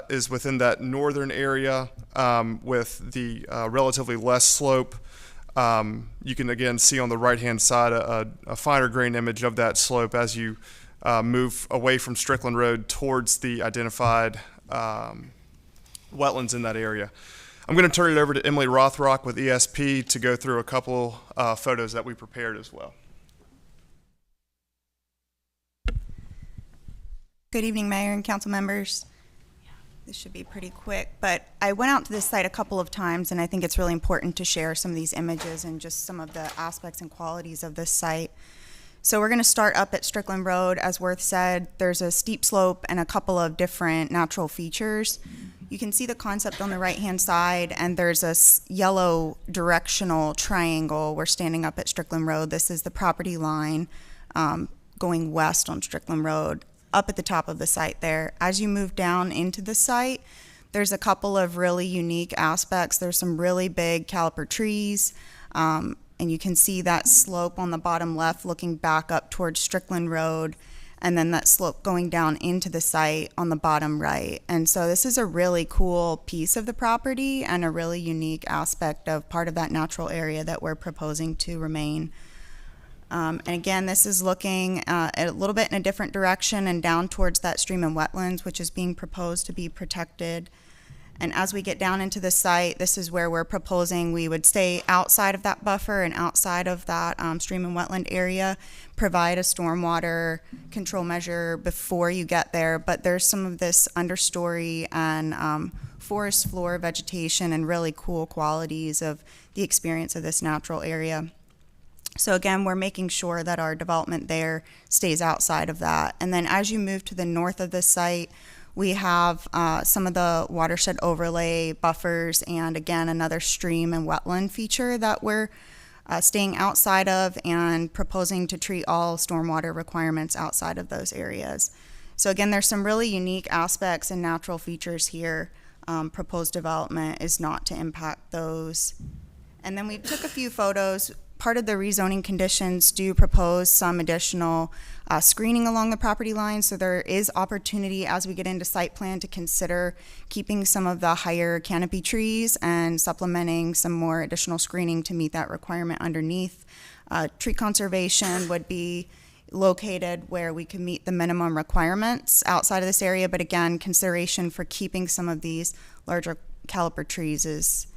is within that northern area with the relatively less slope. You can again see on the right-hand side a finer grain image of that slope as you move away from Strickland Road towards the identified wetlands in that area. I'm going to turn it over to Emily Rothrock with ESP to go through a couple photos that we prepared as well. Good evening, Mayor and council members. This should be pretty quick, but I went out to this site a couple of times, and I think it's really important to share some of these images and just some of the aspects and qualities of this site. So we're going to start up at Strickland Road. As Worth said, there's a steep slope and a couple of different natural features. You can see the concept on the right-hand side, and there's a yellow directional triangle. We're standing up at Strickland Road. This is the property line going west on Strickland Road, up at the top of the site there. As you move down into the site, there's a couple of really unique aspects. There's some really big caliper trees, and you can see that slope on the bottom left looking back up towards Strickland Road, and then that slope going down into the site on the bottom right. And so this is a really cool piece of the property and a really unique aspect of part of that natural area that we're proposing to remain. And again, this is looking a little bit in a different direction and down towards that stream and wetlands, which is being proposed to be protected. And as we get down into the site, this is where we're proposing we would stay outside of that buffer and outside of that stream and wetland area, provide a stormwater control measure before you get there. But there's some of this understory and forest floor vegetation and really cool qualities of the experience of this natural area. So again, we're making sure that our development there stays outside of that. And then as you move to the north of the site, we have some of the watershed overlay buffers and again, another stream and wetland feature that we're staying outside of and proposing to treat all stormwater requirements outside of those areas. So again, there's some really unique aspects and natural features here. Proposed development is not to impact those. And then we took a few photos. Part of the rezoning conditions do propose some additional screening along the property line, so there is opportunity as we get into site plan to consider keeping some of the higher canopy trees and supplementing some more additional screening to meet that requirement underneath. Tree conservation would be located where we can meet the minimum requirements outside of this area, but again, consideration for keeping some of these larger caliper trees is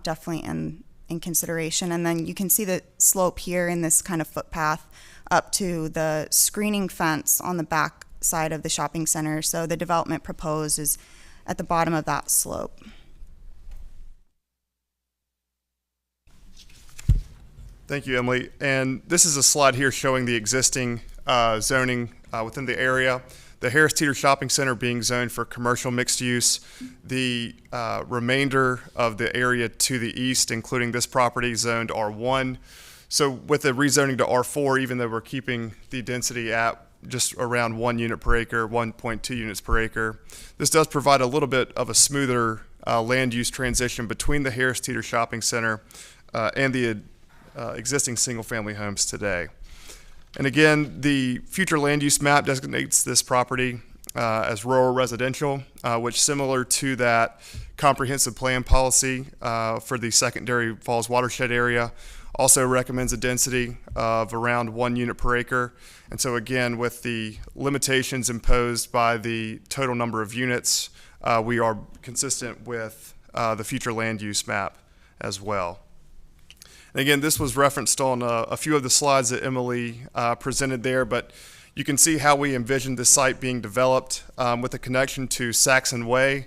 definitely in consideration. And then you can see the slope here in this kind of footpath up to the screening fence on the back side of the shopping center. So the development proposed is at the bottom of that slope. Thank you, Emily. And this is a slide here showing the existing zoning within the area. The Harris Teeter Shopping Center being zoned for commercial mixed use. The remainder of the area to the east, including this property, zoned R1. So with the rezoning to R4, even though we're keeping the density at just around 1 unit per acre, 1.2 units per acre, this does provide a little bit of a smoother land use transition between the Harris Teeter Shopping Center and the existing single-family homes today. And again, the future land use map designates this property as rural residential, which similar to that comprehensive plan policy for the secondary falls watershed area, also recommends a density of around 1 unit per acre. And so again, with the limitations imposed by the total number of units, we are consistent with the future land use map as well. And again, this was referenced on a few of the slides that Emily presented there, but you can see how we envisioned this site being developed with a connection to Saxon Way,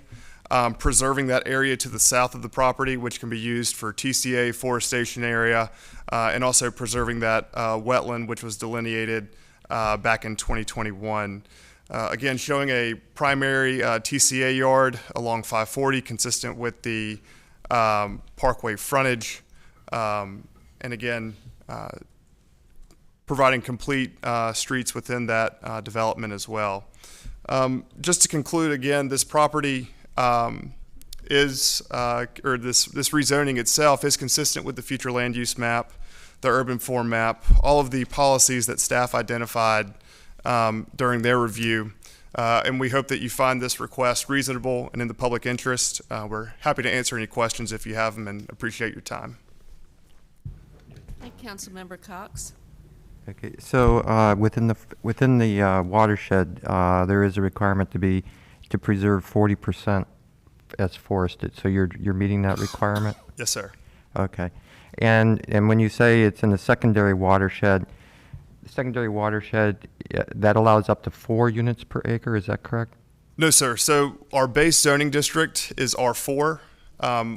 preserving that area to the south of the property, which can be used for TCA forestation area, and also preserving that wetland, which was delineated back in 2021. Again, showing a primary TCA yard along 540, consistent with the parkway frontage. And again, providing complete streets within that development as well. Just to conclude, again, this property this rezoning itself is consistent with the future land use map, the urban form map, all of the policies that staff identified during their review. And we hope that you find this request reasonable and in the public interest. We're happy to answer any questions if you have them and appreciate your time. Thank you, Councilmember Cox. Okay, so within the watershed, there is a requirement to preserve 40% as forested. So you're meeting that requirement? Yes, sir. Okay, and when you say it's in the secondary watershed, that allows up to 4 units per acre. Is that correct? No, sir. So our base zoning district is R4,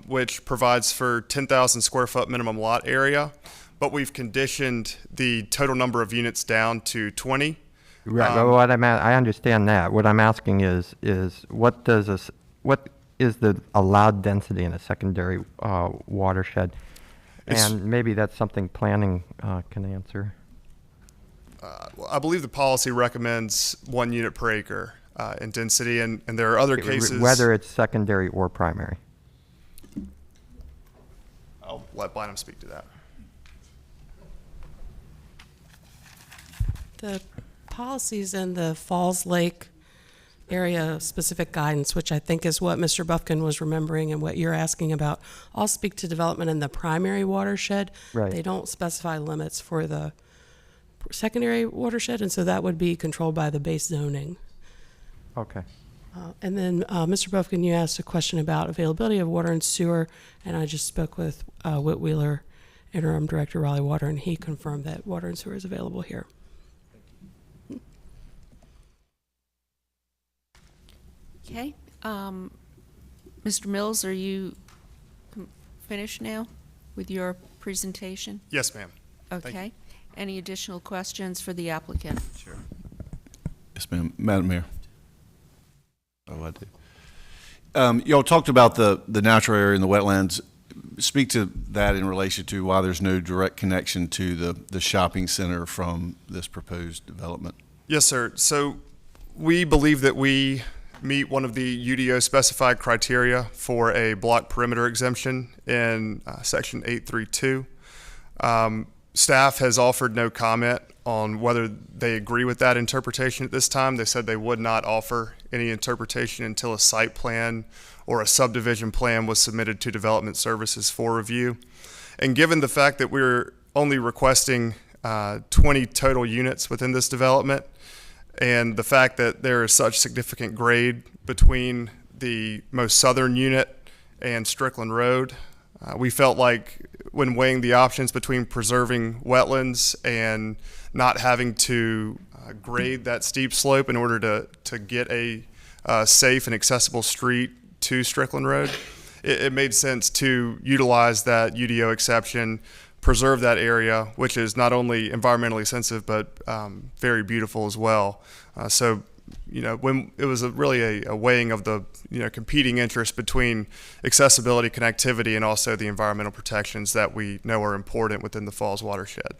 which provides for 10,000 square foot minimum lot area. But we've conditioned the total number of units down to 20. Right. I understand that. What I'm asking is what is the allowed density in a secondary watershed? And maybe that's something planning can answer. Well, I believe the policy recommends 1 unit per acre in density, and there are other cases. Whether it's secondary or primary. I'll let Bynum speak to that. The policies in the Falls Lake area specific guidance, which I think is what Mr. Buffkin was remembering and what you're asking about, all speak to development in the primary watershed. Right. They don't specify limits for the secondary watershed, and so that would be controlled by the base zoning. Okay. And then, Mr. Buffkin, you asked a question about availability of water and sewer, and I just spoke with Whit Wheeler, Interim Director, Raleigh Water, and he confirmed that water and sewer is available here. Okay. Mr. Mills, are you finished now with your presentation? Yes, ma'am. Okay. Any additional questions for the applicant? Sure. Yes, ma'am. Madam Mayor. Oh, I do. Y'all talked about the natural area and the wetlands. Speak to that in relation to why there's no direct connection to the shopping center from this proposed development. Yes, sir. So we believe that we meet one of the UDO specified criteria for a block perimeter exemption in section 832. Staff has offered no comment on whether they agree with that interpretation at this time. They said they would not offer any interpretation until a site plan or a subdivision plan was submitted to Development Services for review. And given the fact that we're only requesting 20 total units within this development, and the fact that there is such significant grade between the most southern unit and Strickland Road, we felt like when weighing the options between preserving wetlands and not having to grade that steep slope in order to get a safe and accessible street to Strickland Road, it made sense to utilize that UDO exception, preserve that area, which is not only environmentally sensitive but very beautiful as well. So, when it was really a weighing of the competing interests between accessibility, connectivity, and also the environmental protections that we know are important within the Falls watershed.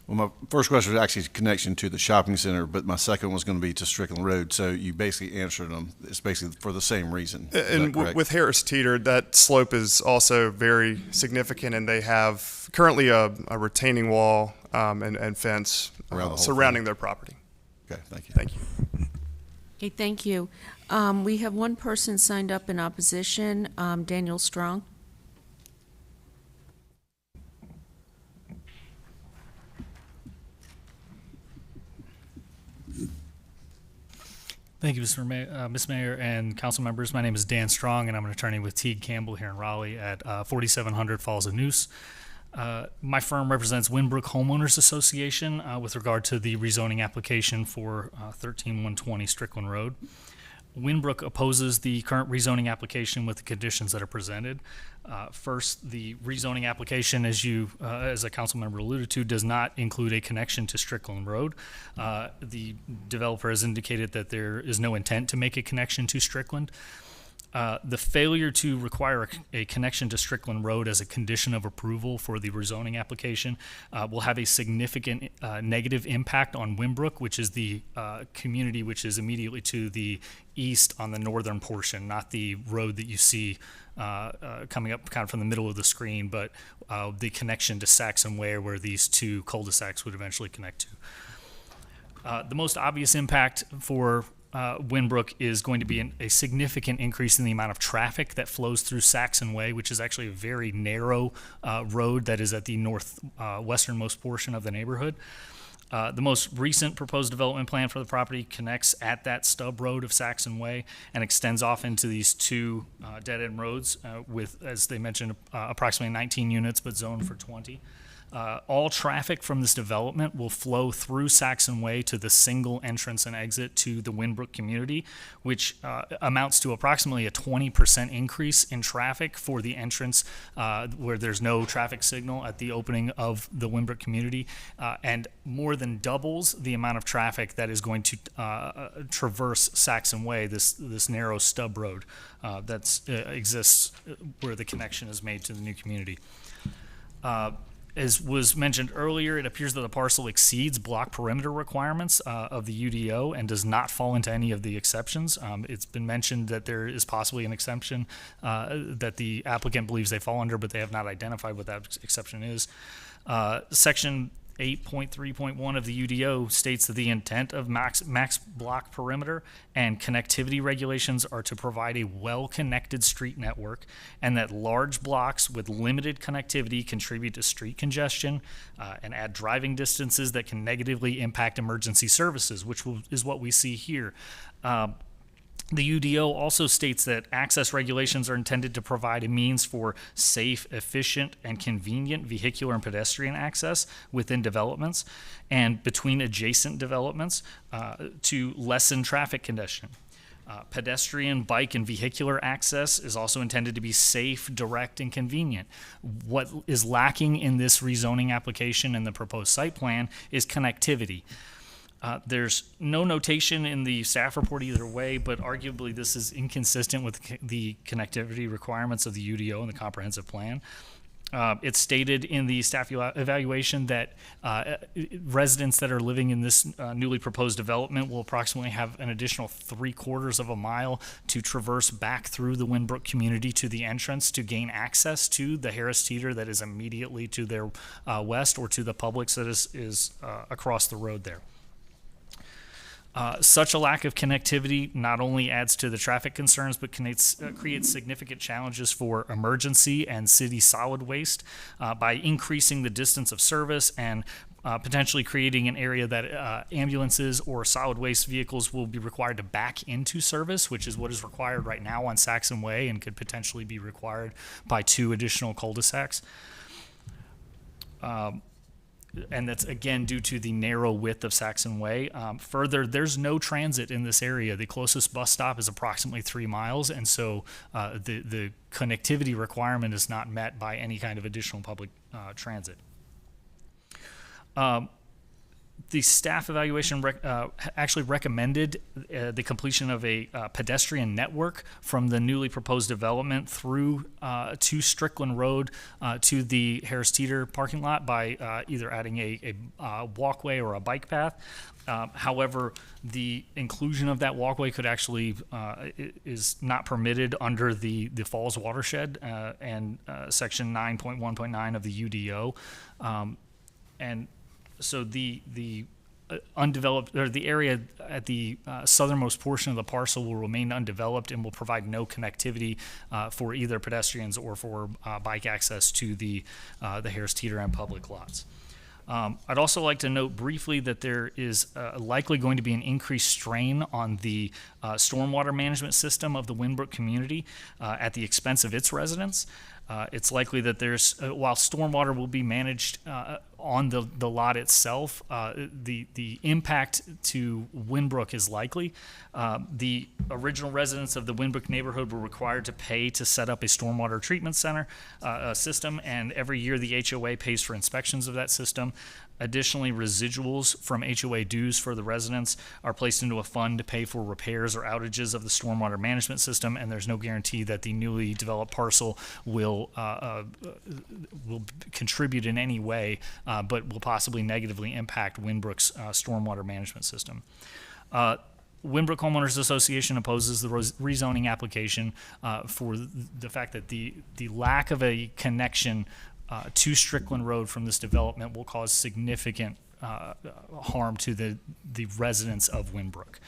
Well, my first question was actually a connection to the shopping center, but my second was going to be to Strickland Road. So you basically answered them. It's basically for the same reason. And with Harris Teeter, that slope is also very significant, and they have currently a retaining wall and fence surrounding their property. Okay, thank you. Thank you. Okay, thank you. We have one person signed up in opposition, Daniel Strong. Thank you, Ms. Mayor and council members. My name is Dan Strong, and I'm an attorney with Teague Campbell here in Raleigh at 4700 Falls of Neuse. My firm represents Winbrook Homeowners Association with regard to the rezoning application for 13120 Strickland Road. Winbrook opposes the current rezoning application with the conditions that are presented. First, the rezoning application, as a council member alluded to, does not include a connection to Strickland Road. The developer has indicated that there is no intent to make a connection to Strickland. The failure to require a connection to Strickland Road as a condition of approval for the rezoning application will have a significant negative impact on Winbrook, which is the community which is immediately to the east on the northern portion, not the road that you see coming up kind of from the middle of the screen, but the connection to Saxon Way, where these two cul-de-sacs would eventually connect to. The most obvious impact for Winbrook is going to be a significant increase in the amount of traffic that flows through Saxon Way, which is actually a very narrow road that is at the westernmost portion of the neighborhood. The most recent proposed development plan for the property connects at that stub road of Saxon Way and extends off into these two dead-end roads with, as they mentioned, approximately 19 units, but zoned for 20. All traffic from this development will flow through Saxon Way to the single entrance and exit to the Winbrook community, which amounts to approximately a 20% increase in traffic for the entrance where there's no traffic signal at the opening of the Winbrook community, and more than doubles the amount of traffic that is going to traverse Saxon Way, this narrow stub road that exists where the connection is made to the new community. As was mentioned earlier, it appears that the parcel exceeds block perimeter requirements of the UDO and does not fall into any of the exceptions. It's been mentioned that there is possibly an exception that the applicant believes they fall under, but they have not identified what that exception is. Section 8.3.1 of the UDO states that the intent of max block perimeter and connectivity regulations are to provide a well-connected street network, and that large blocks with limited connectivity contribute to street congestion and add driving distances that can negatively impact emergency services, which is what we see here. The UDO also states that access regulations are intended to provide a means for safe, efficient, and convenient vehicular and pedestrian access within developments and between adjacent developments to lessen traffic congestion. Pedestrian, bike, and vehicular access is also intended to be safe, direct, and convenient. What is lacking in this rezoning application and the proposed site plan is connectivity. There's no notation in the staff report either way, but arguably this is inconsistent with the connectivity requirements of the UDO and the comprehensive plan. It's stated in the staff evaluation that residents that are living in this newly proposed development will approximately have an additional 3/4 of a mile to traverse back through the Winbrook community to the entrance to gain access to the Harris Teeter that is immediately to their west, or to the Publix that is across the road there. Such a lack of connectivity not only adds to the traffic concerns, but creates significant challenges for emergency and city solid waste by increasing the distance of service and potentially creating an area that ambulances or solid waste vehicles will be required to back into service, which is what is required right now on Saxon Way and could potentially be required by 2 additional cul-de-sacs. And that's, again, due to the narrow width of Saxon Way. Further, there's no transit in this area. The closest bus stop is approximately 3 miles, and so the connectivity requirement is not met by any kind of additional public transit. The staff evaluation actually recommended the completion of a pedestrian network from the newly proposed development through to Strickland Road to the Harris Teeter parking lot by either adding a walkway or a bike path. However, the inclusion of that walkway could actually is not permitted under the Falls watershed and section 9.1.9 of the UDO. And so the undeveloped, or the area at the southernmost portion of the parcel will remain undeveloped and will provide no connectivity for either pedestrians or for bike access to the Harris Teeter and public lots. I'd also like to note briefly that there is likely going to be an increased strain on the stormwater management system of the Winbrook community at the expense of its residents. It's likely that there's, while stormwater will be managed on the lot itself, the impact to Winbrook is likely. The original residents of the Winbrook neighborhood were required to pay to set up a stormwater treatment center system, and every year the HOA pays for inspections of that system. Additionally, residuals from HOA dues for the residents are placed into a fund to pay for repairs or outages of the stormwater management system, and there's no guarantee that the newly developed parcel will contribute in any way, but will possibly negatively impact Winbrook's stormwater management system. Winbrook Homeowners Association opposes the rezoning application for the fact that the lack of a connection to Strickland Road from this development will cause significant harm to the residents of Winbrook.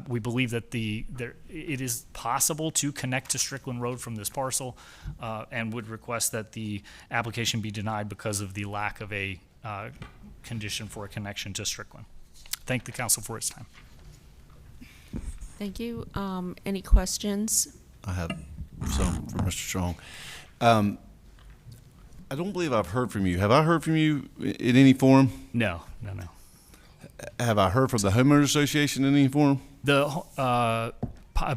We believe that it is possible to connect to Strickland Road from this parcel, and would request that the application be denied because of the lack of a condition for a connection to Strickland. Thank the council for its time. Thank you. Any questions? I have some for Mr. Strong. I don't believe I've heard from you. Have I heard from you in any form? No. Have I heard from the Homeowners Association in any form?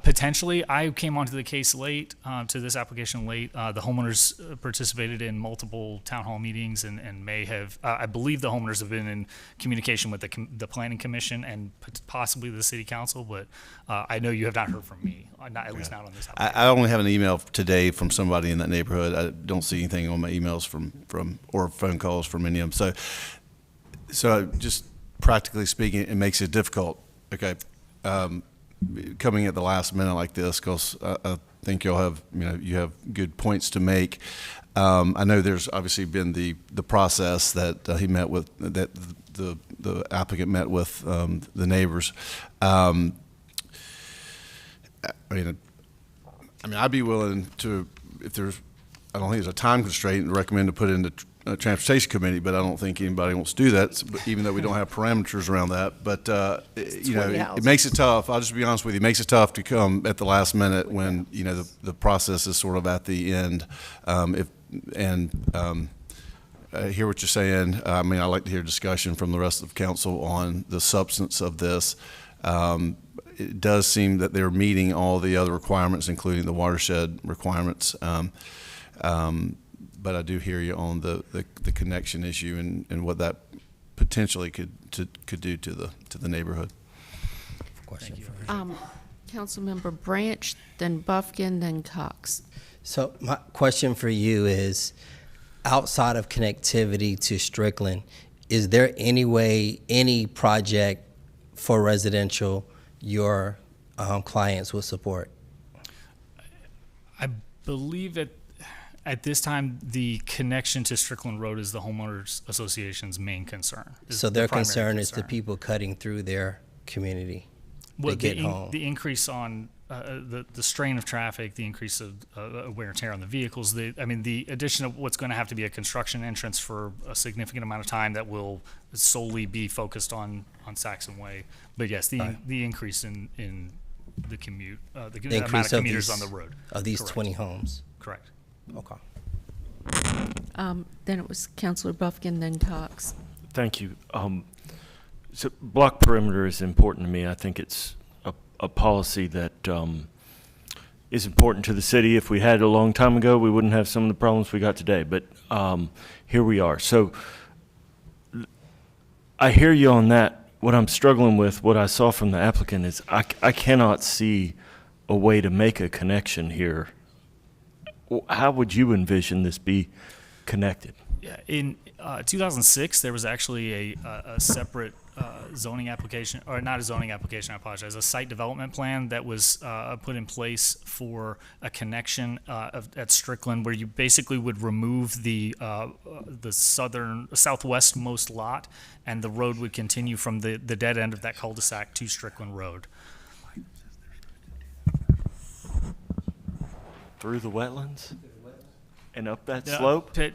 Potentially. I came onto the case late, to this application late. The homeowners participated in multiple town hall meetings and may have, I believe the homeowners have been in communication with the planning commission and possibly the city council, but I know you have not heard from me, at least not on this application. I only have an email today from somebody in that neighborhood. I don't see anything on my emails from or phone calls from any of them. So just practically speaking, it makes it difficult. Okay. Coming at the last minute like this, because I think you have good points to make. I know there's obviously been the process that he met with, that the applicant met with the neighbors. I mean, I'd be willing to, if there's, I don't think there's a time constraint, recommend to put into Transportation Committee, but I don't think anybody wants to do that, even though we don't have parameters around that. But, you know, it makes it tough. I'll just be honest with you. It makes it tough to come at the last minute when, you know, the process is sort of at the end. I hear what you're saying. I mean, I'd like to hear discussion from the rest of council on the substance of this. It does seem that they're meeting all the other requirements, including the watershed requirements. But I do hear you on the connection issue and what that potentially could do to the neighborhood. Question for Councilmember Branch, then Buffkin, then Cox. So my question for you is, outside of connectivity to Strickland, is there any way, any project for residential your clients will support? I believe at this time, the connection to Strickland Road is the homeowners association's main concern. So their concern is the people cutting through their community. Well, they get home. The increase on the strain of traffic, the increase of wear and tear on the vehicles. The addition of what's going to have to be a construction entrance for a significant amount of time that will solely be focused on Saxon Way. But yes, the increase in the commute, the amount of commuters on the road. Of these Correct. 20 homes. Correct. Okay. Then it was Councilor Buffkin, then Cox. Thank you. So block perimeter is important to me. I think it's a policy that is important to the city. If we had it a long time ago, we wouldn't have some of the problems we got today. But here we are. So I hear you on that. What I'm struggling with, what I saw from the applicant, is I cannot see a way to make a connection here. How would you envision this be connected? Yeah, in 2006, there was actually a separate zoning application, or not a zoning application, I apologize, a site development plan that was put in place for a connection at Strickland, where you basically would remove the southwestmost lot, and the road would continue from the dead end of that cul-de-sac to Strickland Road. Through the wetlands and up that slope? To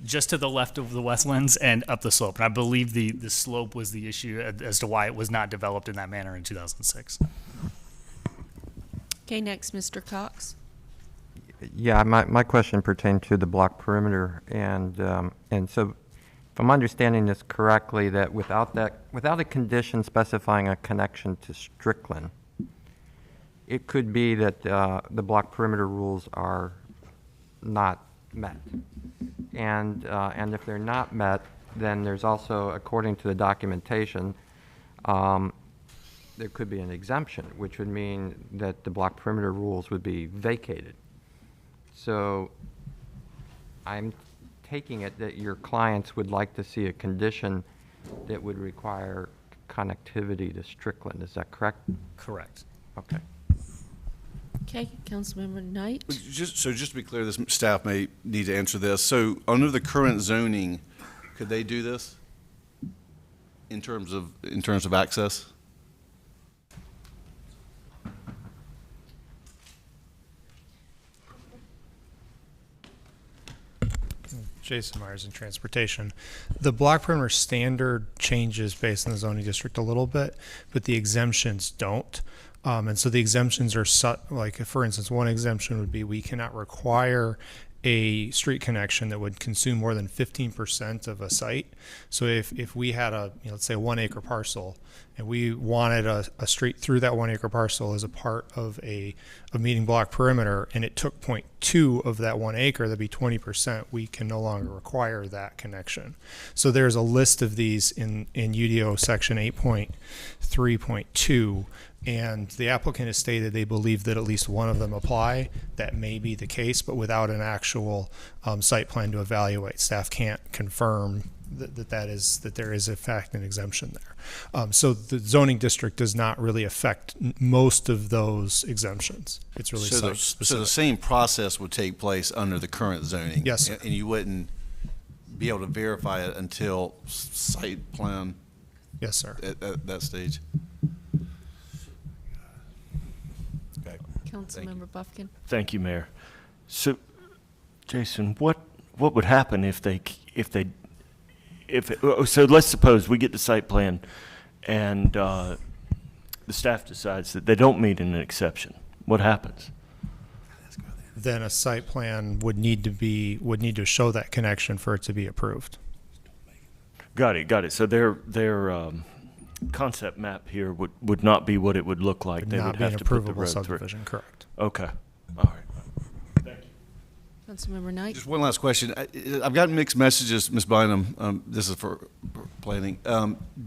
just to the left of the wetlands and up the slope. And I believe the slope was the issue as to why it was not developed in that manner in 2006. Okay, next, Mr. Cox. Yeah, my question pertained to the block perimeter, and so if I'm understanding this correctly, that without a condition specifying a connection to Strickland, it could be that the block perimeter rules are not met, and if they're not met, then there's also, according to the documentation, there could be an exemption, which would mean that the block perimeter rules would be vacated. So I'm taking it that your clients would like to see a condition that would require connectivity to Strickland. Is that correct? Correct. Okay. Okay, Councilmember Knight. Just to be clear, this staff may need to answer this. So under the current zoning, could they do this in terms of access? Jason Myers in Transportation. The block perimeter standard changes based on the zoning district a little bit, but the exemptions don't. And so the exemptions are like, for instance, one exemption would be we cannot require a street connection that would consume more than 15% of a site. So if we had let's say a 1 acre parcel, and we wanted a street through that 1 acre parcel as a part of a meeting block perimeter, and it took 0.2 of that 1 acre, that'd be 20%, we can no longer require that connection. So there's a list of these in UDO section 8.3.2, and the applicant has stated they believe that at least one of them apply. That may be the case, but without an actual site plan to evaluate, staff can't confirm that there is in fact an exemption there. So the zoning district does not really affect most of those exemptions. It's really site specific. So the same process would take place under the current zoning? Yes, sir. And you wouldn't be able to verify it until site plan? Yes, sir. At that stage? Councilmember Buffkin. Thank you, Mayor. So, Jason, what what would happen so let's suppose we get the site plan and the staff decides that they don't meet an exception. What happens? Then a site plan would need to show that connection for it to be approved. Got it. So their concept map here would not be what it would look like. They would have to put the road through. Subdivision, correct. Okay. All right. Councilmember Knight? Just one last question. I've gotten mixed messages, Ms. Bynum. This is for planning.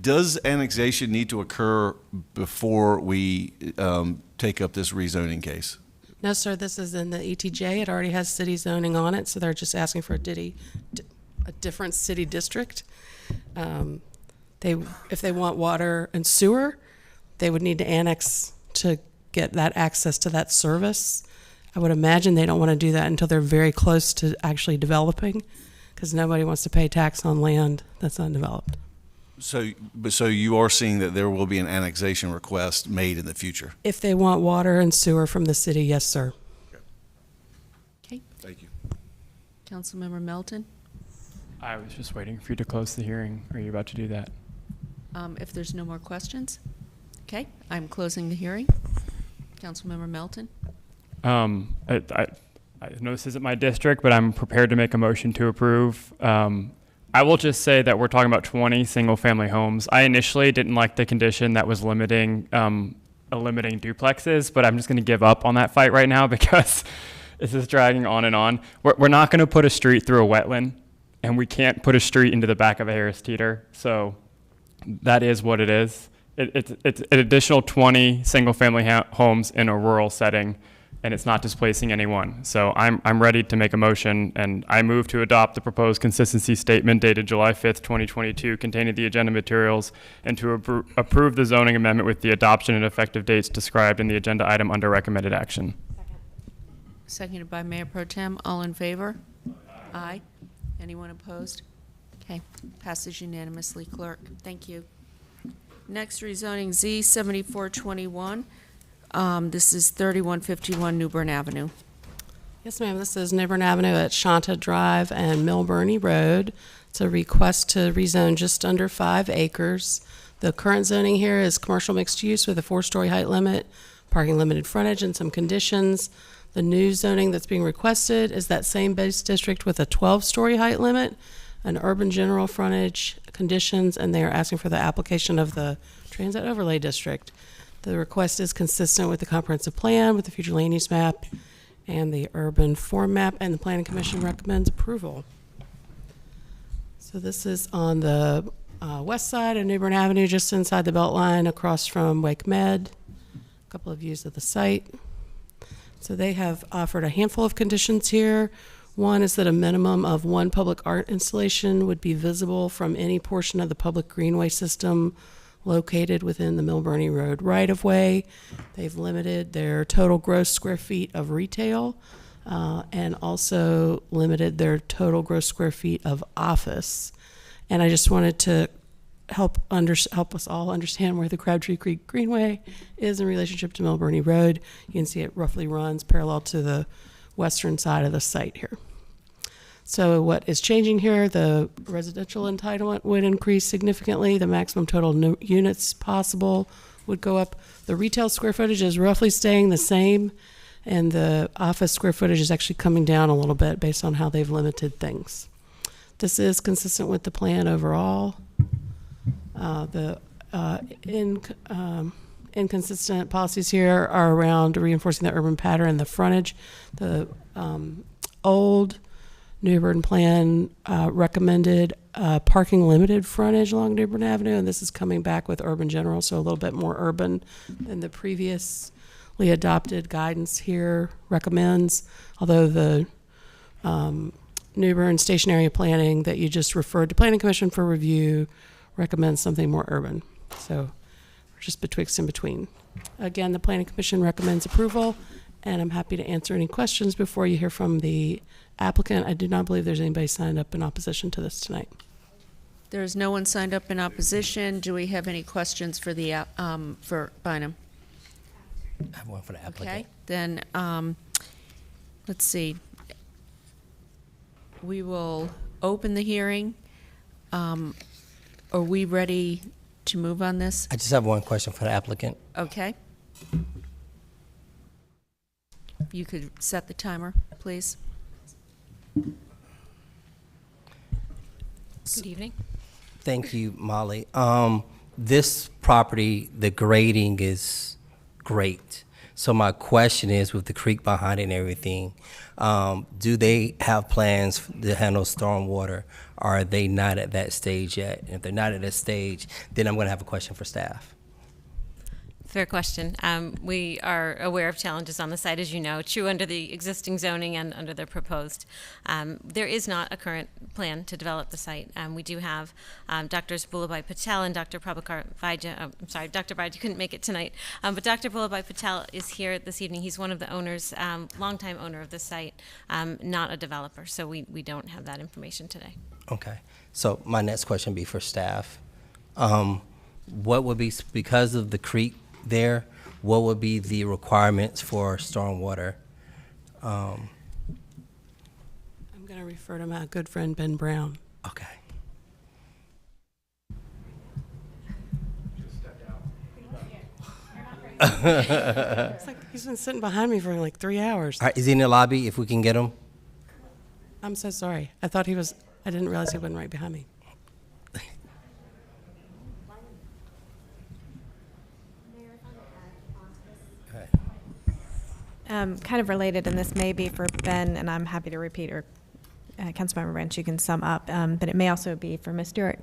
Does annexation need to occur before we take up this rezoning case? No, sir, this is in the ETJ. It already has city zoning on it, so they're just asking for a different city district. If they want water and sewer, they would need to annex to get that access to that service. I would imagine they don't want to do that until they're very close to actually developing, because nobody wants to pay tax on land that's undeveloped. So you are seeing that there will be an annexation request made in the future? If they want water and sewer from the city, yes, sir. Okay. Thank you. Councilmember Melton? I was just waiting for you to close the hearing. Are you about to do that? If there's no more questions, okay, I'm closing the hearing. Councilmember Melton? I know this isn't my district, but I'm prepared to make a motion to approve. I will just say that we're talking about 20 single-family homes. I initially didn't like the condition that was limiting duplexes, but I'm just going to give up on that fight right now because this is dragging on and on. We're not going to put a street through a wetland, and we can't put a street into the back of a Harris Teeter. So that is what it is. It's an additional 20 single-family homes in a rural setting, and it's not displacing anyone. So I'm ready to make a motion, and I move to adopt the proposed consistency statement dated July 5th, 2022, containing the agenda materials, and to approve the zoning amendment with the adoption and effective dates described in the agenda item under recommended action. Seconded by Mayor Pro Tem. All in favor? Aye. Anyone opposed? Okay, passes unanimously, clerk. Thank you. Next, rezoning Z 7421. This is 3151 New Bern Avenue. Yes, ma'am. This is New Bern Avenue at Shanta Drive and Milburnie Road. It's a request to rezone just under 5 acres. The current zoning here is commercial mixed use with a 4-story height limit, parking limited frontage, and some conditions. The new zoning that's being requested is that same base district with a 12-story height limit, an urban general frontage, conditions, and they are asking for the application of the transit overlay district. The request is consistent with the comprehensive plan, with the future land use map, and the urban form map, and the Planning Commission recommends approval. So this is on the west side of New Bern Avenue, just inside the Beltline, across from Wake Med. A couple of views of the site. So they have offered a handful of conditions here. One is that a minimum of 1 public art installation would be visible from any portion of the public greenway system located within the Milburnie Road right-of-way. They've limited their total gross square feet of retail and also limited their total gross square feet of office. And I just wanted to help us all understand where the Crabtree Creek Greenway is in relationship to Milburnie Road. You can see it roughly runs parallel to the western side of the site here. So what is changing here, the residential entitlement would increase significantly. The maximum total units possible would go up. The retail square footage is roughly staying the same, and the office square footage is actually coming down a little bit based on how they've limited things. This is consistent with the plan overall. The inconsistent policies here are around reinforcing the urban pattern and the frontage. The old New Bern plan recommended parking limited frontage along New Bern Avenue, and this is coming back with urban general, so a little bit more urban than the previously adopted guidance here recommends, although the New Bern station area planning that you just referred to Planning Commission for review recommends something more urban. So we're just betwixt and between. Again, the Planning Commission recommends approval, and I'm happy to answer any questions before you hear from the applicant. I do not believe there's anybody signed up in opposition to this tonight. There is no one signed up in opposition. Do we have any questions for the for Bynum? I have one for the applicant. Okay, then let's see. we will open the hearing. Are we ready to move on this? I just have one question for the applicant. Okay. If you could set the timer, please. Good evening. Thank you, Molly. This property, the grading is great. So my question is, with the creek behind it and everything, do they have plans to handle stormwater? Or are they not at that stage yet? And if they're not at that stage, then I'm going to have a question for staff. Fair question. We are aware of challenges on the site, as you know, true under the existing zoning and under the proposed. There is not a current plan to develop the site. We do have Drs. Boulevard Patel and Dr. Prabhakar Vaidya. I'm sorry, Dr. Vaidya couldn't make it tonight, but Dr. Boulevard Patel is here this evening. He's one of the owners, longtime owner of the site, not a developer, so we don't have that information today. Okay. So my next question would be for staff. What would be, because of the creek there, what would be the requirements for stormwater? I'm going to refer to my good friend Ben Brown. Okay. It's like he's been sitting behind me for like 3 hours. All right, is he in the lobby if we can get him? I'm so sorry. I thought he was, I didn't realize he wasn't right behind me. Kind of related, and this may be for Ben, and I'm happy to repeat, or Councilmember Branch, you can sum up, but it may also be for Ms. Stewart.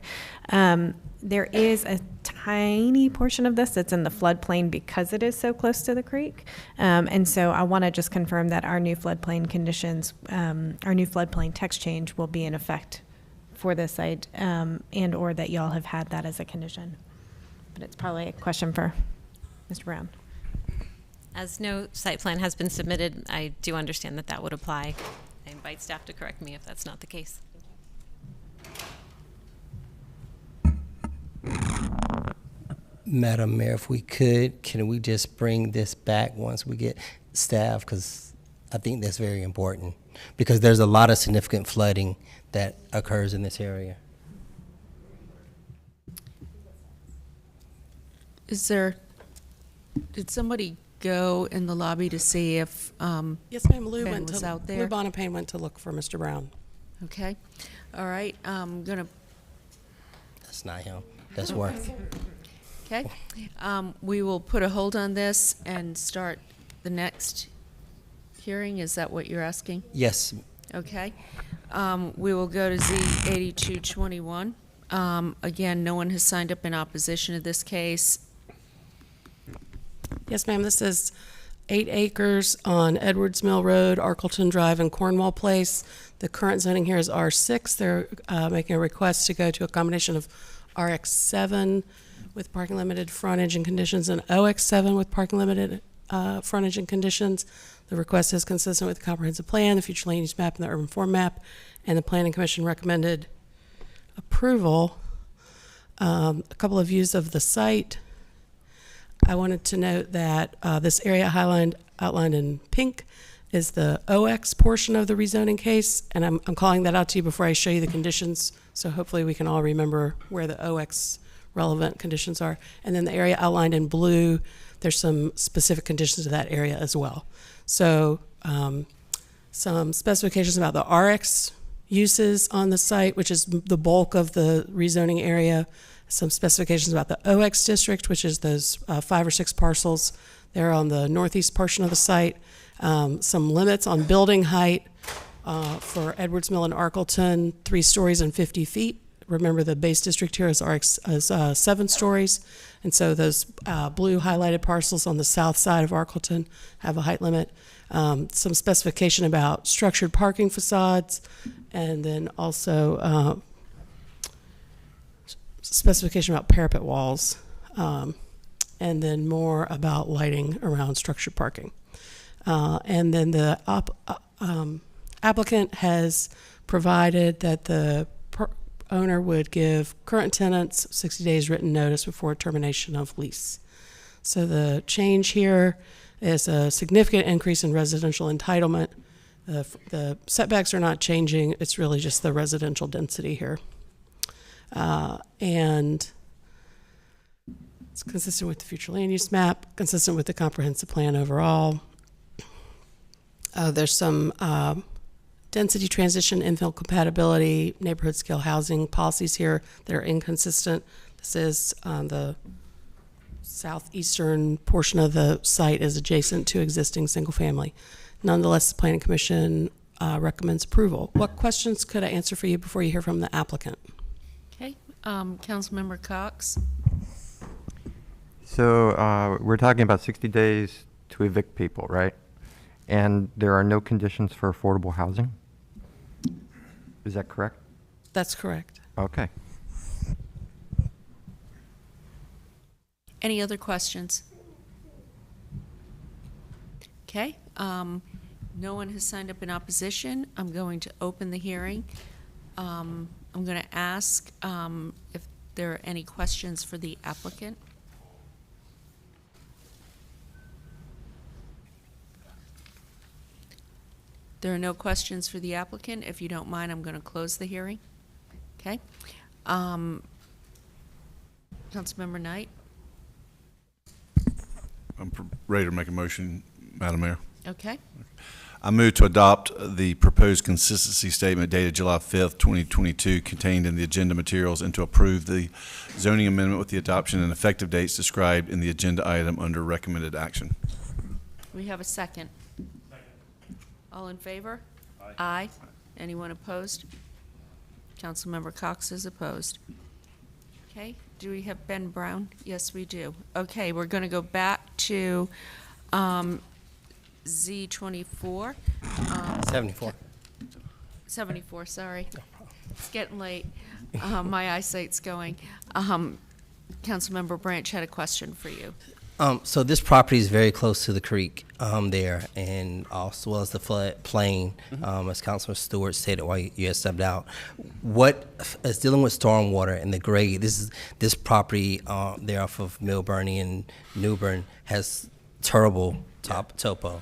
There is a tiny portion of this that's in the floodplain because it is so close to the creek. And so I want to just confirm that our new floodplain conditions, our new floodplain text change will be in effect for this site, and or that y'all have had that as a condition. But it's probably a question for Mr. Brown. As no site plan has been submitted, I do understand that that would apply. I invite staff to correct me if that's not the case. Madam Mayor, if we could, can we just bring this back once we get staff? Because I think that's very important. Because there's a lot of significant flooding that occurs in this area. Did somebody go in the lobby to see if Yes, ma'am. Lou Ben went was to, out there? Lou Bonapane went to look for Mr. Brown. Okay. All right. I'm going to. That's not him. That's Worth. Okay. We will put a hold on this and start the next hearing. Is that what you're asking? Yes. Okay. We will go to Z 8221. Again, no one has signed up in opposition to this case. Yes, ma'am. This is 8 acres on Edwards Mill Road, Arkelton Drive, and Cornwall Place. The current zoning here is R6. They're making a request to go to a combination of RX7 with parking limited frontage and conditions and OX7 with parking limited frontage and conditions. The request is consistent with the comprehensive plan, the future land use map, and the urban form map, and the Planning Commission recommended approval. A couple of views of the site. I wanted to note that this area outlined in pink is the OX portion of the rezoning case, and I'm calling that out to you before I show you the conditions, so hopefully we can all remember where the OX relevant conditions are. And then the area outlined in blue, there's some specific conditions to that area as well. So some specifications about the RX uses on the site, which is the bulk of the rezoning area. Some specifications about the OX district, which is those 5 or 6 parcels there on the northeast portion of the site. Some limits on building height for Edwards Mill and Arkelton, 3 stories and 50 feet. Remember, the base district here is 7 stories. And so those blue highlighted parcels on the south side of Arkelton have a height limit. Some specification about structured parking facades, and then also specification about parapet walls, and then more about lighting around structured parking. And then the applicant has provided that the owner would give current tenants 60 days written notice before termination of lease. So the change here is a significant increase in residential entitlement The setbacks are not changing. It's really just the residential density here. And it's consistent with the future land use map, consistent with the comprehensive plan overall. There's some density transition, infill compatibility, neighborhood scale housing policies here that are inconsistent. This is the southeastern portion of the site is adjacent to existing single family. Nonetheless, the Planning Commission recommends approval. What questions could I answer for you before you hear from the applicant? Okay, Councilmember Cox. So we're talking about 60 days to evict people, right? And there are no conditions for affordable housing? Is that correct? That's correct. Okay. Any other questions? Okay, no one has signed up in opposition. I'm going to open the hearing. I'm going to ask if there are any questions for the applicant. There are no questions for the applicant. If you don't mind, I'm going to close the hearing. Okay. Councilmember Knight. I'm ready to make a motion, Madam Mayor. Okay. I move to adopt the proposed consistency statement dated July 5th, 2022, contained in the agenda materials, and to approve the zoning amendment with the adoption and effective dates described in the agenda item under recommended action. We have a second. All in favor? Aye. Anyone opposed? Councilmember Cox is opposed. Okay, do we have Ben Brown? Yes, we do. Okay, we're going to go back to Z24. 74. 74, sorry. It's getting late. My eyesight's going. Councilmember Branch had a question for you. So this property is very close to the creek there, and as well as the floodplain, as Councilor Stewart stated while you had stepped out. What is dealing with stormwater and the grade? This property there off of Milburn and Newbern has terrible topo.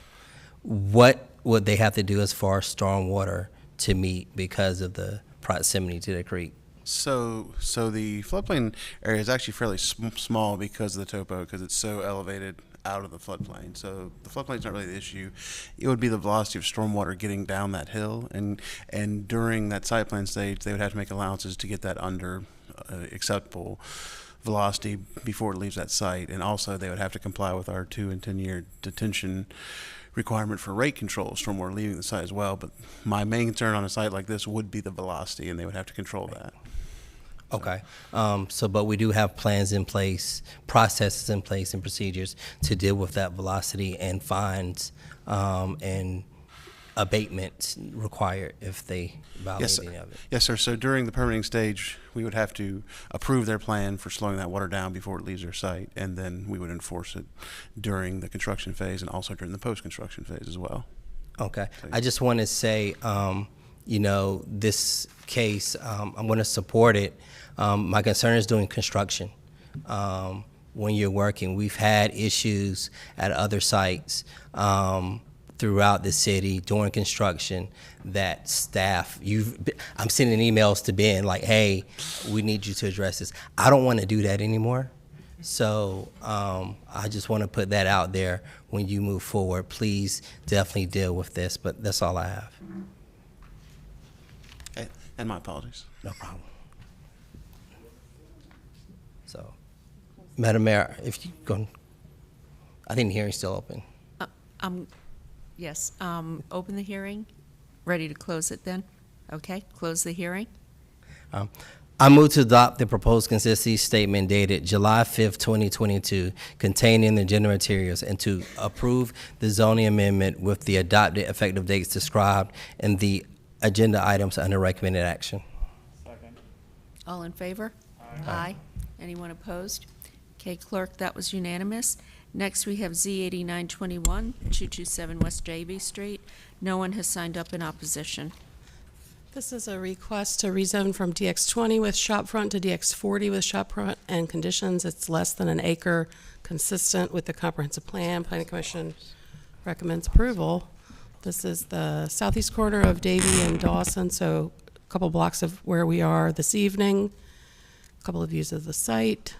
What would they have to do as far as stormwater to meet because of the proximity to the creek? So the floodplain area is actually fairly small because of the topo, because it's so elevated out of the floodplain. So the floodplain's not really the issue. It would be the velocity of stormwater getting down that hill, and during that site plan stage, they would have to make allowances to get that under acceptable velocity before it leaves that site. And also, they would have to comply with our 2 and 10-year detention requirement for rate control of stormwater leaving the site as well. But my main concern on a site like this would be the velocity, and they would have to control that. Okay. But we do have plans in place, processes in place, and procedures to deal with that velocity and fines and abatement required if they violate any of it. Yes, sir. So during the permitting stage, we would have to approve their plan for slowing that water down before it leaves their site, and then we would enforce it during the construction phase and also during the post-construction phase as well. Okay. I just want to say, this case, I'm going to support it. My concern is doing construction. When you're working, we've had issues at other sites throughout the city during construction that staff, I'm sending emails to Ben like, hey, we need you to address this. I don't want to do that anymore. So I just want to put that out there when you move forward. Please definitely deal with this, but that's all I have. Okay. And my apologies. No problem. So, Madam Mayor, if you go, I think the hearing's still open. Yes, open the hearing. Ready to close it then? Okay, close the hearing. I move to adopt the proposed consistency statement dated July 5th, 2022, contained in the agenda materials, and to approve the zoning amendment with the adopted effective dates described in the agenda items under recommended action. Second. All in favor? Aye. Anyone opposed? Okay, clerk, that was unanimous. Next, we have Z8921, 227 West Javy Street. No one has signed up in opposition. This is a request to rezone from DX20 with shopfront to DX40 with shopfront and conditions. It's less than an acre, consistent with the comprehensive plan. Planning Commission recommends approval. This is the southeast corner of Davie and Dawson, so a couple blocks of where we are this evening. A couple of views of the site.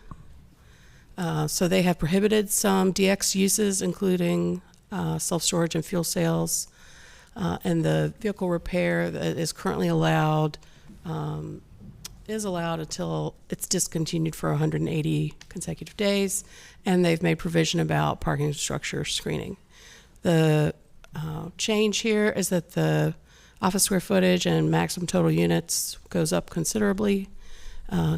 So they have prohibited some DX uses, including self-storage and fuel sales. And the vehicle repair that is currently allowed is allowed until it's discontinued for 180 consecutive days. And they've made provision about parking structure screening. The change here is that the office square footage and maximum total units goes up considerably,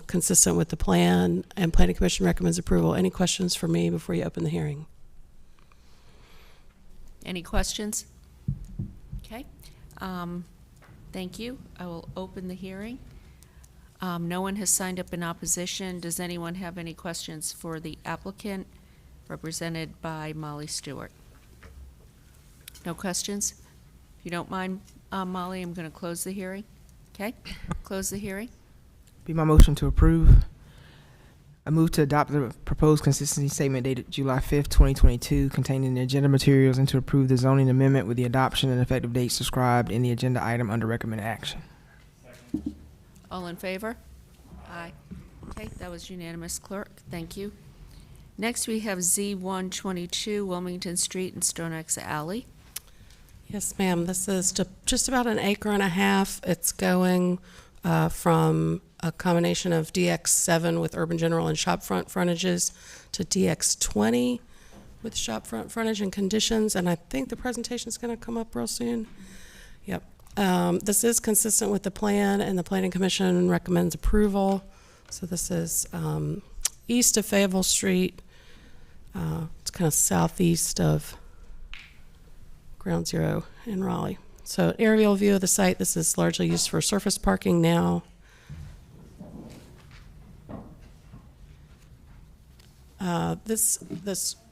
consistent with the plan, and Planning Commission recommends approval. Any questions for me before you open the hearing? Any questions? Okay. Thank you. I will open the hearing. No one has signed up in opposition. Does anyone have any questions for the applicant, represented by Molly Stewart? No questions? If you don't mind, Molly, I'm going to close the hearing. Okay? Close the hearing. Be my motion to approve. I move to adopt the proposed consistency statement dated July 5th, 2022, containing the agenda materials, and to approve the zoning amendment with the adoption and effective dates described in the agenda item under recommended action. All in favor? Aye. Okay, that was unanimous, clerk. Thank you. Next, we have Z122 Wilmington Street and Stonex Alley. Yes, ma'am. This is just about an acre and a half. It's going from a combination of DX7 with urban general and shopfront frontages to DX20 with shopfront frontage and conditions. And I think the presentation is going to come up real soon. Yep. This is consistent with the plan, and the Planning Commission recommends approval. So this is east of Fayetteville Street. It's kind of southeast of Ground Zero in Raleigh. So aerial view of the site. This is largely used for surface parking now. This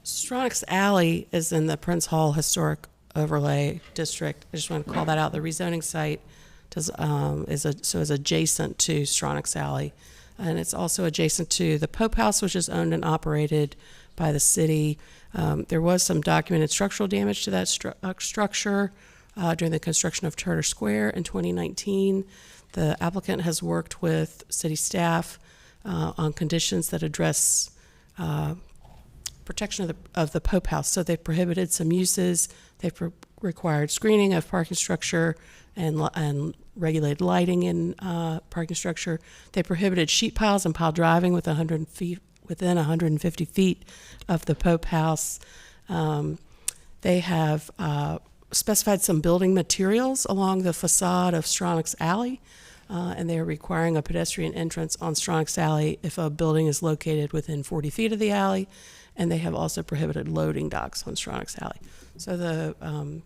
Stronix Alley is in the Prince Hall Historic Overlay District. I just want to call that out. The rezoning site is adjacent to Stronix Alley, and it's also adjacent to the Pope House, which is owned and operated by the city. There was some documented structural damage to that structure during the construction of Charter Square in 2019. The applicant has worked with city staff on conditions that address protection of the Pope House. So they've prohibited some uses. They've required screening of parking structure and regulated lighting in parking structure. They prohibited sheet piles and pile driving within 150 feet of the Pope House. They have specified some building materials along the facade of Stronix Alley, and they are requiring a pedestrian entrance on Stronix Alley if a building is located within 40 feet of the alley, and they have also prohibited loading docks on Stronix Alley. So the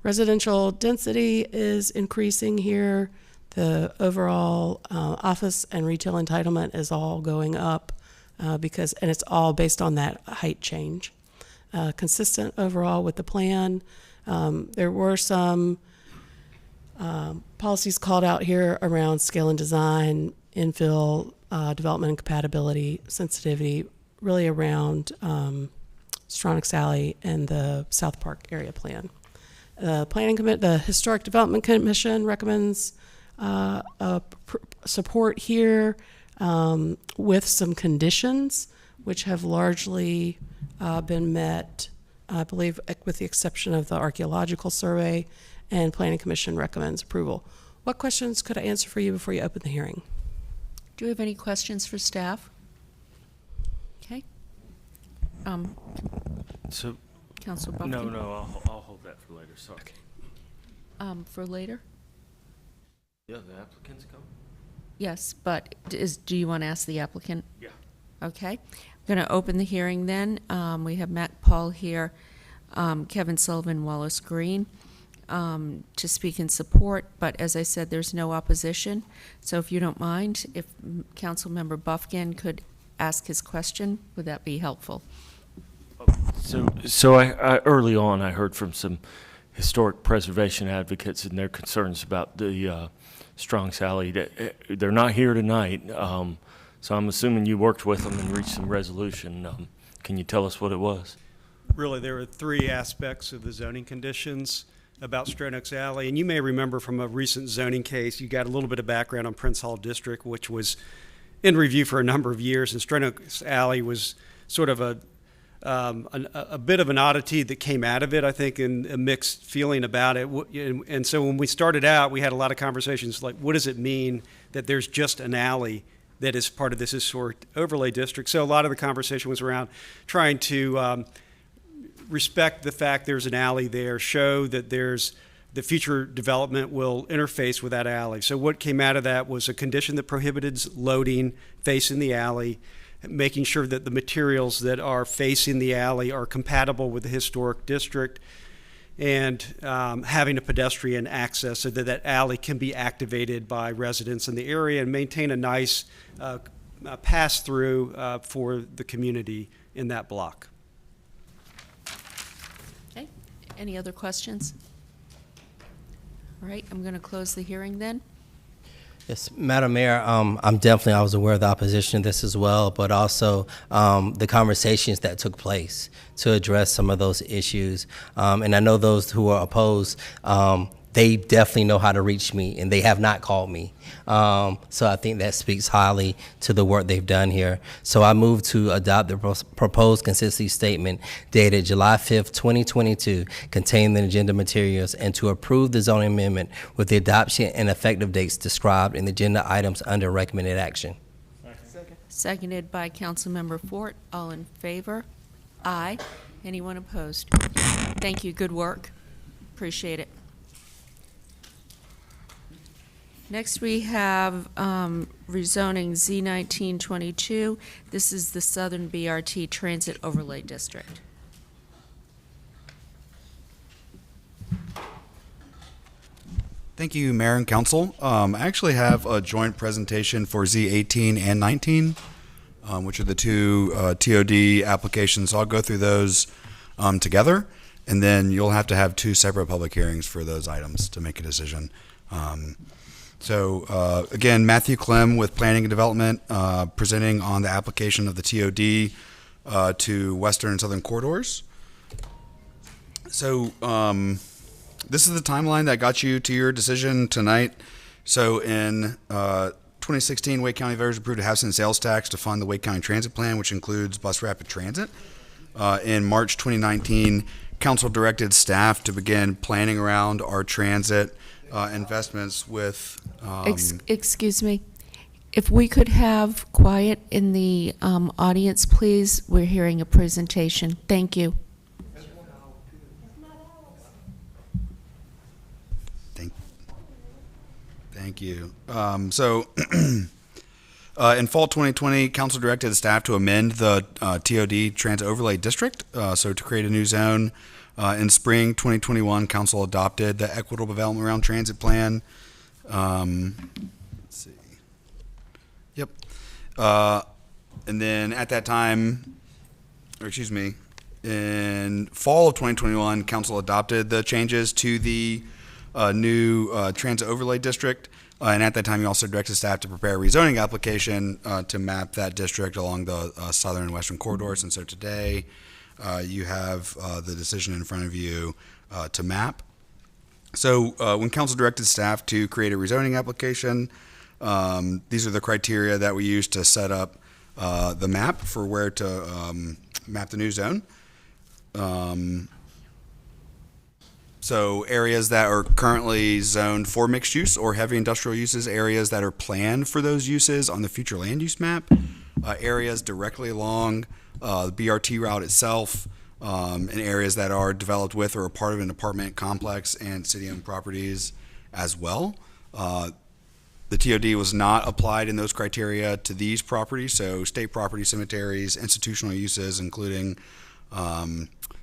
residential density is increasing here. The overall office and retail entitlement is all going up and it's all based on that height change. Consistent overall with the plan. There were some policies called out here around scale and design, infill, development and compatibility, sensitivity, really around Stronix Alley and the South Park area plan. The Historic Development Commission recommends support here with some conditions which have largely been met, I believe, with the exception of the archaeological survey, and Planning Commission recommends approval. What questions could I answer for you before you open the hearing? Do you have any questions for staff? Okay. So, Councilor Bumpkin? No, I'll hold that for later, sorry. Okay. For later? Yeah, the applicants come? Yes, but do you want to ask the applicant? Yeah. Okay. I'm going to open the hearing then. We have Matt Paul here, Kevin Sullivan, Wallace Green, to speak in support, but as I said, there's no opposition. So if you don't mind, if Councilmember Buffkin could ask his question, would that be helpful? So I early on, I heard from some historic preservation advocates and their concerns about the Stronix Alley. They're not here tonight, so I'm assuming you worked with them and reached some resolution. Can you tell us what it was? Really, there were three aspects of the zoning conditions. about Stronach's Alley. And you may remember from a recent zoning case, you got a little bit of background on Prince Hall District, which was in review for a number of years. And Stronach's Alley was sort of a bit of an oddity that came out of it, I think, and a mixed feeling about it. And so when we started out, we had a lot of conversations like, what does it mean that there's just an alley that is part of this historic overlay district? So a lot of the conversation was around trying to respect the fact there's an alley there, show that there's the future development will interface with that alley. So what came out of that was a condition that prohibited loading facing the alley, making sure that the materials that are facing the alley are compatible with the historic district, and having a pedestrian access so that that alley can be activated by residents in the area and maintain a nice pass-through for the community in that block. Okay, any other questions? All right, I'm going to close the hearing then. Yes, Madam Mayor, I was aware of the opposition to this as well, but also the conversations that took place to address some of those issues. And I know those who are opposed, they definitely know how to reach me, and they have not called me. So I think that speaks highly to the work they've done here. So I move to adopt the proposed consistency statement dated July 5th, 2022, containing the agenda materials, and to approve the zoning amendment with the adoption and effective dates described in the agenda items under recommended action. Seconded by Councilmember Fort. All in favor? Aye. Anyone opposed? Thank you. Good work. Appreciate it. Next, we have rezoning Z1922. This is the Southern BRT Transit Overlay District. Thank you, Mayor and Council. I actually have a joint presentation for Z18 and 19, which are the two TOD applications. So I'll go through those together, and then you'll have to have two separate public hearings for those items to make a decision. So again, Matthew Clem with Planning and Development, presenting on the application of the TOD to Western and Southern Corridors. So this is the timeline that got you to your decision tonight. So in 2016, Wake County voters approved a house and sales tax to fund the Wake County Transit Plan, which includes bus rapid transit. In March 2019, Council directed staff to begin planning around our transit investments with... Excuse me. If we could have quiet in the audience, please. We're hearing a presentation. Thank you. Thank you. So in fall 2020, Council directed staff to amend the TOD Transit Overlay District, so to create a new zone. In spring 2021, Council adopted the Equitable Development Around Transit Plan. Let's see. Yep. And then at that time, in fall of 2021, Council adopted the changes to the new Transit Overlay District. And at that time, you also directed staff to prepare a rezoning application to map that district along the southern and western corridors. And so today, you have the decision in front of you to map. So when Council directed staff to create a rezoning application, these are the criteria that we use to set up the map for where to map the new zone. So areas that are currently zoned for mixed use or heavy industrial uses, areas that are planned for those uses on the future land use map, areas directly along the BRT route itself, and areas that are developed with or a part of an apartment complex and city-owned properties as well. The TOD was not applied in those criteria to these properties, so state property, cemeteries, institutional uses, including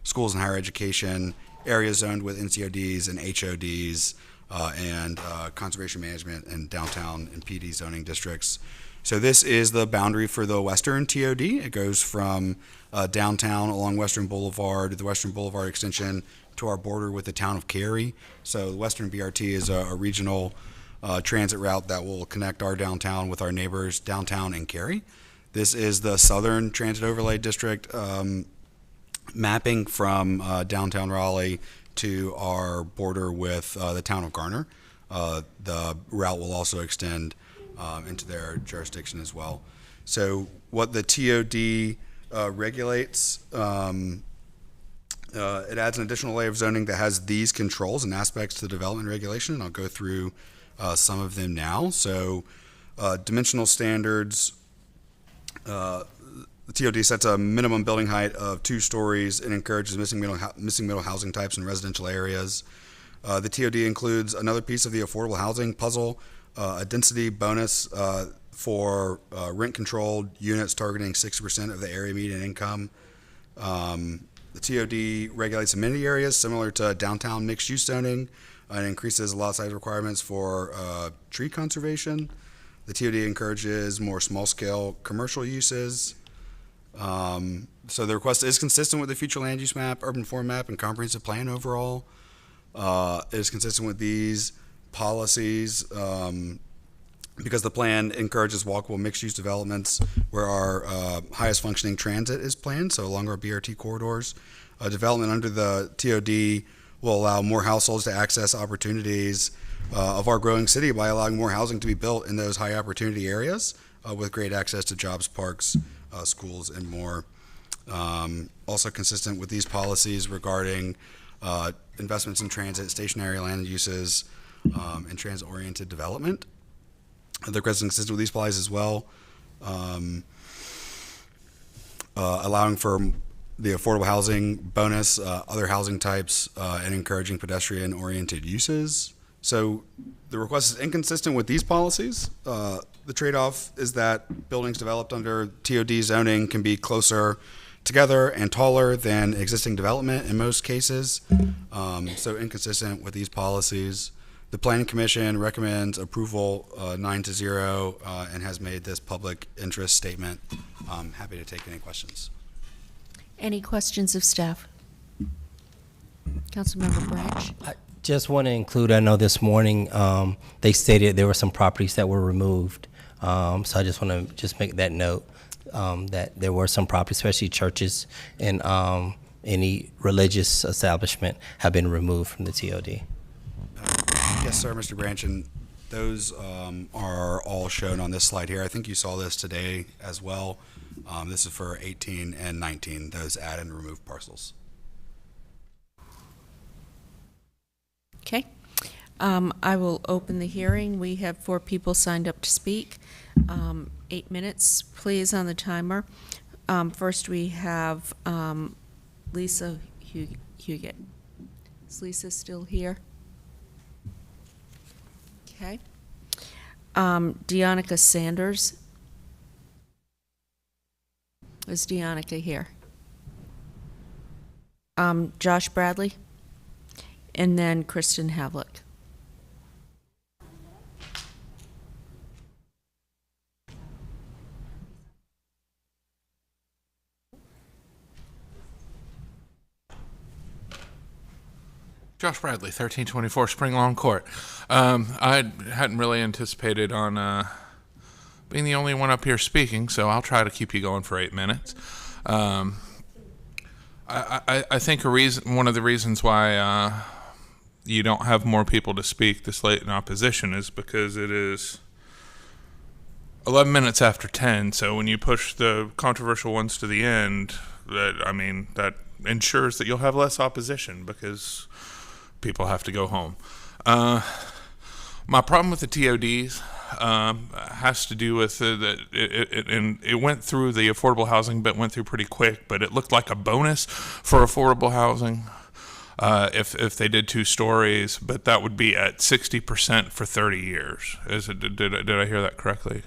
schools and higher education, areas zoned with NCODs and HODs, and conservation management and downtown and PD zoning districts. So this is the boundary for the Western TOD. It goes from downtown along Western Boulevard, the Western Boulevard extension, to our border with the town of Cary. So the Western BRT is a regional transit route that will connect our downtown with our neighbors downtown and Cary. This is the Southern Transit Overlay District, mapping from downtown Raleigh to our border with the town of Garner. The route will also extend into their jurisdiction as well. So what the TOD regulates, it adds an additional layer of zoning that has these controls and aspects to the development regulation, and I'll go through some of them now. So dimensional standards, the TOD sets a minimum building height of 2 stories and encourages missing middle housing types in residential areas. The TOD includes another piece of the affordable housing puzzle, a density bonus for rent-controlled units targeting 60% of the area median income. The TOD regulates amenity areas similar to downtown mixed-use zoning and increases lot size requirements for tree conservation. The TOD encourages more small-scale commercial uses. So the request is consistent with the future land use map, urban form map, and comprehensive plan overall. It is consistent with these policies because the plan encourages walkable mixed-use developments where our highest functioning transit is planned, so along our BRT corridors. Development under the TOD will allow more households to access opportunities of our growing city by allowing more housing to be built in those high opportunity areas with great access to jobs, parks, schools, and more. Also consistent with these policies regarding investments in transit, stationary land uses, and transit-oriented development. The request is consistent with these policies as well, allowing for the affordable housing bonus, other housing types, and encouraging pedestrian-oriented uses. So the request is inconsistent with these policies. The trade-off is that buildings developed under TOD zoning can be closer together and taller than existing development in most cases. So inconsistent with these policies. The Planning Commission recommends approval 9-0 and has made this public interest statement. I'm happy to take any questions. Any questions of staff? Councilmember Branch? I just want to include, I know this morning they stated there were some properties that were removed. So I just want to just make that note that there were some properties, especially churches and any religious establishment have been removed from the TOD. Yes, sir, Mr. Branch, and those are all shown on this slide here. I think you saw this today as well. This is for 18 and 19, those add and remove parcels. Okay. I will open the hearing. We have 4 people signed up to speak. 8 minutes, please, on the timer. First, we have Lisa Huguet. Is Lisa still here? Okay. Deonica Sanders. Is Deonica here? Josh Bradley. And then Kristen Havlick. Josh Bradley, 1324 Spring Lawn Court. I hadn't really anticipated on being the only one up here speaking, so I'll try to keep you going for 8 minutes. I think one of the reasons why you don't have more people to speak this late in opposition is because it is 11 minutes after 10, so when you push the controversial ones to the end, that ensures that you'll have less opposition because people have to go home. My problem with the TODs has to do with that it went through the affordable housing, but went through pretty quick. But it looked like a bonus for affordable housing if they did 2 stories, but that would be at 60% for 30 years. Did I hear that correctly?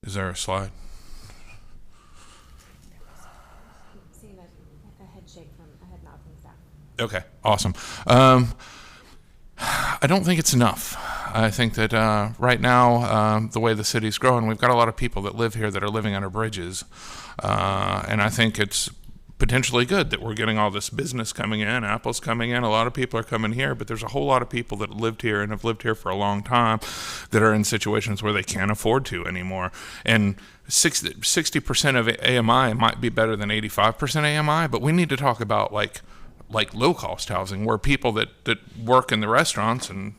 Is there a slide? Okay, awesome. I don't think it's enough. I think that right now, the way the city's growing, we've got a lot of people that live here that are living under bridges. And I think it's potentially good that we're getting all this business coming in, Apple's coming in, a lot of people are coming here, but there's a whole lot of people that lived here and have lived here for a long time that are in situations where they can't afford to anymore. And 60% of AMI might be better than 85% AMI, but we need to talk about like like low-cost housing, where people that work in the restaurants and,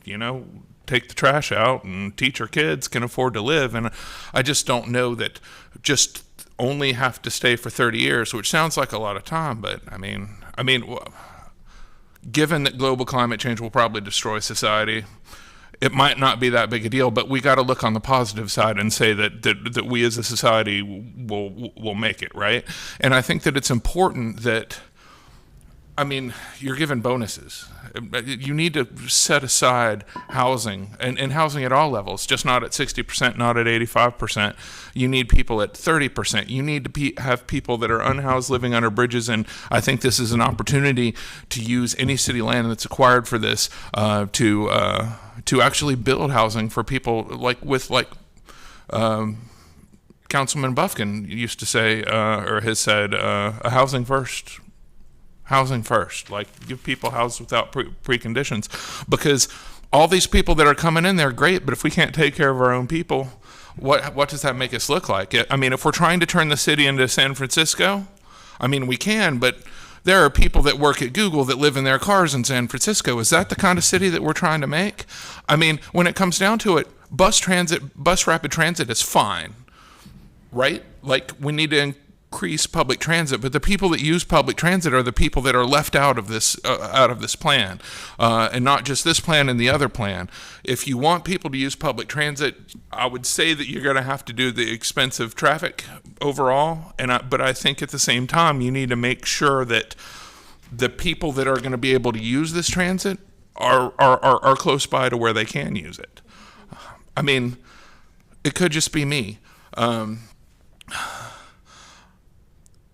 take the trash out and teach our kids can afford to live. And I just don't know that just only have to stay for 30 years, which sounds like a lot of time, but I mean, given that global climate change will probably destroy society, it might not be that big a deal, but we got to look on the positive side and say that we as a society will make it, right? And I think that it's important that, you're given bonuses. You need to set aside housing, and housing at all levels, just not at 60%, not at 85%. You need people at 30%. You need to have people that are unhoused living under bridges, and I think this is an opportunity to use any city land that's acquired for this to actually build housing for people like Councilman Buffkin used to say, or has said, a housing first, like give people houses without preconditions, because all these people that are coming in, they're great, but if we can't take care of our own people, what does that make us look like? If we're trying to turn the city into San Francisco, we can, but there are people that work at Google that live in their cars in San Francisco. Is that the kind of city that we're trying to make? When it comes down to it, bus rapid transit is fine, right? Like, we need to increase public transit, but the people that use public transit are the people that are left out of this plan, and not just this plan and the other plan. If you want people to use public transit, I would say that you're going to have to do the expensive traffic overall, but I think at the same time you need to make sure that the people that are going to be able to use this transit are close by to where they can use it. It could just be me.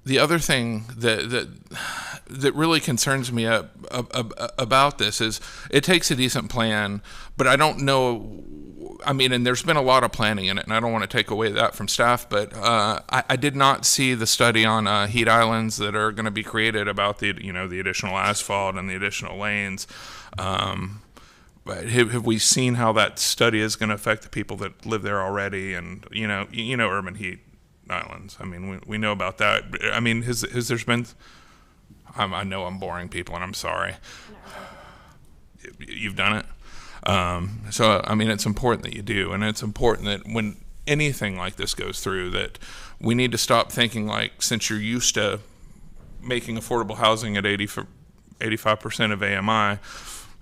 The other thing that really concerns me about this is it takes a decent plan, but I don't know. And there's been a lot of planning in it, and I don't want to take away that from staff, but I did not see the study on heat islands that are going to be created about the additional asphalt and the additional lanes. But have we seen how that study is going to affect the people that live there already? And urban heat islands. We know about that. Has there been? I know I'm boring people, and I'm sorry. You've done it. So it's important that you do, and it's important that when anything like this goes through, that we need to stop thinking like, since you're used to making affordable housing at 85% of AMI,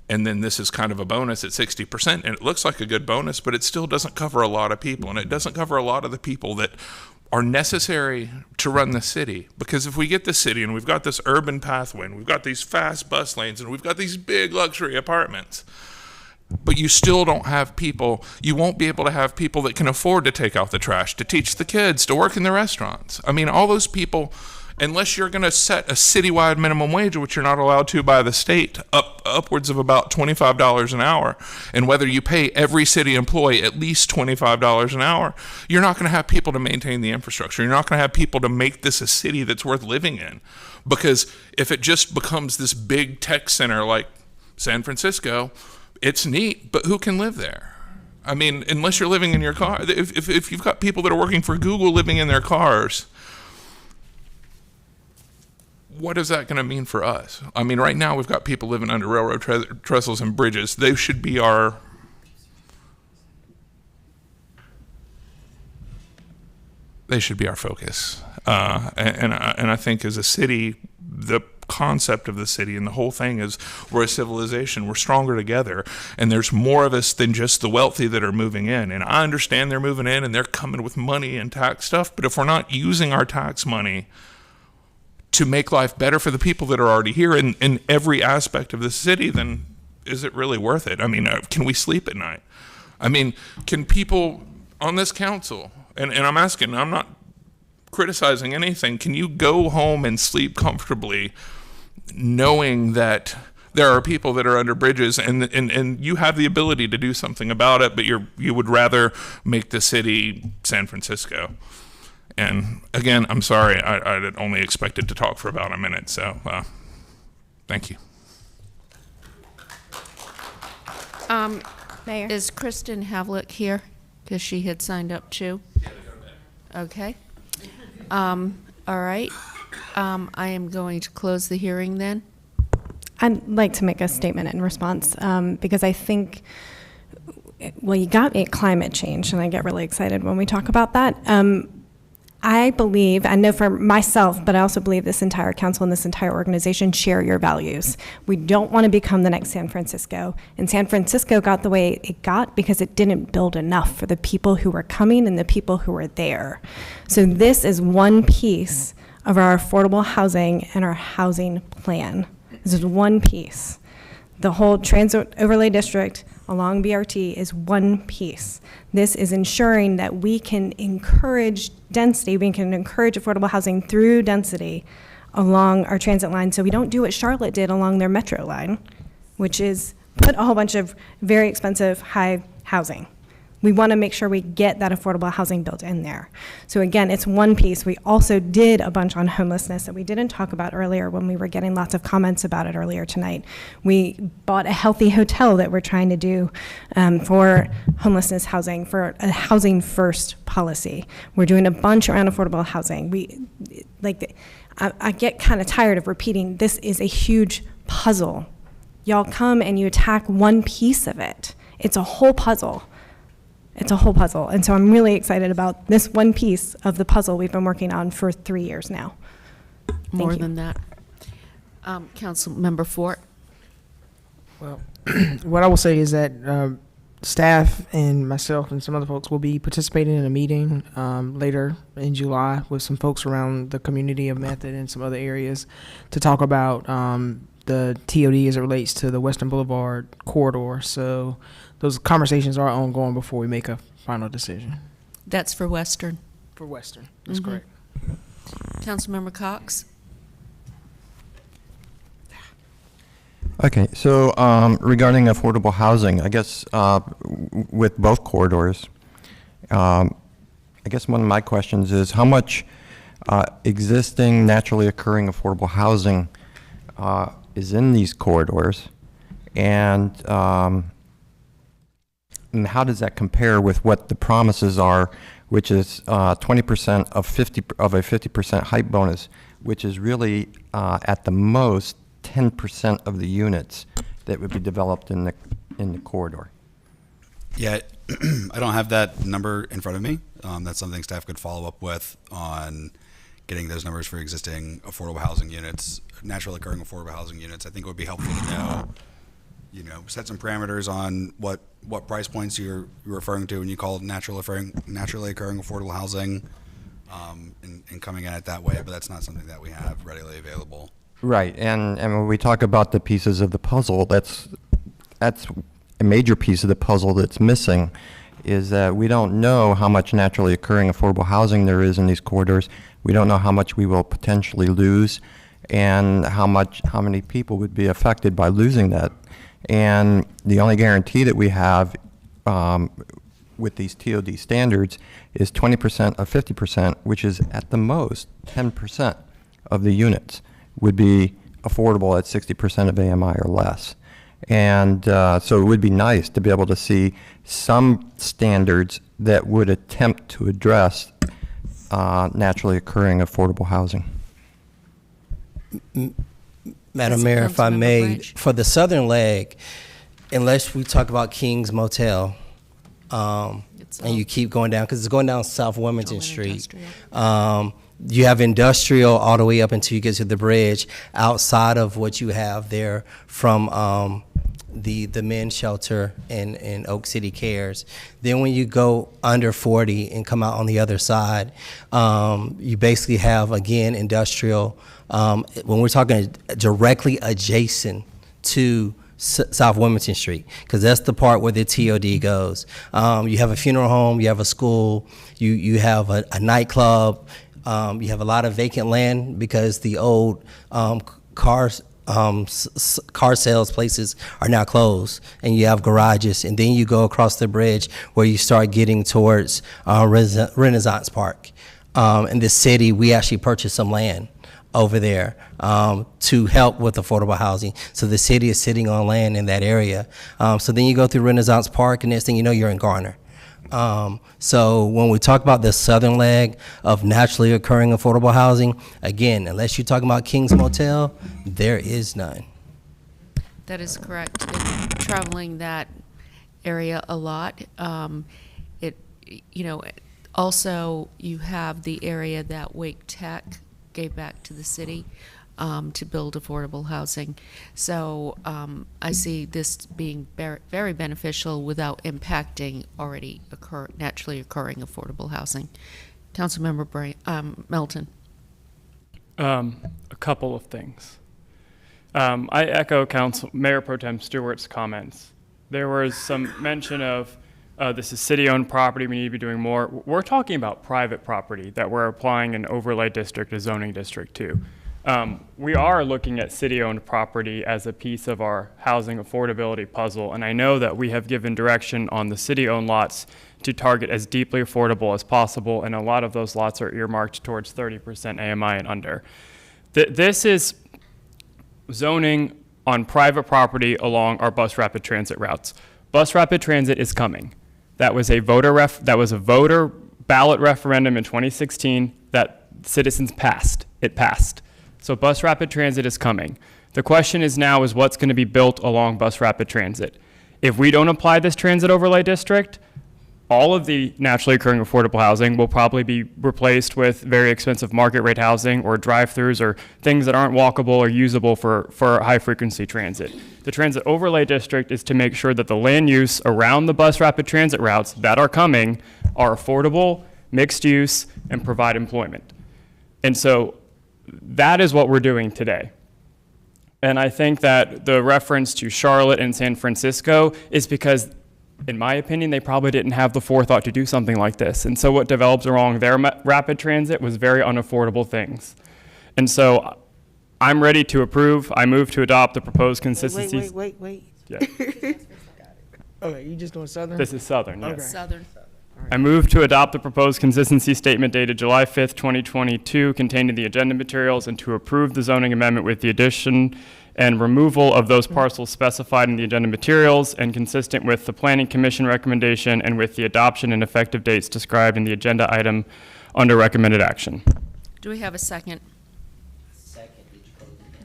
and then this is kind of a bonus at 60%, and it looks like a good bonus, but it still doesn't cover a lot of people, and it doesn't cover a lot of the people that are necessary to run the city. Because if we get the city and we've got this urban pathway and we've got these fast bus lanes and we've got these big luxury apartments, but you still don't have people, you won't be able to have people that can afford to take out the trash, to teach the kids, to work in the restaurants. All those people, unless you're going to set a citywide minimum wage, which you're not allowed to by the state, upwards of about $25 an hour, and whether you pay every city employee at least $25 an hour, you're not going to have people to maintain the infrastructure. You're not going to have people to make this a city that's worth living in. Because if it just becomes this big tech center like San Francisco, it's neat, but who can live there? Unless you're living in your car. If you've got people that are working for Google living in their cars, what is that going to mean for us? Right now we've got people living under railroad trestles and bridges. They should be our focus. And I think as a city, the concept of the city and the whole thing is we're a civilization. We're stronger together, and there's more of us than just the wealthy that are moving in. And I understand they're moving in and they're coming with money and tax stuff, but if we're not using our tax money to make life better for the people that are already here in every aspect of the city, then is it really worth it? Can we sleep at night? Can people on this council, and I'm asking, I'm not criticizing anything, can you go home and sleep comfortably knowing that there are people that are under bridges and you have the ability to do something about it, but you would rather make the city San Francisco? And again, I'm sorry, I had only expected to talk for about a minute, so thank you. Mayor? Is Kristen Havlick here? Because she had signed up too. Okay. All right. I am going to close the hearing then. I'd like to make a statement in response because I think, well, you got me at climate change, and I get really excited when we talk about that. I believe, I know for myself, but I also believe this entire council and this entire organization share your values. We don't want to become the next San Francisco. And San Francisco got the way it got because it didn't build enough for the people who were coming and the people who were there. So this is one piece of our affordable housing and our housing plan. This is one piece. The whole transit overlay district along BRT is one piece. This is ensuring that we can encourage density, we can encourage affordable housing through density along our transit line, so we don't do what Charlotte did along their metro line, which is put a whole bunch of very expensive high housing. We want to make sure we get that affordable housing built in there. So again, it's one piece. We also did a bunch on homelessness that we didn't talk about earlier when we were getting lots of comments about it earlier tonight. We bought a healthy hotel that we're trying to do for homelessness housing, for a housing first policy. We're doing a bunch around affordable housing. I get kind of tired of repeating, this is a huge puzzle. Y'all come and you attack one piece of it. It's a whole puzzle. It's a whole puzzle. And so I'm really excited about this one piece of the puzzle we've been working on for 3 years now. More than that. Councilmember Fort. Well, what I will say is that staff and myself and some other folks will be participating in a meeting later in July with some folks around the community of Method and some other areas to talk about the TOD as it relates to the Western Boulevard corridor. So those conversations are ongoing before we make a final decision. That's for Western. For Western, that's correct. Councilmember Cox. Okay, so regarding affordable housing, I guess with both corridors, I guess one of my questions is how much existing naturally occurring affordable housing is in these corridors, and how does that compare with what the promises are, which is 20% of a 50% height bonus, which is really at the most 10% of the units that would be developed in the corridor. Yeah, I don't have that number in front of me. That's something staff could follow up with on getting those numbers for existing affordable housing units, naturally occurring affordable housing units. I think it would be helpful to know, set some parameters on what price points you're referring to when you call it naturally occurring affordable housing, and coming at it that way. But that's not something that we have readily available. Right, and when we talk about the pieces of the puzzle, that's a major piece of the puzzle that's missing, is that we don't know how much naturally occurring affordable housing there is in these corridors. We don't know how much we will potentially lose, and how many people would be affected by losing that. And the only guarantee that we have with these TOD standards is 20% of 50%, which is at the most 10% of the units would be affordable at 60% of AMI or less. And so it would be nice to be able to see some standards that would attempt to address naturally occurring affordable housing. Madam Mayor, if I may, for the southern leg, unless we talk about King's Motel, and you keep going down, because it's going down South Wilmington Street. You have industrial all the way up until you get to the bridge, outside of what you have there from the men's shelter and Oak City Cares. Then when you go under 40 and come out on the other side, you basically have, again, industrial. When we're talking directly adjacent to South Wilmington Street, because that's the part where the TOD goes. You have a funeral home, you have a school, you have a nightclub, you have a lot of vacant land because the old car sales places are now closed, and you have garages, and then you go across the bridge where you start getting towards Renaissance Park. In the city, we actually purchased some land over there to help with affordable housing. So the city is sitting on land in that area. So then you go through Renaissance Park, and next thing you know, you're in Garner. So when we talk about the southern leg of naturally occurring affordable housing, again, unless you're talking about King's Motel, there is none. That is correct. And traveling that area a lot, also you have the area that Wake Tech gave back to the city to build affordable housing. So I see this being very beneficial without impacting already naturally occurring affordable housing. Councilmember Melton. A couple of things. I echo Mayor Pro Tem Stewart's comments. There was some mention of this is city-owned property, we need to be doing more. We're talking about private property that we're applying an overlay district, a zoning district to. We are looking at city-owned property as a piece of our housing affordability puzzle, and I know that we have given direction on the city-owned lots to target as deeply affordable as possible, and a lot of those lots are earmarked towards 30% AMI and under. This is zoning on private property along our bus rapid transit routes. Bus rapid transit is coming. That was a voter ballot referendum in 2016 that citizens passed. It passed. So bus rapid transit is coming. The question is now is what's going to be built along bus rapid transit. If we don't apply this transit overlay district, all of the naturally occurring affordable housing will probably be replaced with very expensive market rate housing or drive-throughs or things that aren't walkable or usable for high frequency transit. The transit overlay district is to make sure that the land use around the bus rapid transit routes that are coming are affordable, mixed use, and provide employment. And so that is what we're doing today. And I think that the reference to Charlotte and San Francisco is because, in my opinion, they probably didn't have the forethought to do something like this. And so what developed along their rapid transit was very unaffordable things. And so I'm ready to approve. I move to adopt the proposed consistencies. Wait. Yeah. Okay, you just doing Southern? This is Southern, yes. Okay. Southern. I move to adopt the proposed consistency statement dated July 5th, 2022, contained in the agenda materials, and to approve the zoning amendment with the addition and removal of those parcels specified in the agenda materials and consistent with the Planning Commission recommendation and with the adoption and effective dates described in the agenda item under recommended action. Do we have a second?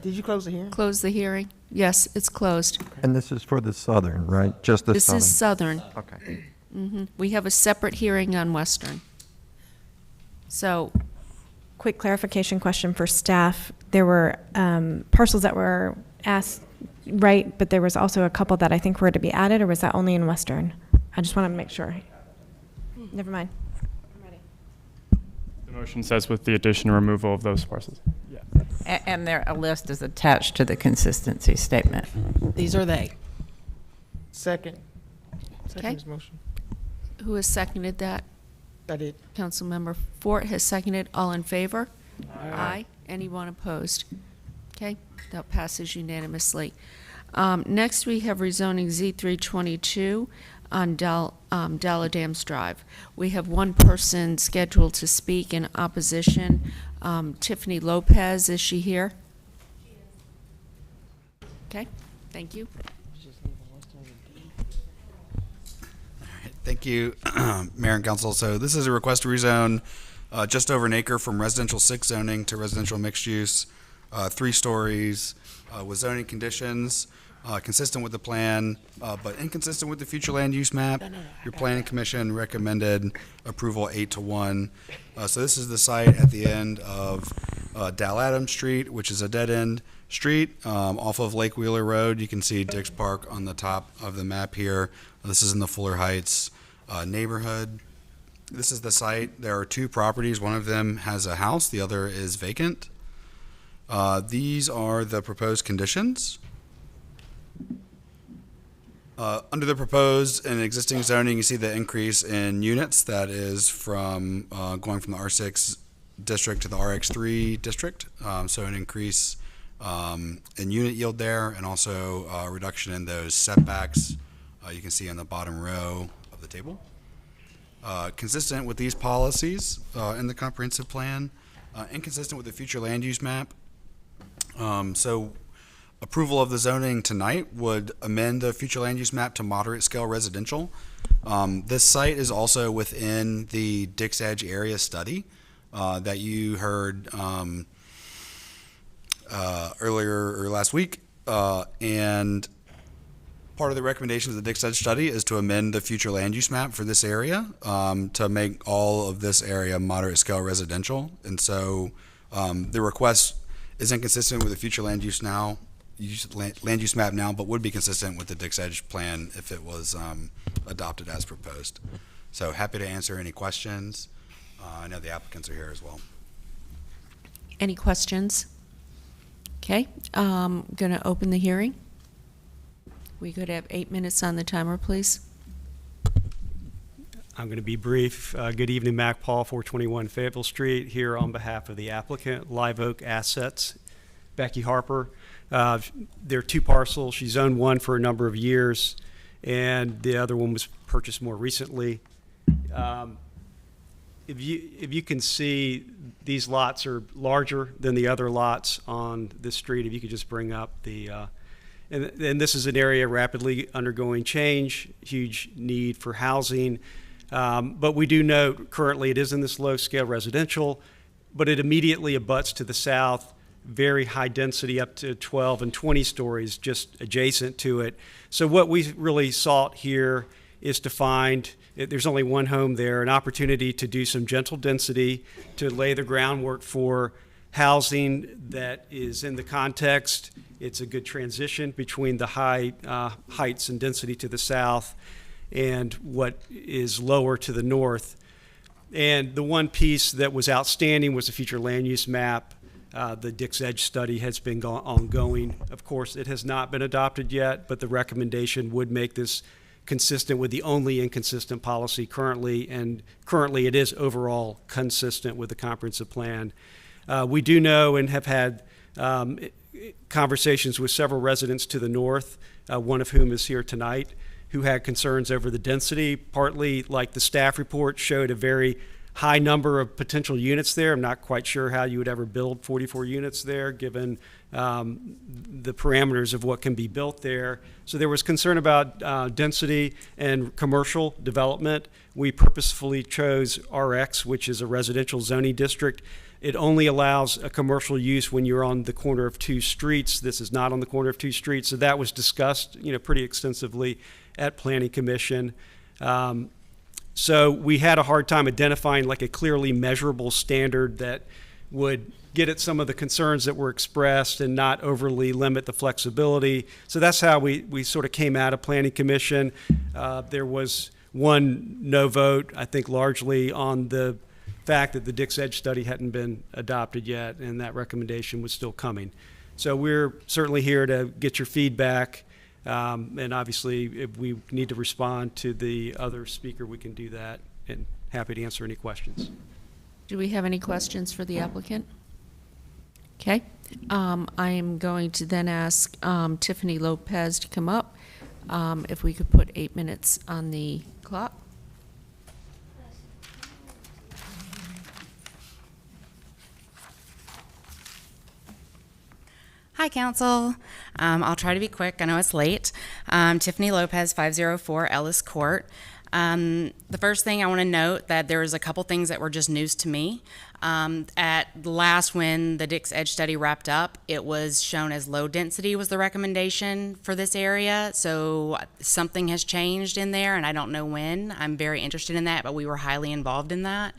Did you close the hearing? Close the hearing? Yes, it's closed. And this is for the Southern, right? Just the This Southern? is Southern. Okay. We have a separate hearing on Western. So, Quick clarification question for staff. There were parcels that were asked, right, but there was also a couple that I think were to be added, or was that only in Western? I just want to make sure. Never mind. I'm ready. The motion says with the addition and removal of those parcels. Yeah. And a list is attached to the consistency statement. These are they. Second. Okay. Second motion. Who has seconded that? I did. Councilmember Fort has seconded. All in favor? Aye. Anyone opposed? Okay, that passes unanimously. Next, we have rezoning Z322 on Della Dams Drive. We have one person scheduled to speak in opposition. Tiffany Lopez, is she here? Okay, thank you. Thank you, Mayor and Council. So this is a request to rezone just over an acre from residential 6 zoning to residential mixed use, 3 stories with zoning conditions consistent with the plan, but inconsistent with the future land use map. Your planning commission recommended approval 8-1. So this is the site at the end of Dalla Street, which is a dead end street off of Lake Wheeler Road. You can see Dix Park on the top of the map here. This is in the Fuller Heights neighborhood. This is the site. There are 2 properties. One of them has a house. The other is vacant. These are the proposed conditions. Under the proposed and existing zoning, you see the increase in units. That is from going from the R6 district to the RX3 district. So an increase in unit yield there, and also a reduction in those setbacks. You can see on the bottom row of the table. Consistent with these policies in the comprehensive plan, inconsistent with the future land use map. So approval of the zoning tonight would amend the future land use map to moderate scale residential. This site is also within the Dix Edge area study that you heard earlier or last week. And part of the recommendations of the Dix Edge study is to amend the future land use map for this area to make all of this area moderate scale residential. And so the request is inconsistent with the future land use map now, but would be consistent with the Dix Edge plan if it was adopted as proposed. So happy to answer any questions. I know the applicants are here as well. Any questions? Okay, going to open the hearing. We could have 8 minutes on the timer, please. I'm going to be brief. Good evening, Mac Paul, 421 Fayetteville Street, here on behalf of the applicant, Live Oak Assets, Becky Harper. There are two parcels. She's owned one for a number of years, and the other one was purchased more recently. If you can see, these lots are larger than the other lots on this street. If you could just bring up the, and this is an area rapidly undergoing change, huge need for housing. But we do note currently it is in this low scale residential, but it immediately abuts to the south, very high density up to 12 and 20 stories just adjacent to it. So what we really sought here is to find, there's only one home there, an opportunity to do some gentle density, to lay the groundwork for housing that is in the context. It's a good transition between the high heights and density to the south and what is lower to the north. And the one piece that was outstanding was the future land use map. The Dix Edge study has been ongoing. Of course, it has not been adopted yet, but the recommendation would make this consistent with the only inconsistent policy currently, and currently it is overall consistent with the comprehensive plan. We do know and have had conversations with several residents to the north, one of whom is here tonight, who had concerns over the density, partly like the staff report showed a very high number of potential units there. I'm not quite sure how you would ever build 44 units there, given the parameters of what can be built there. So there was concern about density and commercial development. We purposefully chose RX, which is a residential zoning district. It only allows a commercial use when you're on the corner of two streets. This is not on the corner of two streets. So that was discussed, pretty extensively at Planning Commission. So we had a hard time identifying like a clearly measurable standard that would get at some of the concerns that were expressed and not overly limit the flexibility. So that's how we sort of came out of Planning Commission. There was one no vote, I think largely on the fact that the Dix Edge study hadn't been adopted yet, and that recommendation was still coming. So we're certainly here to get your feedback. And obviously, if we need to respond to the other speaker, we can do that, and happy to answer any questions. Do we have any questions for the applicant? Okay. I am going to then ask Tiffany Lopez to come up. If we could put 8 minutes on the clock. Hi, Council. I'll try to be quick. I know it's late. Tiffany Lopez, 504 Ellis Court. The first thing I want to note that there was a couple things that were just news to me. At last, when the Dix Edge study wrapped up, it was shown as low density was the recommendation for this area. So something has changed in there, and I don't know when. I'm very interested in that, but we were highly involved in that.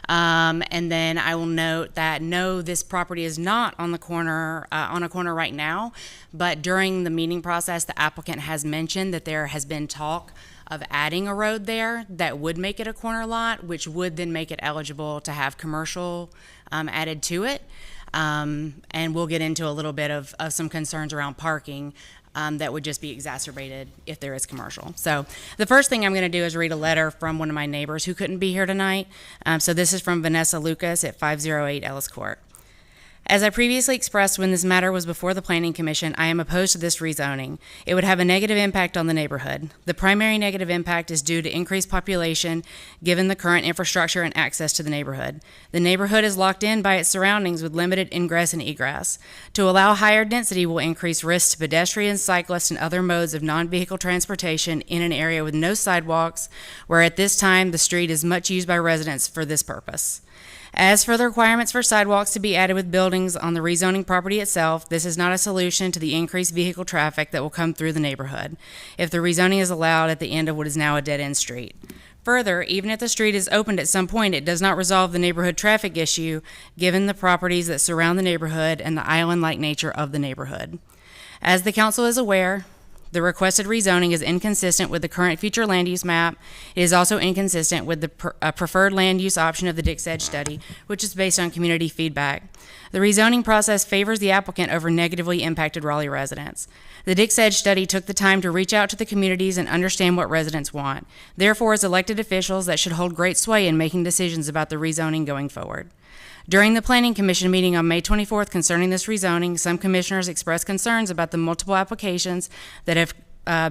And then I will note that no, this property is not on a corner right now, but during the meeting process, the applicant has mentioned that there has been talk of adding a road there that would make it a corner lot, which would then make it eligible to have commercial added to it. And we'll get into a little bit of some concerns around parking that would just be exacerbated if there is commercial. So the first thing I'm going to do is read a letter from one of my neighbors who couldn't be here tonight. So this is from Vanessa Lucas at 508 Ellis Court. As I previously expressed when this matter was before the Planning Commission, I am opposed to this rezoning. It would have a negative impact on the neighborhood. The primary negative impact is due to increased population given the current infrastructure and access to the neighborhood. The neighborhood is locked in by its surroundings with limited ingress and egress. To allow higher density will increase risks to pedestrians, cyclists, and other modes of non-vehicle transportation in an area with no sidewalks, where at this time the street is much used by residents for this purpose. As for the requirements for sidewalks to be added with buildings on the rezoning property itself, this is not a solution to the increased vehicle traffic that will come through the neighborhood if the rezoning is allowed at the end of what is now a dead-end street. Further, even if the street is opened at some point, it does not resolve the neighborhood traffic issue given the properties that surround the neighborhood and the island-like nature of the neighborhood. As the council is aware, the requested rezoning is inconsistent with the current future land use map. It is also inconsistent with the preferred land use option of the Dix Edge study, which is based on community feedback. The rezoning process favors the applicant over negatively impacted Raleigh residents. The Dix Edge study took the time to reach out to the communities and understand what residents want. Therefore, as elected officials, that should hold great sway in making decisions about the rezoning going forward. During the Planning Commission meeting on May 24th concerning this rezoning, some commissioners expressed concerns about the multiple applications that have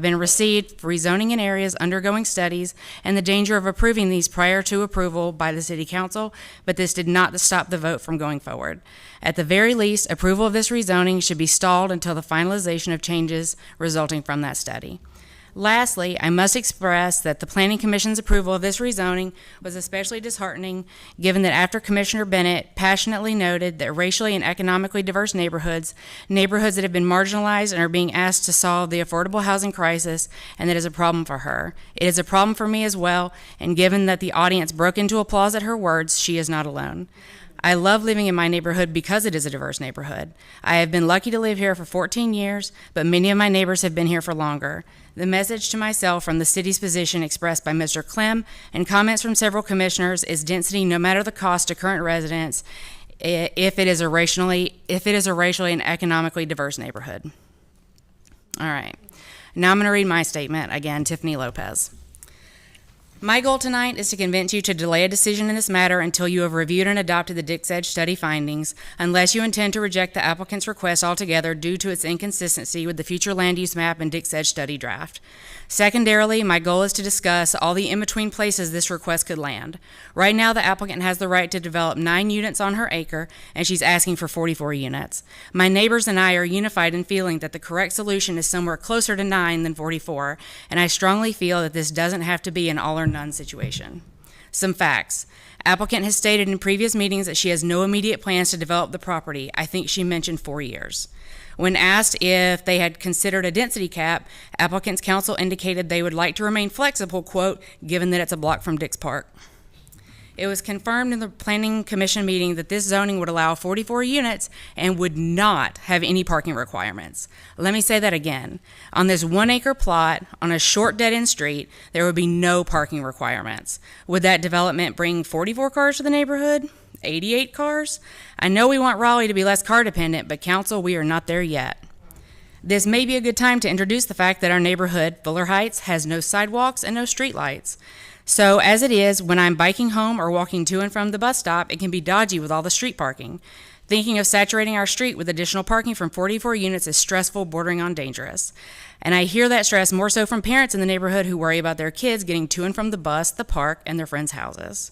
been received for rezoning in areas undergoing studies and the danger of approving these prior to approval by the City Council, but this did not stop the vote from going forward. At the very least, approval of this rezoning should be stalled until the finalization of changes resulting from that study. Lastly, I must express that the Planning Commission's approval of this rezoning was especially disheartening, given that after Commissioner Bennett passionately noted that racially and economically diverse neighborhoods that have been marginalized and are being asked to solve the affordable housing crisis, and that is a problem for her. It is a problem for me as well, and given that the audience broke into applause at her words, she is not alone. I love living in my neighborhood because it is a diverse neighborhood. I have been lucky to live here for 14 years, but many of my neighbors have been here for longer. The message to myself from the city's position expressed by Mr. Clem and comments from several commissioners is density no matter the cost to current residents if it is a racially and economically diverse neighborhood. All right. Now I'm going to read my statement again, Tiffany Lopez. My goal tonight is to convince you to delay a decision in this matter until you have reviewed and adopted the Dix Edge study findings, unless you intend to reject the applicant's request altogether due to its inconsistency with the future land use map and Dix Edge study draft. Secondarily, my goal is to discuss all the in-between places this request could land. Right now, the applicant has the right to develop 9 units on her acre, and she's asking for 44 units. My neighbors and I are unified in feeling that the correct solution is somewhere closer to 9 than 44, and I strongly feel that this doesn't have to be an all or none situation. Some facts. Applicant has stated in previous meetings that she has no immediate plans to develop the property. I think she mentioned 4 years. When asked if they had considered a density cap, applicant's counsel indicated they would like to remain flexible, quote, given that it's a block from Dix Park. It was confirmed in the Planning Commission meeting that this zoning would allow 44 units and would not have any parking requirements. Let me say that again. On this 1 acre plot on a short dead-end street, there would be no parking requirements. Would that development bring 44 cars to the neighborhood? 88 cars? I know we want Raleigh to be less car dependent, but council, we are not there yet. This may be a good time to introduce the fact that our neighborhood, Fuller Heights, has no sidewalks and no streetlights. So as it is, when I'm biking home or walking to and from the bus stop, it can be dodgy with all the street parking. Thinking of saturating our street with additional parking from 44 units is stressful, bordering on dangerous. And I hear that stress more so from parents in the neighborhood who worry about their kids getting to and from the bus, the park, and their friends' houses.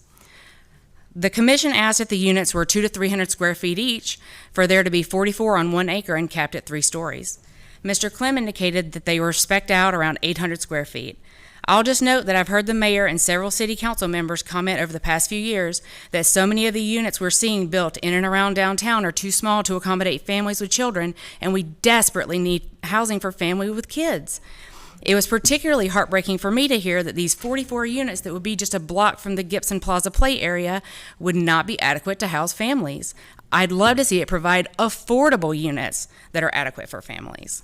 The commission asked if the units were 200 to 300 square feet each for there to be 44 on 1 acre and capped at 3 stories. Mr. Clem indicated that they were spec'd out around 800 square feet. I'll just note that I've heard the mayor and several city council members comment over the past few years that so many of the units we're seeing built in and around downtown are too small to accommodate families with children, and we desperately need housing for families with kids. It was particularly heartbreaking for me to hear that these 44 units that would be just a block from the Gibson Plaza play area would not be adequate to house families. I'd love to see it provide affordable units that are adequate for families.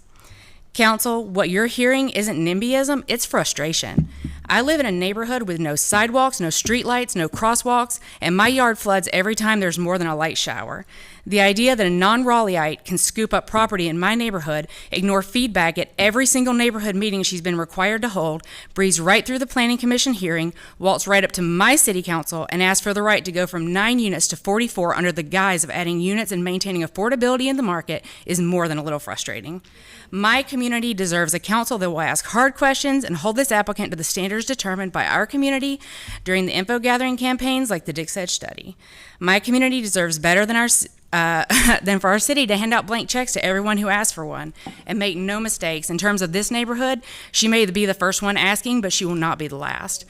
Council, what you're hearing isn't NIMBYism, it's frustration. I live in a neighborhood with no sidewalks, no streetlights, no crosswalks, and my yard floods every time there's more than a light shower. The idea that a non-Raleighite can scoop up property in my neighborhood, ignore feedback at every single neighborhood meeting she's been required to hold, breeze right through the Planning Commission hearing, waltz right up to my city council, and ask for the right to go from 9 units to 44 under the guise of adding units and maintaining affordability in the market is more than a little frustrating. My community deserves a council that will ask hard questions and hold this applicant to the standards determined by our community during the info gathering campaigns like the Dix Edge study. My community deserves better than for our city to hand out blank checks to everyone who asks for one. And make no mistakes, in terms of this neighborhood, she may be the first one asking, but she will not be the last.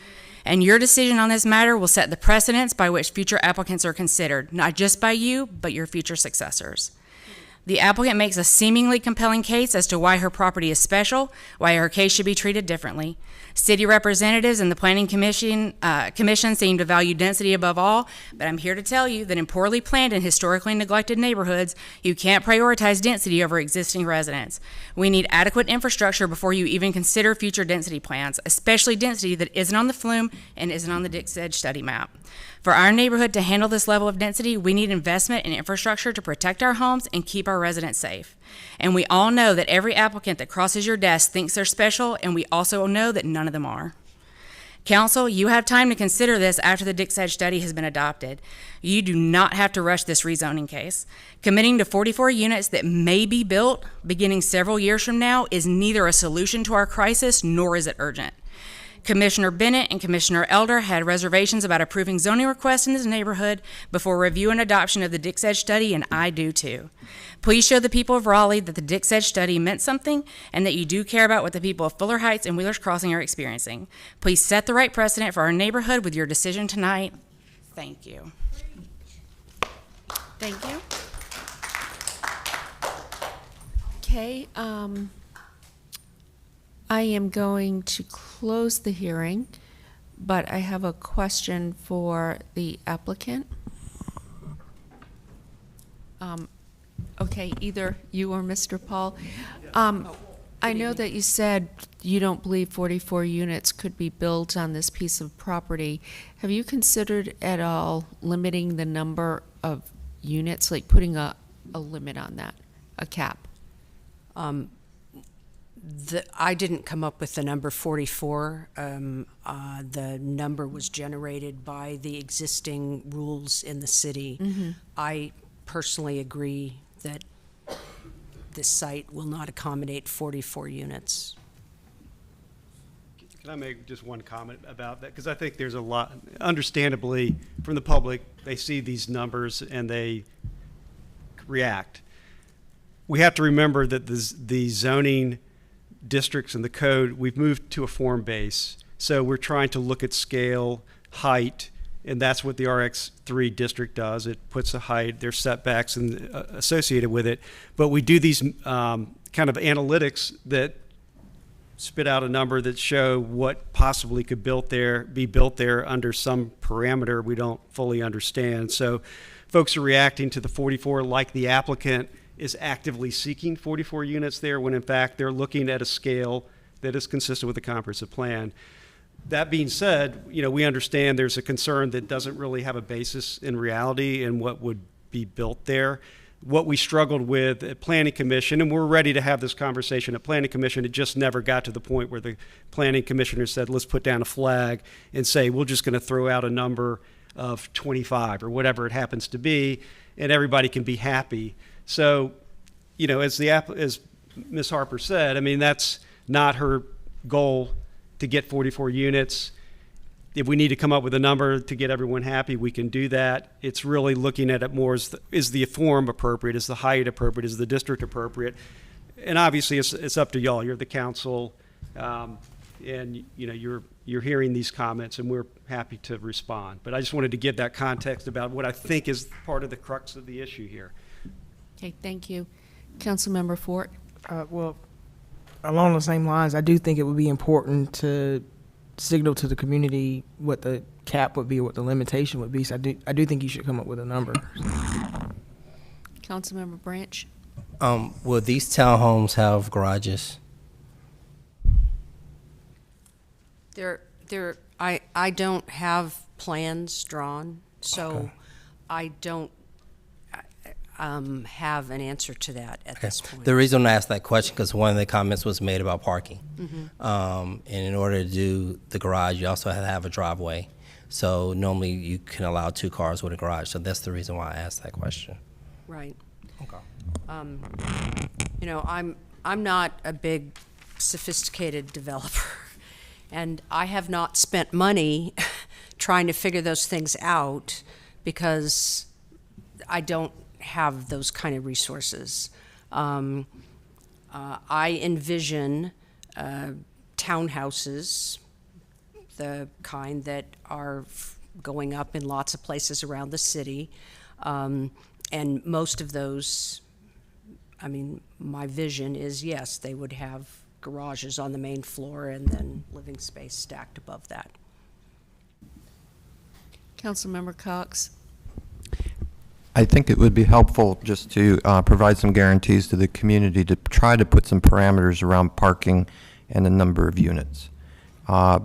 And your decision on this matter will set the precedents by which future applicants are considered, not just by you, but your future successors. The applicant makes a seemingly compelling case as to why her property is special, why her case should be treated differently. City representatives and the Planning Commission seem to value density above all, but I'm here to tell you that in poorly planned and historically neglected neighborhoods, you can't prioritize density over existing residents. We need adequate infrastructure before you even consider future density plans, especially density that isn't on the flume and isn't on the Dix Edge study map. For our neighborhood to handle this level of density, we need investment in infrastructure to protect our homes and keep our residents safe. And we all know that every applicant that crosses your desk thinks they're special, and we also know that none of them are. Council, you have time to consider this after the Dix Edge study has been adopted. You do not have to rush this rezoning case. Committing to 44 units that may be built beginning several years from now is neither a solution to our crisis, nor is it urgent. Commissioner Bennett and Commissioner Elder had reservations about approving zoning requests in this neighborhood before review and adoption of the Dix Edge study, and I do too. Please show the people of Raleigh that the Dix Edge study meant something and that you do care about what the people of Fuller Heights and Wheelers Crossing are experiencing. Please set the right precedent for our neighborhood with your decision tonight. Thank you. Thank you. Okay, I am going to close the hearing, but I have a question for the applicant. Okay, either you or Mr. Paul. I know that you said you don't believe 44 units could be built on this piece of property. Have you considered at all limiting the number of units, like putting a limit on that, a cap? I didn't come up with the number 44. The number was generated by the existing rules in the city. Mm-hmm. I personally agree that this site will not accommodate 44 units. Can I make just one comment about that? Because I think there's a lot, understandably, from the public, they see these numbers and they react. We have to remember that the zoning districts and the code, we've moved to a form base. So we're trying to look at scale, height, and that's what the RX3 district does. It puts a height, there's setbacks and associated with it. But we do these kind of analytics that spit out a number that show what possibly could be built there under some parameter we don't fully understand. So folks are reacting to the 44 like the applicant is actively seeking 44 units there, when in fact they're looking at a scale that is consistent with the comprehensive plan. That being said, we understand there's a concern that doesn't really have a basis in reality in what would be built there. What we struggled with at Planning Commission, and we're ready to have this conversation at Planning Commission, it just never got to the point where the Planning Commissioner said, let's put down a flag and say, we're just going to throw out a number of 25 or whatever it happens to be, and everybody can be happy. So, as Ms. Harper said, that's not her goal to get 44 units. If we need to come up with a number to get everyone happy, we can do that. It's really looking at it more as is the form appropriate, is the height appropriate, is the district appropriate? And obviously it's up to y'all. You're the council, and you're hearing these comments, and we're happy to respond. But I just wanted to give that context about what I think is part of the crux of the issue here. Okay, thank you. Councilmember Fort. Well, along the same lines, I do think it would be important to signal to the community what the cap would be, what the limitation would be. So I do think you should come up with a number. Councilmember Branch. Will these townhomes have garages? I don't have plans drawn, so Okay. I don't have an answer to that at this point. The reason I asked that question, because one of the comments was made about parking. Mhm. And in order to do the garage, you also have to have a driveway. So normally you can allow 2 cars with a garage. So that's the reason why I asked that question. Right. Okay. I'm not a big, sophisticated developer, and I have not spent money trying to figure those things out because I don't have those kind of resources. I envision townhouses, the kind that are going up in lots of places around the city. And most of those, I mean, my vision is, yes, they would have garages on the main floor and then living space stacked above that. Councilmember Cox? I think it would be helpful just to provide some guarantees to the community to try to put some parameters around parking and the number of units.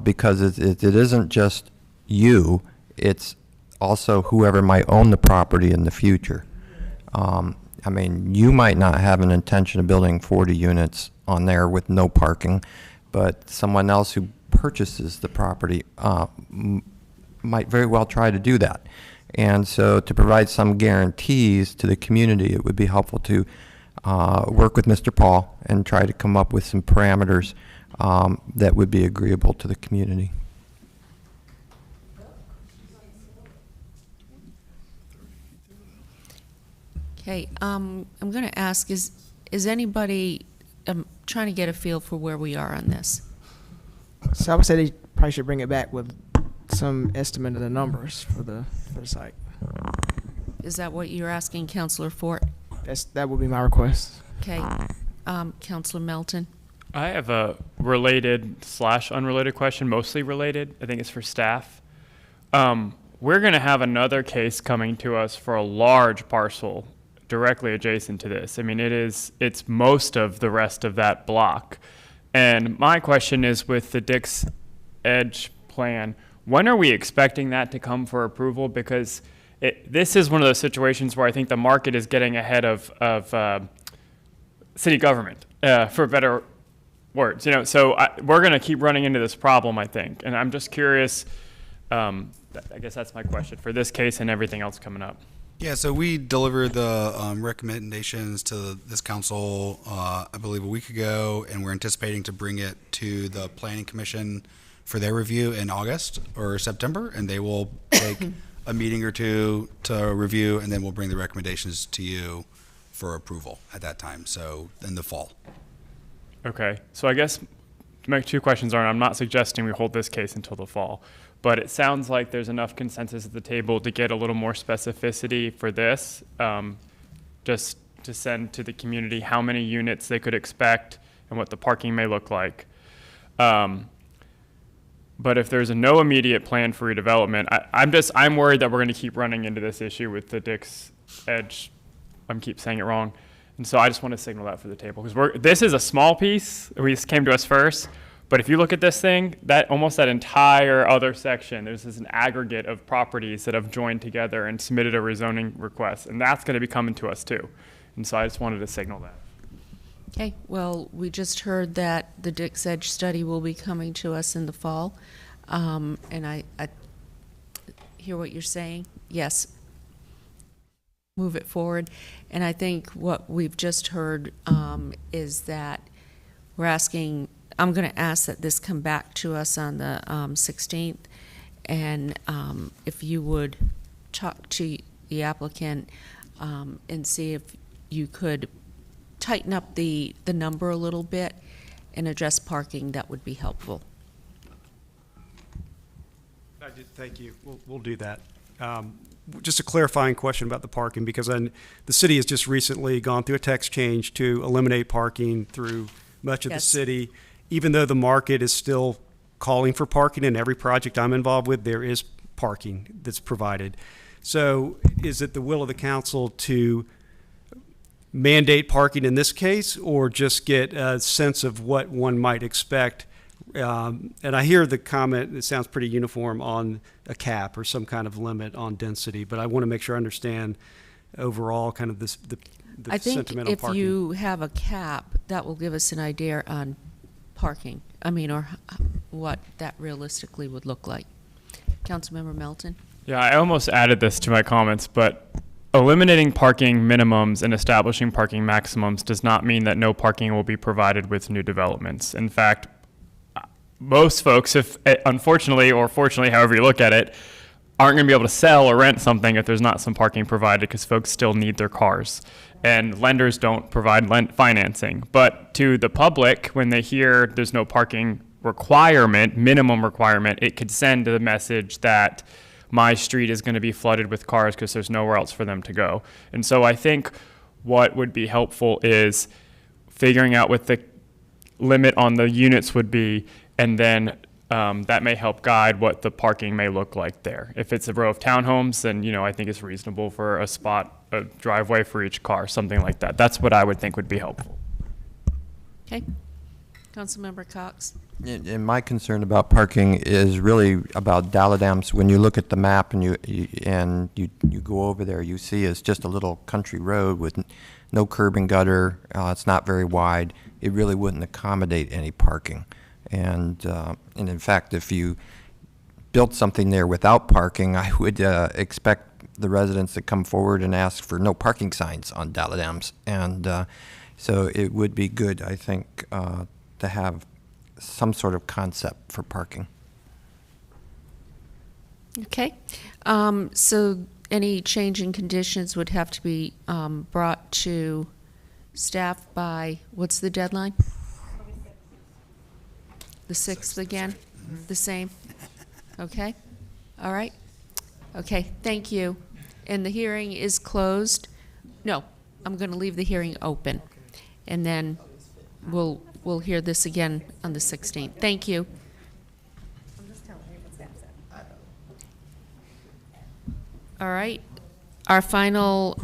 Because it isn't just you, it's also whoever might own the property in the future. I mean, you might not have an intention of building 40 units on there with no parking, but someone else who purchases the property might very well try to do that. And so to provide some guarantees to the community, it would be helpful to work with Mr. Paul and try to come up with some parameters that would be agreeable to the community. Okay, I'm going to ask, is anybody trying to get a feel for where we are on this? So I would say they probably should bring it back with some estimate of the numbers for the site. Is that what you're asking, Councilor Fort? That would be my request. Okay, Councilor Melton? I have a related / unrelated question, mostly related. I think it's for staff. We're going to have another case coming to us for a large parcel directly adjacent to this. I mean, it's most of the rest of that block. And my question is, with the Dick's Edge plan, when are we expecting that to come for approval? Because this is one of those situations where I think the market is getting ahead of city government, for better words. You know, so we're going to keep running into this problem, I think. And I'm just curious. I guess that's my question for this case and everything else coming up. Yeah, so we delivered the recommendations to this council, I believe, a week ago, and we're anticipating to bring it to the Planning Commission for their review in August or September, and they will take a meeting or two to review, and then we'll bring the recommendations to you for approval at that time, so in the fall. Okay, so I guess my two questions are, I'm not suggesting we hold this case until the fall, but it sounds like there's enough consensus at the table to get a little more specificity for this, just to send to the community how many units they could expect and what the parking may look like. But if there's no immediate plan for redevelopment, I'm worried that we're going to keep running into this issue with the Dick's Edge. I keep saying it wrong. And so I just want to signal that for the table, because this is a small piece. We came to us first. But if you look at this thing, that entire other section, there's an aggregate of properties that have joined together and submitted a rezoning request, and that's going to be coming to us too. And so I just wanted to signal that. Okay, well, we just heard that the Dick's Edge study will be coming to us in the fall, and I hear what you're saying. Yes, move it forward. And I think what we've just heard is that I'm going to ask that this come back to us on the 16th, and if you would talk to the applicant and see if you could tighten up the number a little bit and address parking, that would be helpful. Thank you. We'll do that. Just a clarifying question about the parking, because the city has just recently gone through a text change to eliminate parking through much of the city. Even though the market is still calling for parking in every project I'm involved with, there is parking that's provided. So is it the will of the council to mandate parking in this case, or just get a sense of what one might expect? And I hear the comment, it sounds pretty uniform, on a cap or some kind of limit on density, but I want to make sure I understand overall kind of the I think sentimental if parking. you have a cap, that will give us an idea on parking, or what that realistically would look like. Councilmember Melton? Yeah, I almost added this to my comments, but eliminating parking minimums and establishing parking maximums does not mean that no parking will be provided with new developments. In fact, most folks, if unfortunately or fortunately, however you look at it, aren't going to be able to sell or rent something if there's not some parking provided, because folks still need their cars. And lenders don't provide financing. But to the public, when they hear there's no parking minimum requirement, it could send the message that my street is going to be flooded with cars because there's nowhere else for them to go. And so I think what would be helpful is figuring out what the limit on the units would be, and then that may help guide what the parking may look like there. If it's a row of townhomes, then, you know, I think it's reasonable for a driveway for each car, something like that. That's what I would think would be helpful. Okay. Councilmember Cox. And my concern about parking is really about Dalla. When you look at the map and you go over there, you see it's just a little country road with no curb and gutter. It's not very wide. It really wouldn't accommodate any parking. And in fact, if you built something there without parking, I would expect the residents to come forward and ask for no parking signs on Dalla. And so it would be good, I think, to have some sort of concept for parking. Okay. So any change in conditions would have to be brought to staff by, what's the deadline? The 6th again? The same? Okay. All right. Okay, thank you. And the hearing is closed. No, I'm going to leave the hearing open. And then we'll hear this again on the 16th. Thank you. All right. Our final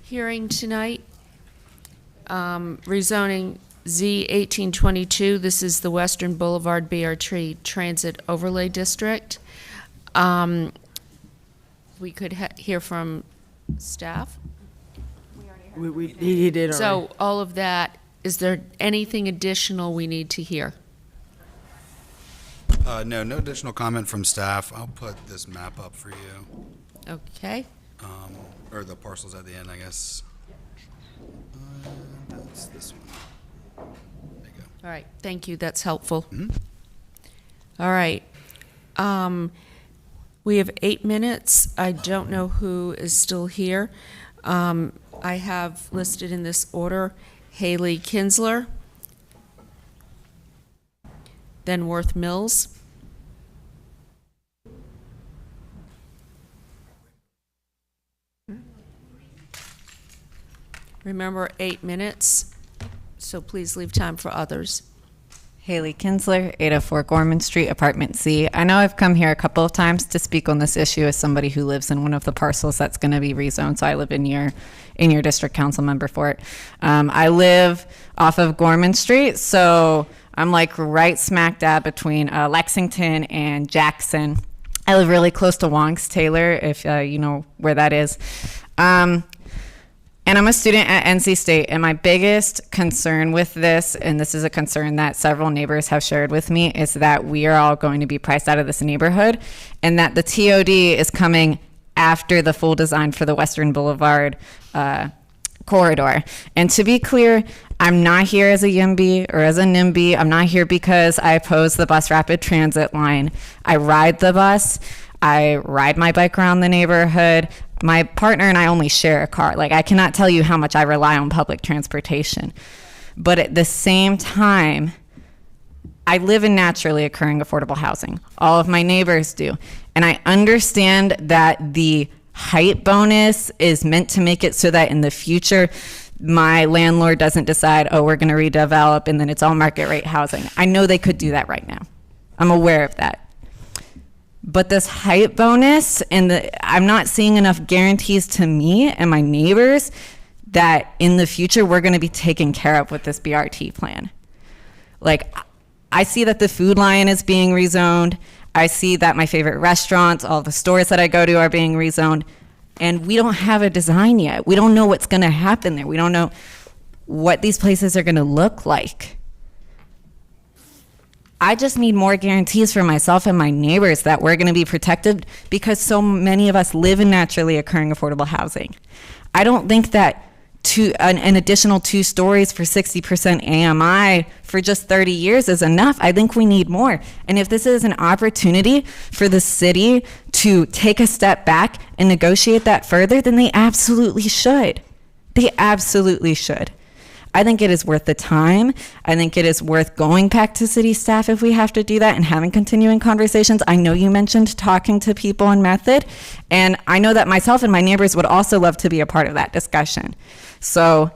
hearing tonight, rezoning Z 1822. This is the Western Boulevard BRT Transit Overlay District. We could hear from staff. He did already. So all of that, is there anything additional we need to hear? No additional comment from staff. I'll put this map up for you. Okay. Or the parcels at the end, I guess. That's this one. There you go. All right, thank you, that's helpful. Mm-hmm. All right. We have 8 minutes. I don't know who is still here. I have listed in this order Haley Kinsler, then Worth Mills, remember 8 minutes, so please leave time for others. Haley Kinsler, 804 Gorman Street, Apartment C. I know I've come here a couple of times to speak on this issue as somebody who lives in one of the parcels that's going to be rezoned. So I live in your district, council member for it. I live off of Gorman Street, so I'm like right smack dab between Lexington and Jackson. I live really close to Wong's Taylor, if you know where that is. And I'm a student at NC State, and my biggest concern with this, and this is a concern that several neighbors have shared with me, is that we are all going to be priced out of this neighborhood, and that the TOD is coming after the full design for the Western Boulevard corridor. And to be clear, I'm not here as a YIMBY or as a NIMBY. I'm not here because I oppose the bus rapid transit line. I ride the bus. I ride my bike around the neighborhood. My partner and I only share a car. Like, I cannot tell you how much I rely on public transportation. But at the same time, I live in naturally occurring affordable housing. All of my neighbors do. And I understand that the height bonus is meant to make it so that in the future, my landlord doesn't decide, oh, we're going to redevelop and then it's all market rate housing. I know they could do that right now. I'm aware of that. But this height bonus, I'm not seeing enough guarantees to me and my neighbors that in the future we're going to be taken care of with this BRT plan. Like, I see that the Food Lion is being rezoned. I see that my favorite restaurants, all the stores that I go to are being rezoned. And we don't have a design yet. We don't know what's going to happen there. We don't know what these places are going to look like. I just need more guarantees for myself and my neighbors that we're going to be protected, because so many of us live in naturally occurring affordable housing. I don't think that an additional 2 stories for 60% AMI for just 30 years is enough. I think we need more. And if this is an opportunity for the city to take a step back and negotiate that further, then they absolutely should. They absolutely should. I think it is worth the time. I think it is worth going back to city staff if we have to do that and having continuing conversations. I know you mentioned talking to people and method, and I know that myself and my neighbors would also love to be a part of that discussion. So,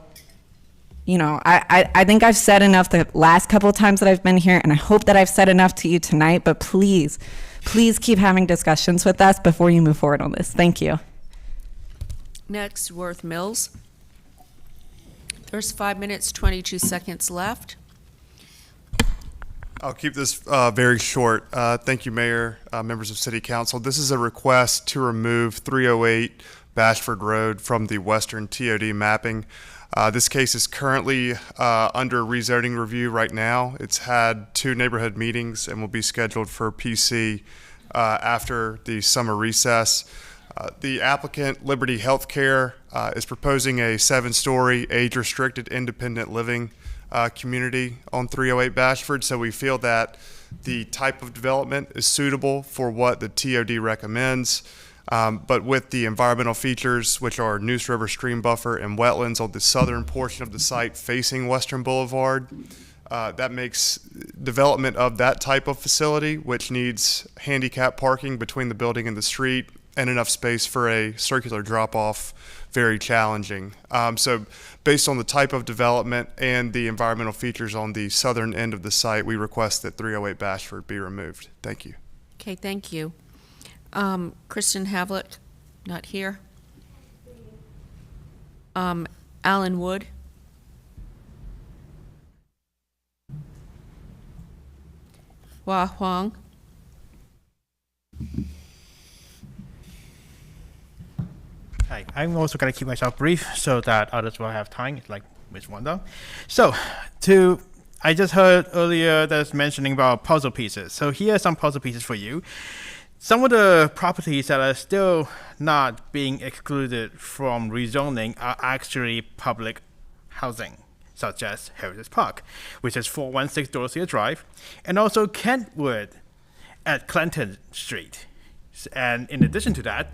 you know, I think I've said enough the last couple of times that I've been here, and I hope that I've said enough to you tonight, but please keep having discussions with us before you move forward on this. Thank you. Next, Worth Mills. There's 5 minutes, 22 seconds left. I'll keep this very short. Thank you, Mayor, members of City Council. This is a request to remove 308 Bashford Road from the Western TOD mapping. This case is currently under rezoning review right now. It's had 2 neighborhood meetings and will be scheduled for PC after the summer recess. The applicant, Liberty Healthcare, is proposing a 7-story, age-restricted, independent living community on 308 Bashford. So we feel that the type of development is suitable for what the TOD recommends. But with the environmental features, which are Neuse River stream buffer and wetlands on the southern portion of the site facing Western Boulevard, that makes development of that type of facility, which needs handicap parking between the building and the street and enough space for a circular drop-off, very challenging. So based on the type of development and the environmental features on the southern end of the site, we request that 308 Bashford be removed. Thank you. Okay, thank you. Kristen Havlick, not here. Alan Wood. Hua Huang. Hi, I'm also going to keep myself brief so that others will have time, like Ms. Wanda. So, I just heard earlier there's mentioning about puzzle pieces. So here are some puzzle pieces for you. Some of the properties that are still not being excluded from rezoning are actually public housing, such as Heritage Park, which is 416 Dorsia Drive, and also Kentwood at Clinton Street. And in addition to that,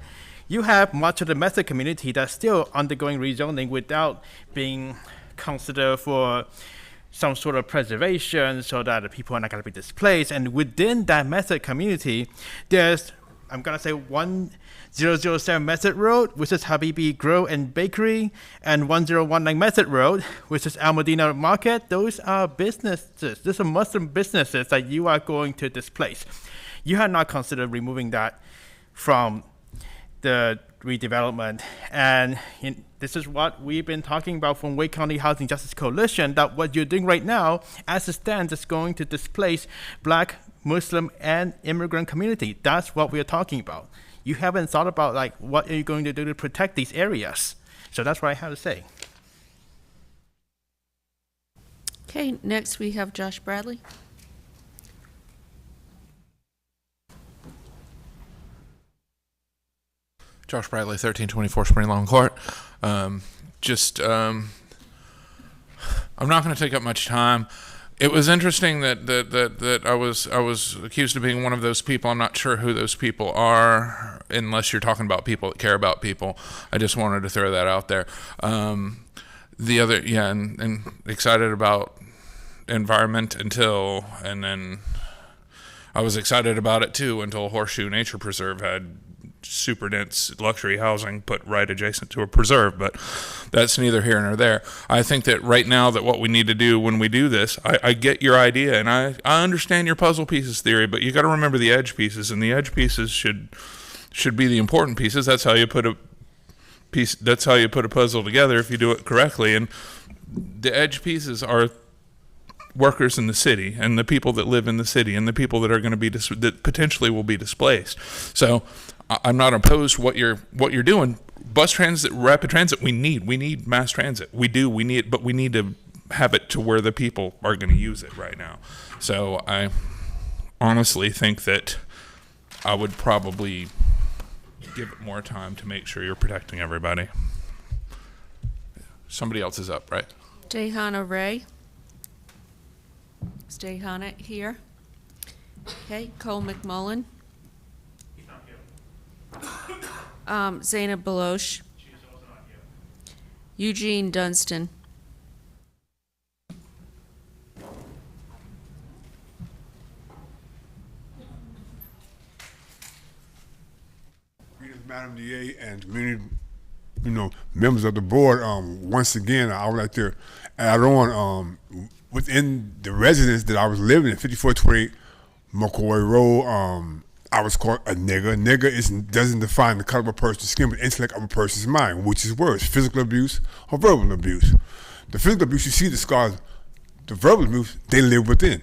you have much of the Method community that's still undergoing rezoning without being considered for some sort of preservation so that the people are not going to be displaced. And within that Method community, there's, I'm going to say 1007 Method Road, which is Habibi Grill and Bakery, and 1019 Method Road, which is Al Medina Market. Those are businesses. Those are Muslim businesses that you are going to displace. You have not considered removing that from the redevelopment, and this is what we've been talking about from Wake County Housing Justice Coalition, that what you're doing right now as it stands is going to displace Black, Muslim, and immigrant community. That's what we're talking about. You haven't thought about like what are you going to do to protect these areas. So that's what I have to say. Okay, next we have Josh Bradley. Josh Bradley, 1324 Spring Lawn Court. I'm not going to take up much time. It was interesting that I was accused of being one of those people. I'm not sure who those people are, unless you're talking about people that care about people. I just wanted to throw that out there. The other, and excited about environment and then I was excited about it too until Horseshoe Nature Preserve had super dense luxury housing put right adjacent to a preserve, but that's neither here nor there. I think that right now that what we need to do when we do this, I get your idea and I understand your puzzle pieces theory, but you got to remember the edge pieces, and the edge pieces should be the important pieces. That's how you put a piece. That's how you put a puzzle together if you do it correctly. And the edge pieces are workers in the city and the people that live in the city and the people that are going to be that potentially will be displaced. So I'm not opposed to what you're doing. Bus transit, rapid transit, we need mass transit. But we need to have it to where the people are going to use it right now. So I honestly think that I would probably give it more time to make sure you're protecting everybody. Somebody else is up, right? Dehana Ray. Is Dehana here? Okay, Cole McMullen. Zainab Baloch. Eugene Dunstan. Madam DA and community, members of the board, once again, I would like to add on, within the residence that I was living in, 5428 McCoy Road, I was called a nigger. Nigger doesn't define the color of a person's skin, but intellect of a person's mind, which is worse, physical abuse or verbal abuse. The physical abuse, you see the scars. The verbal abuse, they live within.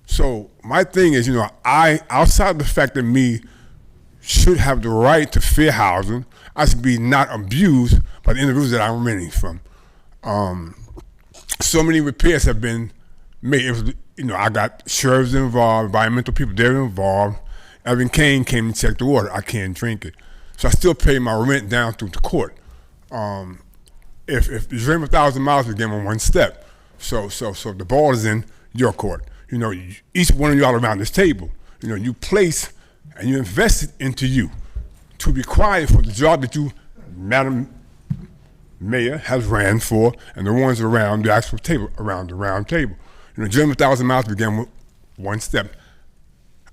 So my thing is, I, outside of the fact that me should have the right to fair housing, I should be not abused by the individuals that I'm renting from. So many repairs have been made. It was, I got sheriffs involved, environmental people, they're involved. Evan Kane came and checked the water. I can't drink it. So I still pay my rent down through the court. If you dream 1,000 miles, we give them one step. So the ball is in your court. Each one of y'all around this table, you place and you invest it into you to be quiet for the job that you, Madam Mayor, has ran for, and the ones around the actual table, around the round table. Dream 1,000 miles began with one step.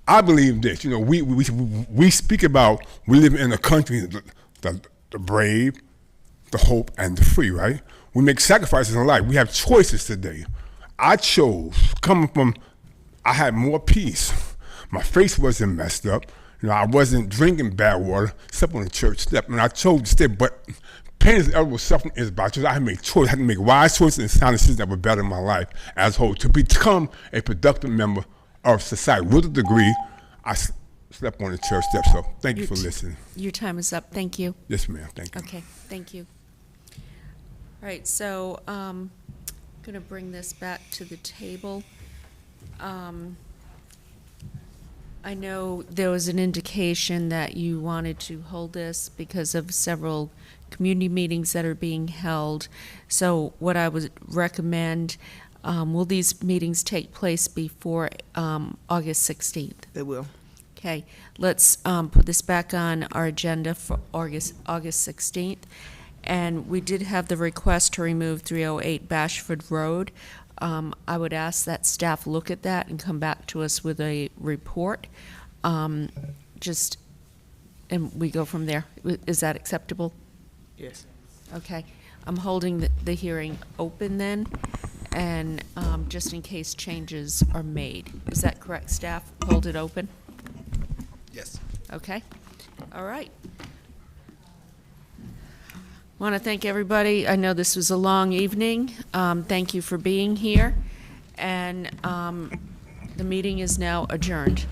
I believe this. We speak about we live in a country, the brave, the hope, and the free, right? We make sacrifices in life. We have choices today. I chose, I had more peace. My face wasn't messed up. I wasn't drinking bad water, except on the church step, and I chose to stay. But pain is inevitable, suffering is by choice. I had to make choices. I had to make wise choices and sound decisions that were better in my life as a whole, to become a productive member of society. With a degree, I slept on the church steps. So thank you for listening. Your time is up. Thank you. Yes, ma'am. Thank you. Okay, thank you. All right, so I'm going to bring this back to the table. I know there was an indication that you wanted to hold this because of several community meetings that are being held. So what I would recommend, will these meetings take place before August 16th? They will. Okay, let's put this back on our agenda for August 16th. And we did have the request to remove 308 Bashford Road. I would ask that staff look at that and come back to us with a report. And we go from there. Is that acceptable? Yes. Okay. I'm holding the hearing open then, and just in case changes are made. Is that correct, staff? Hold it open? Yes. Okay. All right. Want to thank everybody. I know this was a long evening. Thank you for being here. And the meeting is now adjourned.